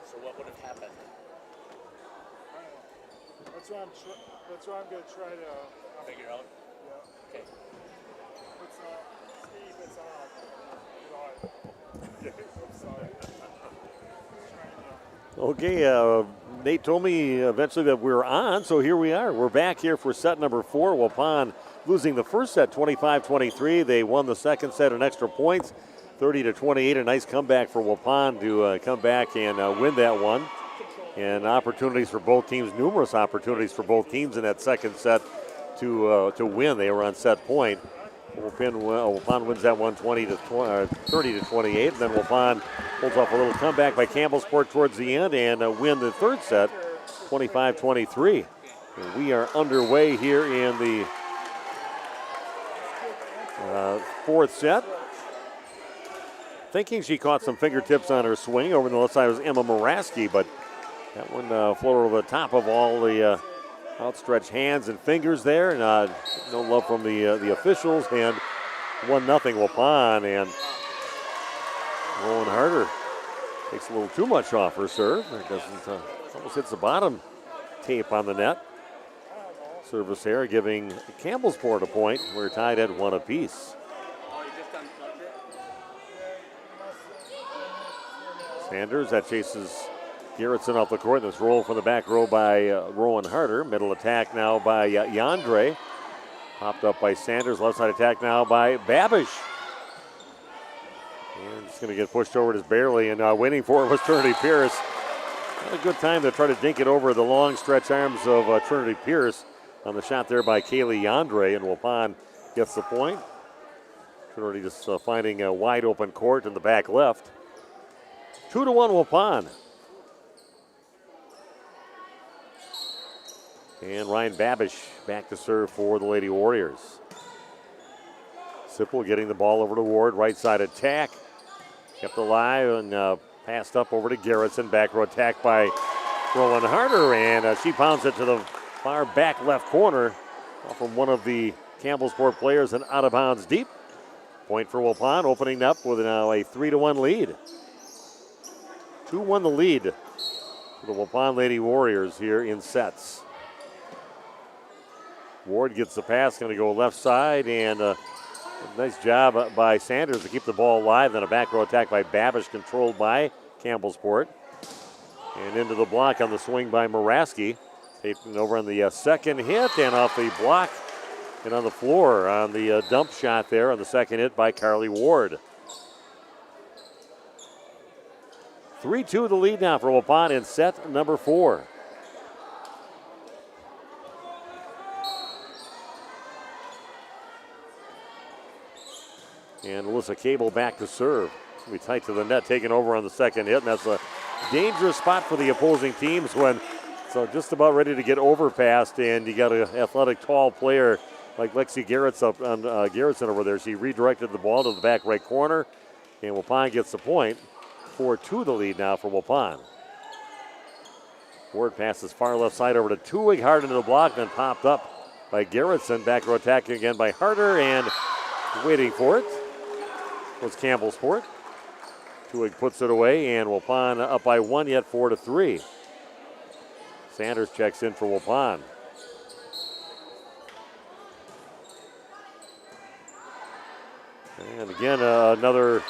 So what would have happened? That's what I'm going to try to figure out. Yeah. Okay. Steve, it's on. I'm sorry. Okay, Nate told me eventually that we're on, so here we are. We're back here for set number 4. Waupun losing the first set 25-23. They won the second set in extra points, 30-28. A nice comeback for Waupun to come back and win that one. And opportunities for both teams, numerous opportunities for both teams in that second set to win. They were on set point. Waupun wins that one 30-28. And then Waupun pulls off a little comeback by Campbellsport towards the end and win the third set 25-23. And we are underway here in the fourth set. Thinking she caught some fingertips on her swing. Over on the left side was Emma Moraski, but that one floated over the top of all the outstretched hands and fingers there. And no love from the officials. And 1-0 Waupun. And Rowan Harder takes a little too much off her serve. It doesn't, almost hits the bottom tape on the net. Service error giving Campbellsport a point. We're tied at 1 apiece. Sanders, that chases Garrettson off the court. This roll from the back row by Rowan Harder. Middle attack now by Yandre. Popped up by Sanders. Left side attack now by Babish. And it's going to get pushed over just barely. And waiting for it was Trinity Pierce. Had a good time to try to dink it over the long stretch arms of Trinity Pierce on the shot there by Kaylee Yandre. And Waupun gets the point. Trinity just finding a wide open court in the back left. 2-1 Waupun. And Ryan Babish back to serve for the Lady Warriors. Sipple getting the ball over to Ward. Right side attack. Kept alive and passed up over to Garrettson. Back row attack by Rowan Harder. And she pounds it to the far back left corner from one of the Campbellsport players and out of bounds deep. Point for Waupun, opening up with now a 3-1 lead. 2-1 the lead for the Waupun Lady Warriors here in sets. Ward gets the pass, going to go left side, and a nice job by Sanders to keep the ball alive. Then a back row attack by Babish, controlled by Campbellsport. And into the block on the swing by Moraski. Taking over on the second hit, and off the block and on the floor on the dump shot there on the second hit by Carly Ward. 3-2 the lead now for Waupun in set number 4. And Alyssa Cable back to serve. Be tight to the net, taking over on the second hit, and that's a dangerous spot for the opposing teams when so just about ready to get overpassed, and you got an athletic, tall player like Lexi Garrettson over there. She redirected the ball to the back right corner, and Waupun gets the point. 4-2 the lead now for Waupun. Ward passes far left side over to Tuig, hard into the block, then popped up by Garrettson. Back row attacking again by Harder, and waiting for it was Campbellsport. Tuig puts it away, and Waupun up by 1 yet, 4-3. Sanders checks in for Waupun. And again, another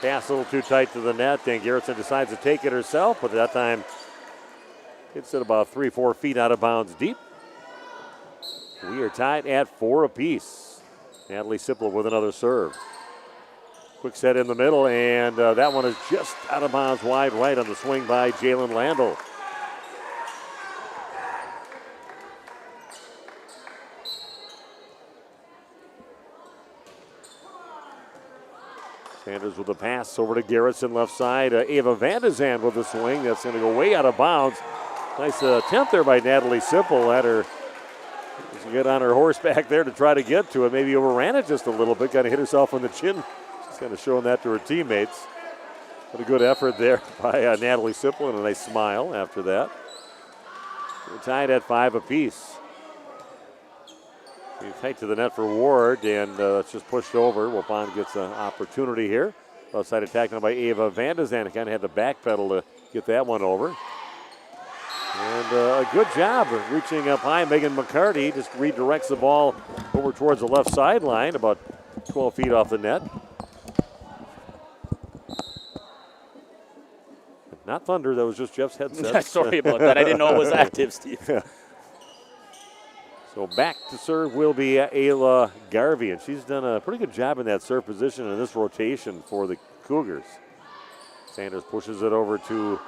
pass a little too tight to the net, and Garrettson decides to take it herself, but that time it's at about 3-4 feet out of bounds deep. We are tied at 4 apiece. Natalie Sipple with another serve. Quick set in the middle, and that one is just out of bounds wide right on the swing by Jalen Landel. Sanders with the pass over to Garrettson left side. Ava Van de Zand with the swing. That's going to go way out of bounds. Nice attempt there by Natalie Sipple. Had her get on her horse back there to try to get to it. Maybe overran it just a little bit. Kind of hit herself on the chin. She's kind of showing that to her teammates. But a good effort there by Natalie Sipple, and a nice smile after that. We're tied at 5 apiece. Tight to the net for Ward, and it's just pushed over. Waupun gets an opportunity here. Outside attack now by Ava Van de Zand. Kind of had to backpedal to get that one over. And a good job reaching up high. Megan McCarty just redirects the ball over towards the left sideline, about 12 feet off the net. Not thunder, that was just Jeff's headset. Sorry about that. I didn't know it was active, Steve. Yeah. So back to serve will be Ayla Garvey, and she's done a pretty good job in that serve position in this rotation for the Cougars. Sanders pushes it over to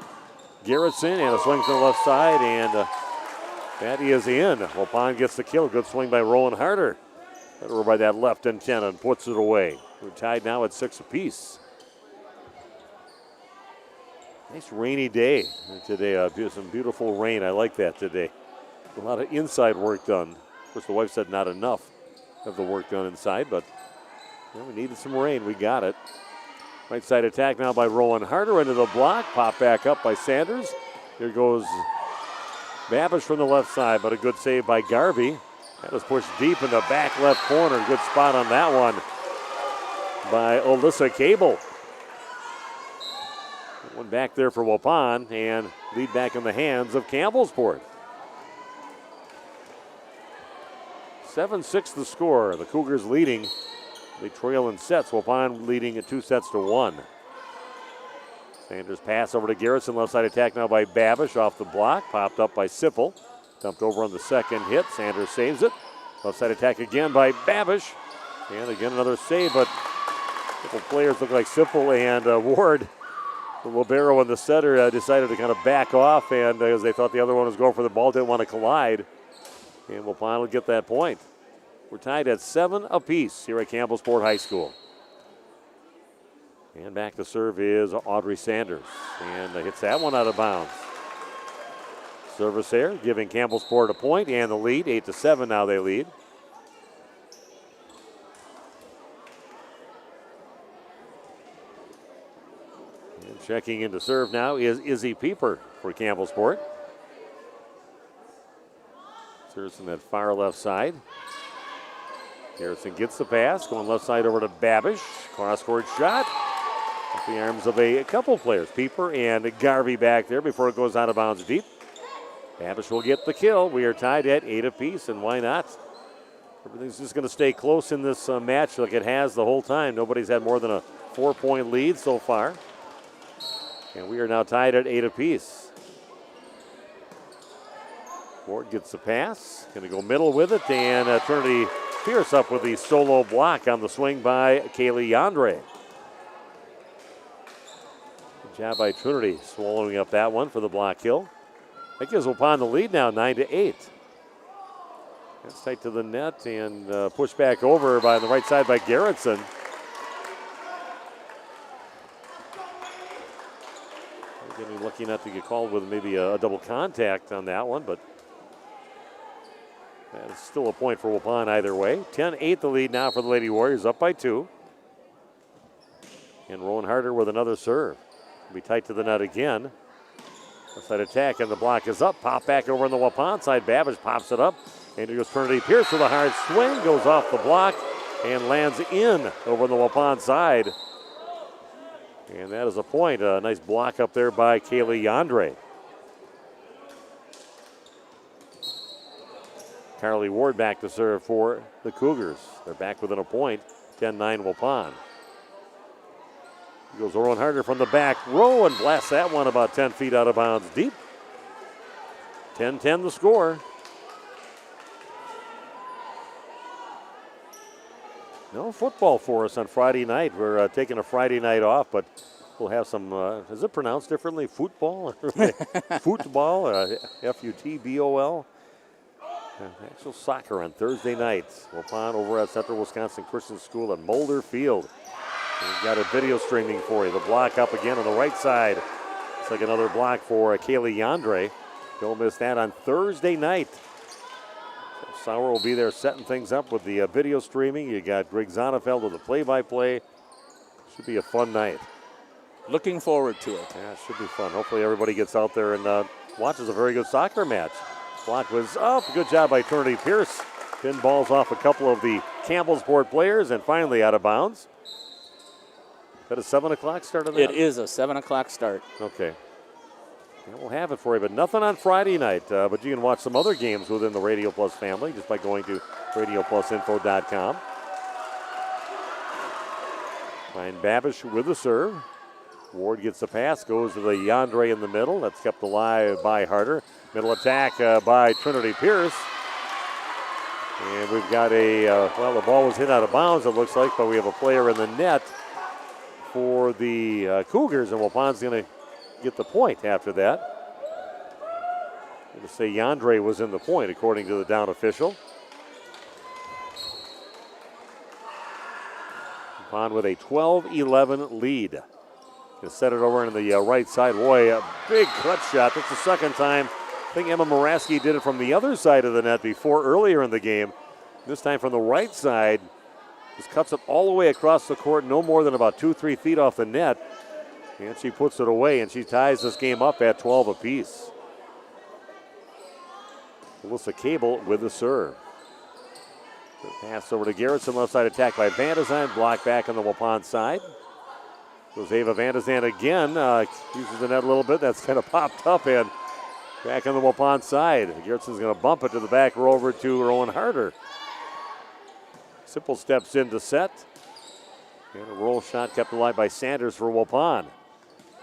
Garrettson, and a swing to the left side, and that is in. Waupun gets the kill. Good swing by Rowan Harder. Over by that left antenna and puts it away. We're tied now at 6 apiece. Nice rainy day today. Some beautiful rain. I like that today. A lot of inside work done. Of course, the wife said not enough of the work done inside, but we needed some rain. We got it. Right side attack now by Rowan Harder into the block. Pop back up by Sanders. Here goes Babish from the left side, but a good save by Garvey. That was pushed deep in the back left corner. Good spot on that one by Alyssa Cable. One back there for Waupun, and lead back in the hands of Campbellsport. 7-6 the score. The Cougars leading. They trail in sets. Waupun leading at 2-1. Sanders pass over to Garrettson. Left side attack now by Babish off the block. Popped up by Sipple. Dumped over on the second hit. Sanders saves it. Left side attack again by Babish. And again another save, but a couple players look like Sipple and Ward. The libero and the setter decided to kind of back off, and as they thought the other one was going for the ball, didn't want to collide. And Waupun will get that point. We're tied at 7 apiece here at Campbellsport High School. And back to serve is Audrey Sanders. And hits that one out of bounds. Service there, giving Campbellsport a point and the lead. 8-7 now they lead. And checking in to serve now is Izzy Pieper for Campbellsport. Serves from that far left side. Garrettson gets the pass, going left side over to Babish. Cross-court shot. At the arms of a couple players, Pieper and Garvey back there before it goes out of bounds deep. Babish will get the kill. We are tied at 8 apiece, and why not? Everything's just going to stay close in this match like it has the whole time. Nobody's had more than a 4-point lead so far. And we are now tied at 8 apiece. Ward gets the pass. Going to go middle with it, and Trinity Pierce up with the solo block on the swing by Kaylee Yandre. Good job by Trinity swallowing up that one for the block kill. That gives Waupun the lead now, 9-8. That's tight to the net and pushed back over by the right side by Garrettson. We're getting lucky not to get called with maybe a double contact on that one, but that is still a point for Waupun either way. 10-8 the lead now for the Lady Warriors, up by 2. And Rowan Harder with another serve. Be tight to the net again. Left side attack, and the block is up. Pop back over on the Waupun side. Babish pops it up. And here goes Trinity Pierce with a hard swing. Goes off the block and lands in over on the Waupun side. And that is a point. A nice block up there by Kaylee Yandre. Carly Ward back to serve for the Cougars. They're back within a point. 10-9 Waupun. Goes Rowan Harder from the back row and blasts that one about 10 feet out of bounds deep. 10-10 the score. No football for us on Friday night. We're taking a Friday night off, but we'll have some, is it pronounced differently? Football? Football, F-U-T-B-O-L. Actual soccer on Thursday nights. Waupun over at Central Wisconsin Christian School at Mulder Field. We've got a video streaming for you. The block up again on the right side. It's like another block for Kaylee Yandre. Don't miss that on Thursday night. So Sauer will be there setting things up with the video streaming. You got Greg Zonefeld with the play-by-play. Should be a fun night. Looking forward to it. Yeah, it should be fun. Hopefully everybody gets out there and watches a very good soccer match. Block was up. Good job by Trinity Pierce. Pinballs off a couple of the Campbellsport players and finally out of bounds. Is that a 7 o'clock start of that? It is a 7 o'clock start. Okay. Yeah, we'll have it for you, but nothing on Friday night. But you can watch some other games within the Radio Plus family just by going to radioplusinfo.com. Ryan Babish with the serve. Ward gets the pass, goes to the Yandre in the middle. That's kept alive by Harder. Middle attack by Trinity Pierce. And we've got a, well, the ball was hit out of bounds, it looks like, but we have a player in the net for the Cougars, and Waupun's going to get the point after that. I'm going to say Yandre was in the point, according to the down official. Waupun with a 12-11 lead. Going to set it over on the right side. Boy, a big cut shot. That's the second time. I think Emma Moraski did it from the other side of the net before earlier in the game. This time from the right side. Just cuts it all the way across the court, no more than about 2-3 feet off the net. And she puts it away, and she ties this game up at 12 apiece. Alyssa Cable with the serve. Pass over to Garrettson, left side attack by Van de Zand, blocked back on the Waupun side. Goes Ava Van de Zand again, uses the net a little bit, that's kind of popped up and back on the Waupun side. Garrettson's going to bump it to the back row over to Rowan Harder. Simple steps in to set. And a roll shot kept alive by Sanders for Waupun.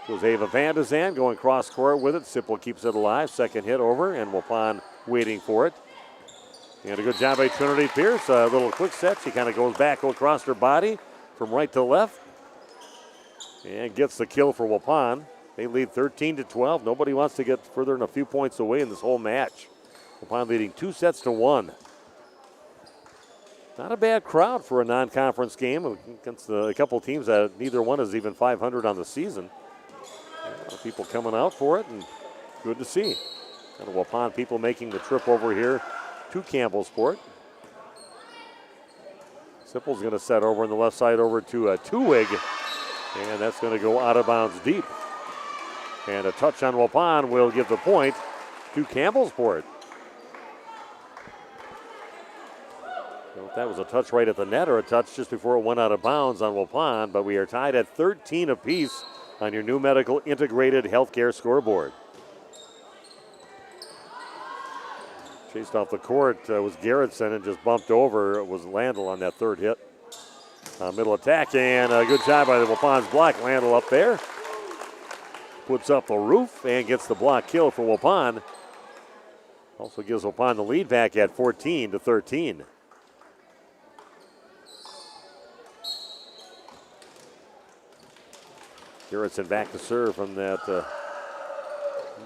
Goes Ava Van de Zand going cross court with it. Simple keeps it alive. Second hit over, and Waupun waiting for it. And a good job by Trinity Pierce. A little quick set. She kind of goes back across her body from right to left. And gets the kill for Waupun. They lead 13-12. Nobody wants to get further than a few points away in this whole match. Waupun leading 2-1. Not a bad crowd for a non-conference game against a couple teams that neither one is even 500 on the season. A lot of people coming out for it, and good to see. And the Waupun people making the trip over here to Campbellsport. Simple's going to set over on the left side over to Tuwig, and that's going to go out of bounds deep. And a touch on Waupun will give the point to Campbellsport. If that was a touch right at the net or a touch just before it went out of bounds on Waupun, but we are tied at 13 apiece on your new medical integrated healthcare scoreboard. Chased off the court was Garrettson and just bumped over. It was Landell on that third hit. Middle attack, and a good job by the Waupun's block. Landell up there. Puts up the roof and gets the block kill for Waupun. Also gives Waupun the lead back at 14-13. Garrettson back to serve from that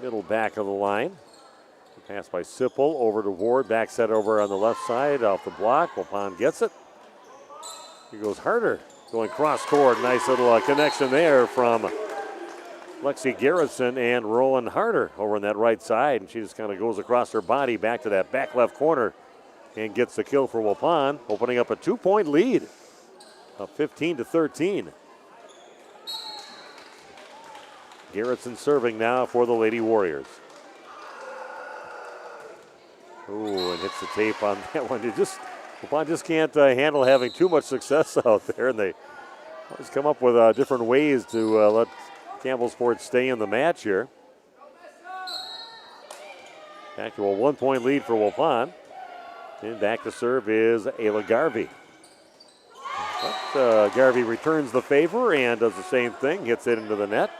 middle back of the line. Pass by Sipple over to Ward. Back set over on the left side off the block. Waupun gets it. Here goes Harder going cross court. Nice little connection there from Lexi Garrettson and Roland Harder over on that right side. And she just kind of goes across her body back to that back left corner and gets the kill for Waupun, opening up a 2-point lead of 15-13. Garrettson serving now for the Lady Warriors. Ooh, and hits the tape on that one. Waupun just can't handle having too much success out there, and they Always come up with different ways to let Campbellsport stay in the match here. Back to a 1-point lead for Waupun. And back to serve is Ayla Garvey. But Garvey returns the favor and does the same thing, hits it into the net.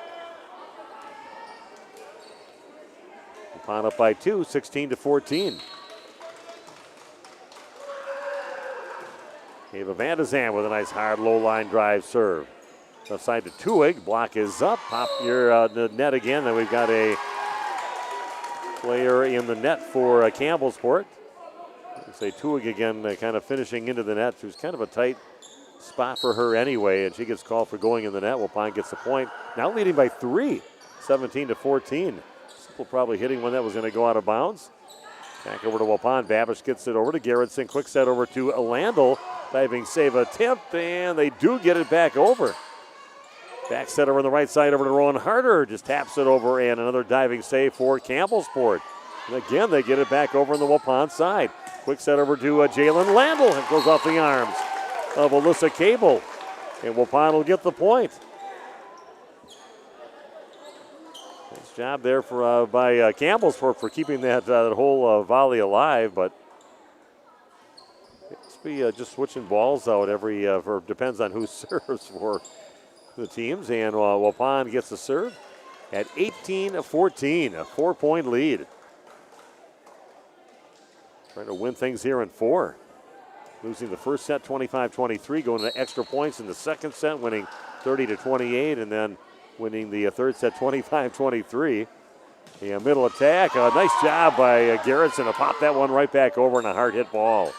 Waupun up by 2, 16-14. Ava Vandezan with a nice hard low line drive serve. Left side to Tuig. Block is up. Pop your net again. Then we've got a player in the net for Campbellsport. Say Tuig again, kind of finishing into the net. It was kind of a tight spot for her anyway, and she gets called for going in the net. Waupun gets the point. Now leading by 3, 17-14. Simple probably hitting one that was going to go out of bounds. Back over to Waupun. Babish gets it over to Gerritsen. Quick set over to Landel. Diving save attempt, and they do get it back over. Back set over on the right side over to Rowan Harder. Just taps it over, and another diving save for Campbellsport. And again, they get it back over on the Waupun side. Quick set over to Jalen Landel. It goes off the arms of Alyssa Cable. And Waupun will get the point. Nice job there by Campbellsport for keeping that whole volley alive, but be just switching balls out every, depends on who serves for the teams. And Waupun gets the serve at 18-14, a 4-point lead. Trying to win things here in 4. Losing the first set 25-23, going to extra points in the second set, winning 30-28, and then winning the third set 25-23. A middle attack, a nice job by Gerritsen to pop that one right back over in a hard hit ball.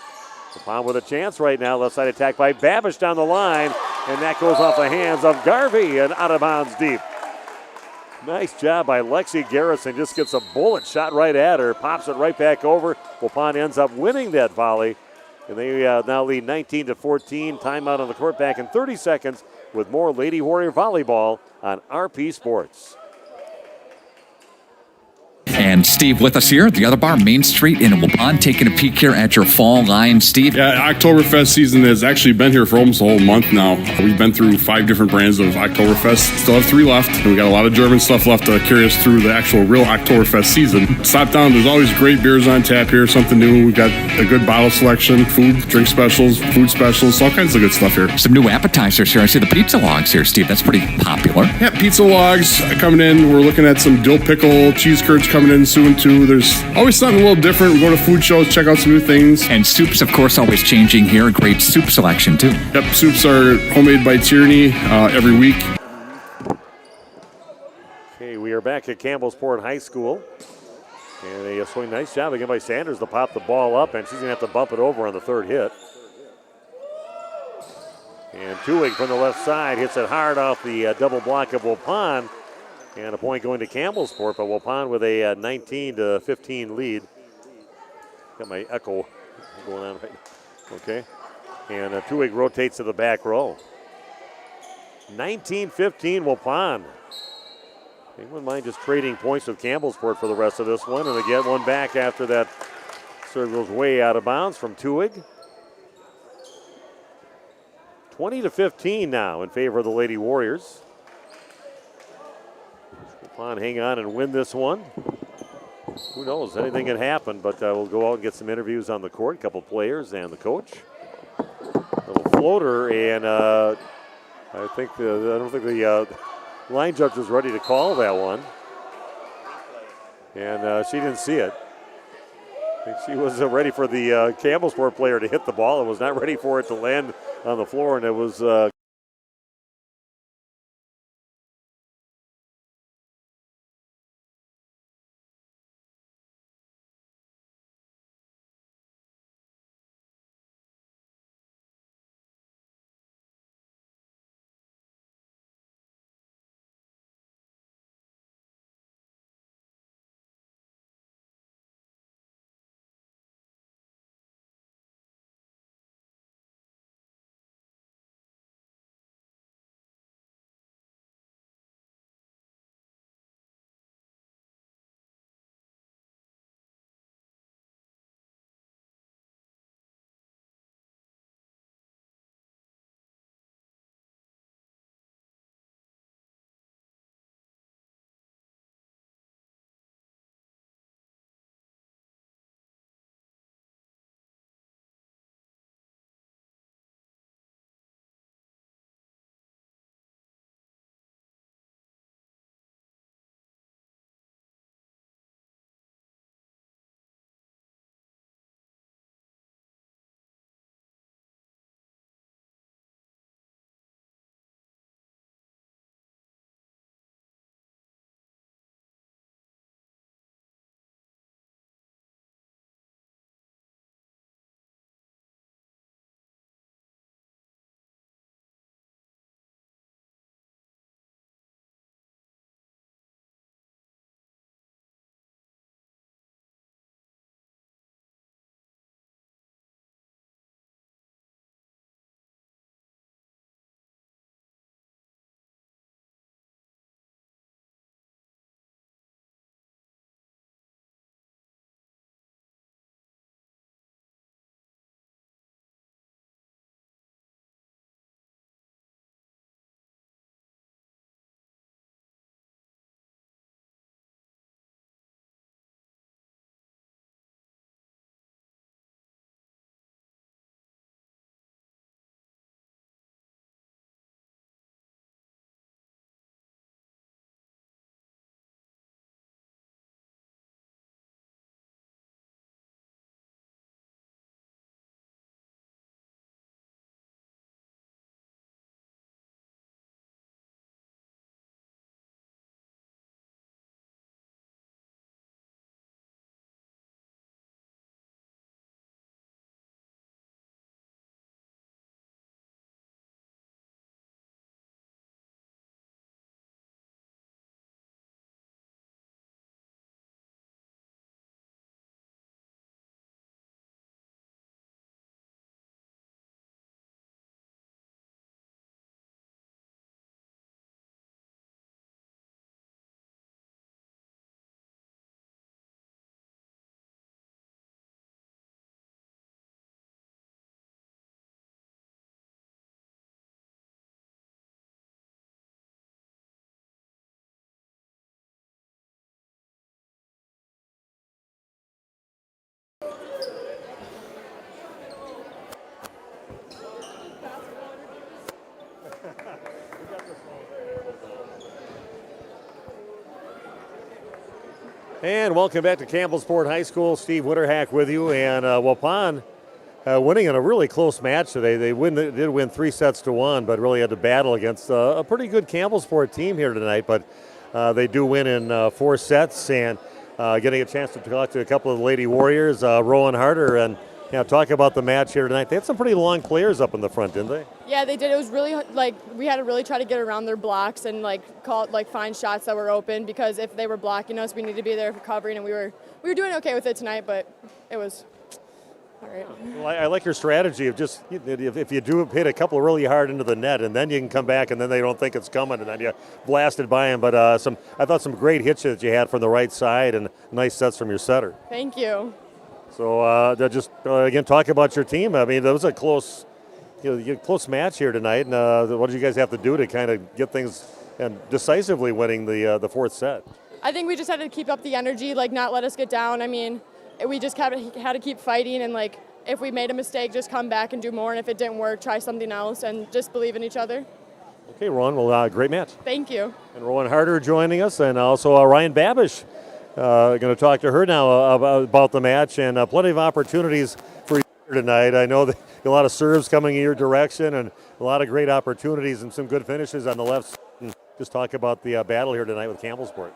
Waupun with a chance right now. Left side attack by Babish down the line. And that goes off the hands of Garvey and out of bounds deep. Nice job by Lexi Gerritsen. Just gets a bullet shot right at her. Pops it right back over. Waupun ends up winning that volley. And they now lead 19-14. Timeout on the court back in 30 seconds with more Lady Warrior Volleyball on RP Sports. And Steve with us here at the other bar, Main Street in Waupun, taking a peek here at your fall line, Steve. Yeah, Oktoberfest season has actually been here for almost a whole month now. We've been through 5 different brands of Oktoberfest. Still have 3 left, and we got a lot of German stuff left to carry us through the actual real Oktoberfest season. Stop down, there's always great beers on tap here, something new. We've got a good bottle selection, food, drink specials, food specials, all kinds of good stuff here. Some new appetizers here. I see the pizza logs here, Steve. That's pretty popular. Yeah, pizza logs coming in. We're looking at some dill pickle cheese curds coming in soon too. There's always something a little different. We go to food shows, check out some new things. And soups, of course, always changing here. Great soup selection too. Yep, soups are homemade by Tierney every week. Okay, we are back at Campbellsport High School. And a swing, nice job again by Sanders to pop the ball up, and she's going to have to bump it over on the third hit. And Tuig from the left side hits it hard off the double block of Waupun. And a point going to Campbellsport, but Waupun with a 19-15 lead. Got my echo going on right now. Okay. And Tuig rotates to the back row. 19-15 Waupun. They wouldn't mind just trading points with Campbellsport for the rest of this one, and they get one back after that serve goes way out of bounds from Tuig. 20-15 now in favor of the Lady Warriors. Waupun hang on and win this one. Who knows? Anything can happen, but we'll go out and get some interviews on the court, a couple players and the coach. Little floater, and I don't think the line judge was ready to call that one. And she didn't see it. I think she was ready for the Campbellsport player to hit the ball and was not ready for it to land on the floor, and it was And welcome back to Campbellsport High School. Steve Witterhack with you. And Waupun winning in a really close match today. They did win 3-1, but really had to battle against a pretty good Campbellsport team here tonight. But they do win in 4 sets, and getting a chance to talk to a couple of the Lady Warriors, Rowan Harder, and talk about the match here tonight. They had some pretty long players up in the front, didn't they? Yeah, they did. It was really we had to really try to get around their blocks and find shots that were open, because if they were blocking us, we needed to be there for covering, and we were doing okay with it tonight, but it was all right. Well, I like your strategy of just, if you do hit a couple really hard into the net, and then you can come back, and then they don't think it's coming, and then you blasted by them. But I thought some great hits that you had from the right side, and nice sets from your setter. Thank you. So again, talk about your team. I mean, that was a close match here tonight. And what did you guys have to do to kind of get things and decisively winning the 4th set? I think we just had to keep up the energy, not let us get down. I mean, we just had to keep fighting, and if we made a mistake, just come back and do more. And if it didn't work, try something else, and just believe in each other. Okay, Rowan. Well, great match. Thank you. And Rowan Harder joining us, and also Ryan Babish. Going to talk to her now about the match, and plenty of opportunities for you tonight. I know that a lot of serves coming in your direction, and a lot of great opportunities and some good finishes on the left side. And just talk about the battle here tonight with Campbellsport.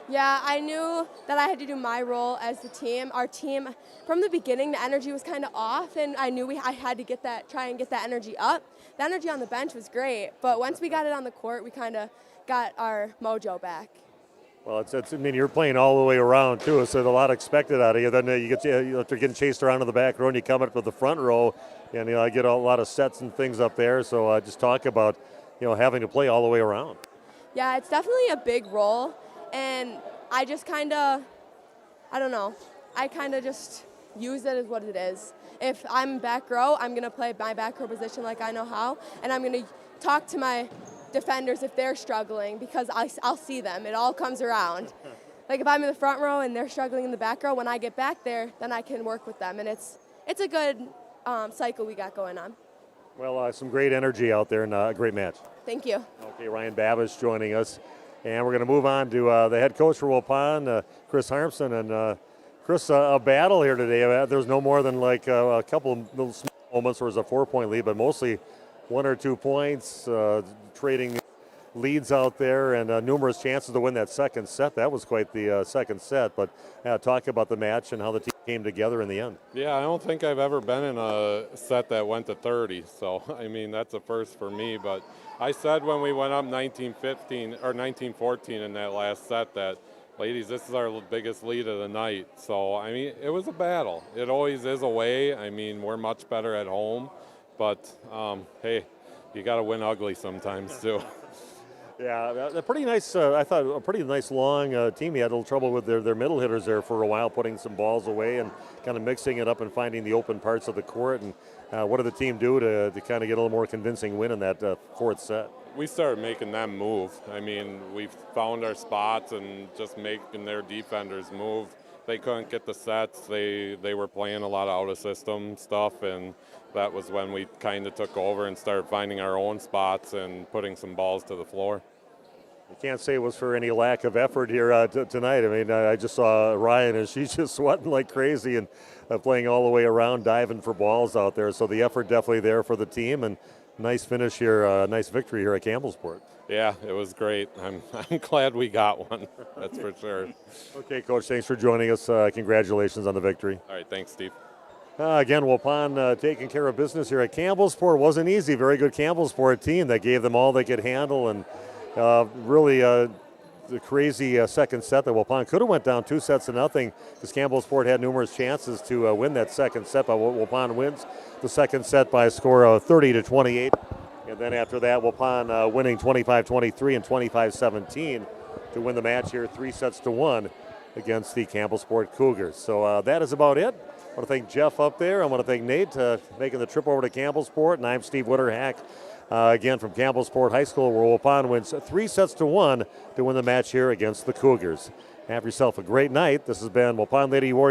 Yeah, I knew that I had to do my role as the team. Our team, from the beginning, the energy was kind of off, and I knew I had to try and get that energy up. The energy on the bench was great, but once we got it on the court, we kind of got our mojo back. Well, you're playing all the way around, too, so there's a lot expected out of you. Then after getting chased around in the back row, and you come up to the front row, and I get a lot of sets and things up there. So just talk about, having to play all the way around. Yeah, it's definitely a big role, and I just I just use it as what it is. If I'm back row, I'm going to play my back row position like I know how, and I'm going to talk to my defenders if they're struggling, because I'll see them. It all comes around. If I'm in the front row and they're struggling in the back row, when I get back there, then I can work with them, and it's a good cycle we got going on. Well, some great energy out there, and a great match. Thank you. Okay, Ryan Babish joining us, and we're going to move on to the head coach for Waupun, Chris Harmson. And Chris, a battle here today. There's no more than a couple of little small moments where it was a 4-point lead, but mostly 1 or 2 points, trading leads out there, and numerous chances to win that second set. That was quite the second set, but talk about the match and how the team came together in the end. Yeah, I don't think I've ever been in a set that went to 30, so I mean, that's a first for me. But I said when we went up 19-15 or 19-14 in that last set that, ladies, this is our biggest lead of the night. So I mean, it was a battle. It always is away. I mean, we're much better at home, but hey, you got to win ugly sometimes too. Yeah, a pretty nice. I thought a pretty nice long team. He had a little trouble with their middle hitters there for a while, putting some balls away and kind of mixing it up and finding the open parts of the court. And what did the team do to kind of get a little more convincing win in that 4th set? We started making them move. I mean, we found our spots and just making their defenders move. They couldn't get the sets. They were playing a lot of out-of-system stuff, and that was when we kind of took over and started finding our own spots and putting some balls to the floor. You can't say it was for any lack of effort here tonight. I mean, I just saw Ryan, and she's just sweating like crazy and playing all the way around, diving for balls out there. So the effort definitely there for the team, and nice finish here, nice victory here at Campbellsport. Yeah, it was great. I'm glad we got one. That's for sure. Okay, Coach, thanks for joining us. Congratulations on the victory. All right, thanks, Steve. Again, Waupun taking care of business here at Campbellsport. Wasn't easy. Very good Campbellsport team that gave them all they could handle, and really the crazy second set that Waupun could have went down 2-0 because Campbellsport had numerous chances to win that second set, but Waupun wins the second set by a score of 30-28. And then after that, Waupun winning 25-23 and 25-17 to win the match here 3-1 against the Campbellsport Cougars. So that is about it. I want to thank Jeff up there. I want to thank Nate making the trip over to Campbellsport. And I'm Steve Witterhack, again from Campbellsport High School, where Waupun wins 3-1 to win the match here against the Cougars. Have yourself a great night. This has been Waupun Lady Warriors.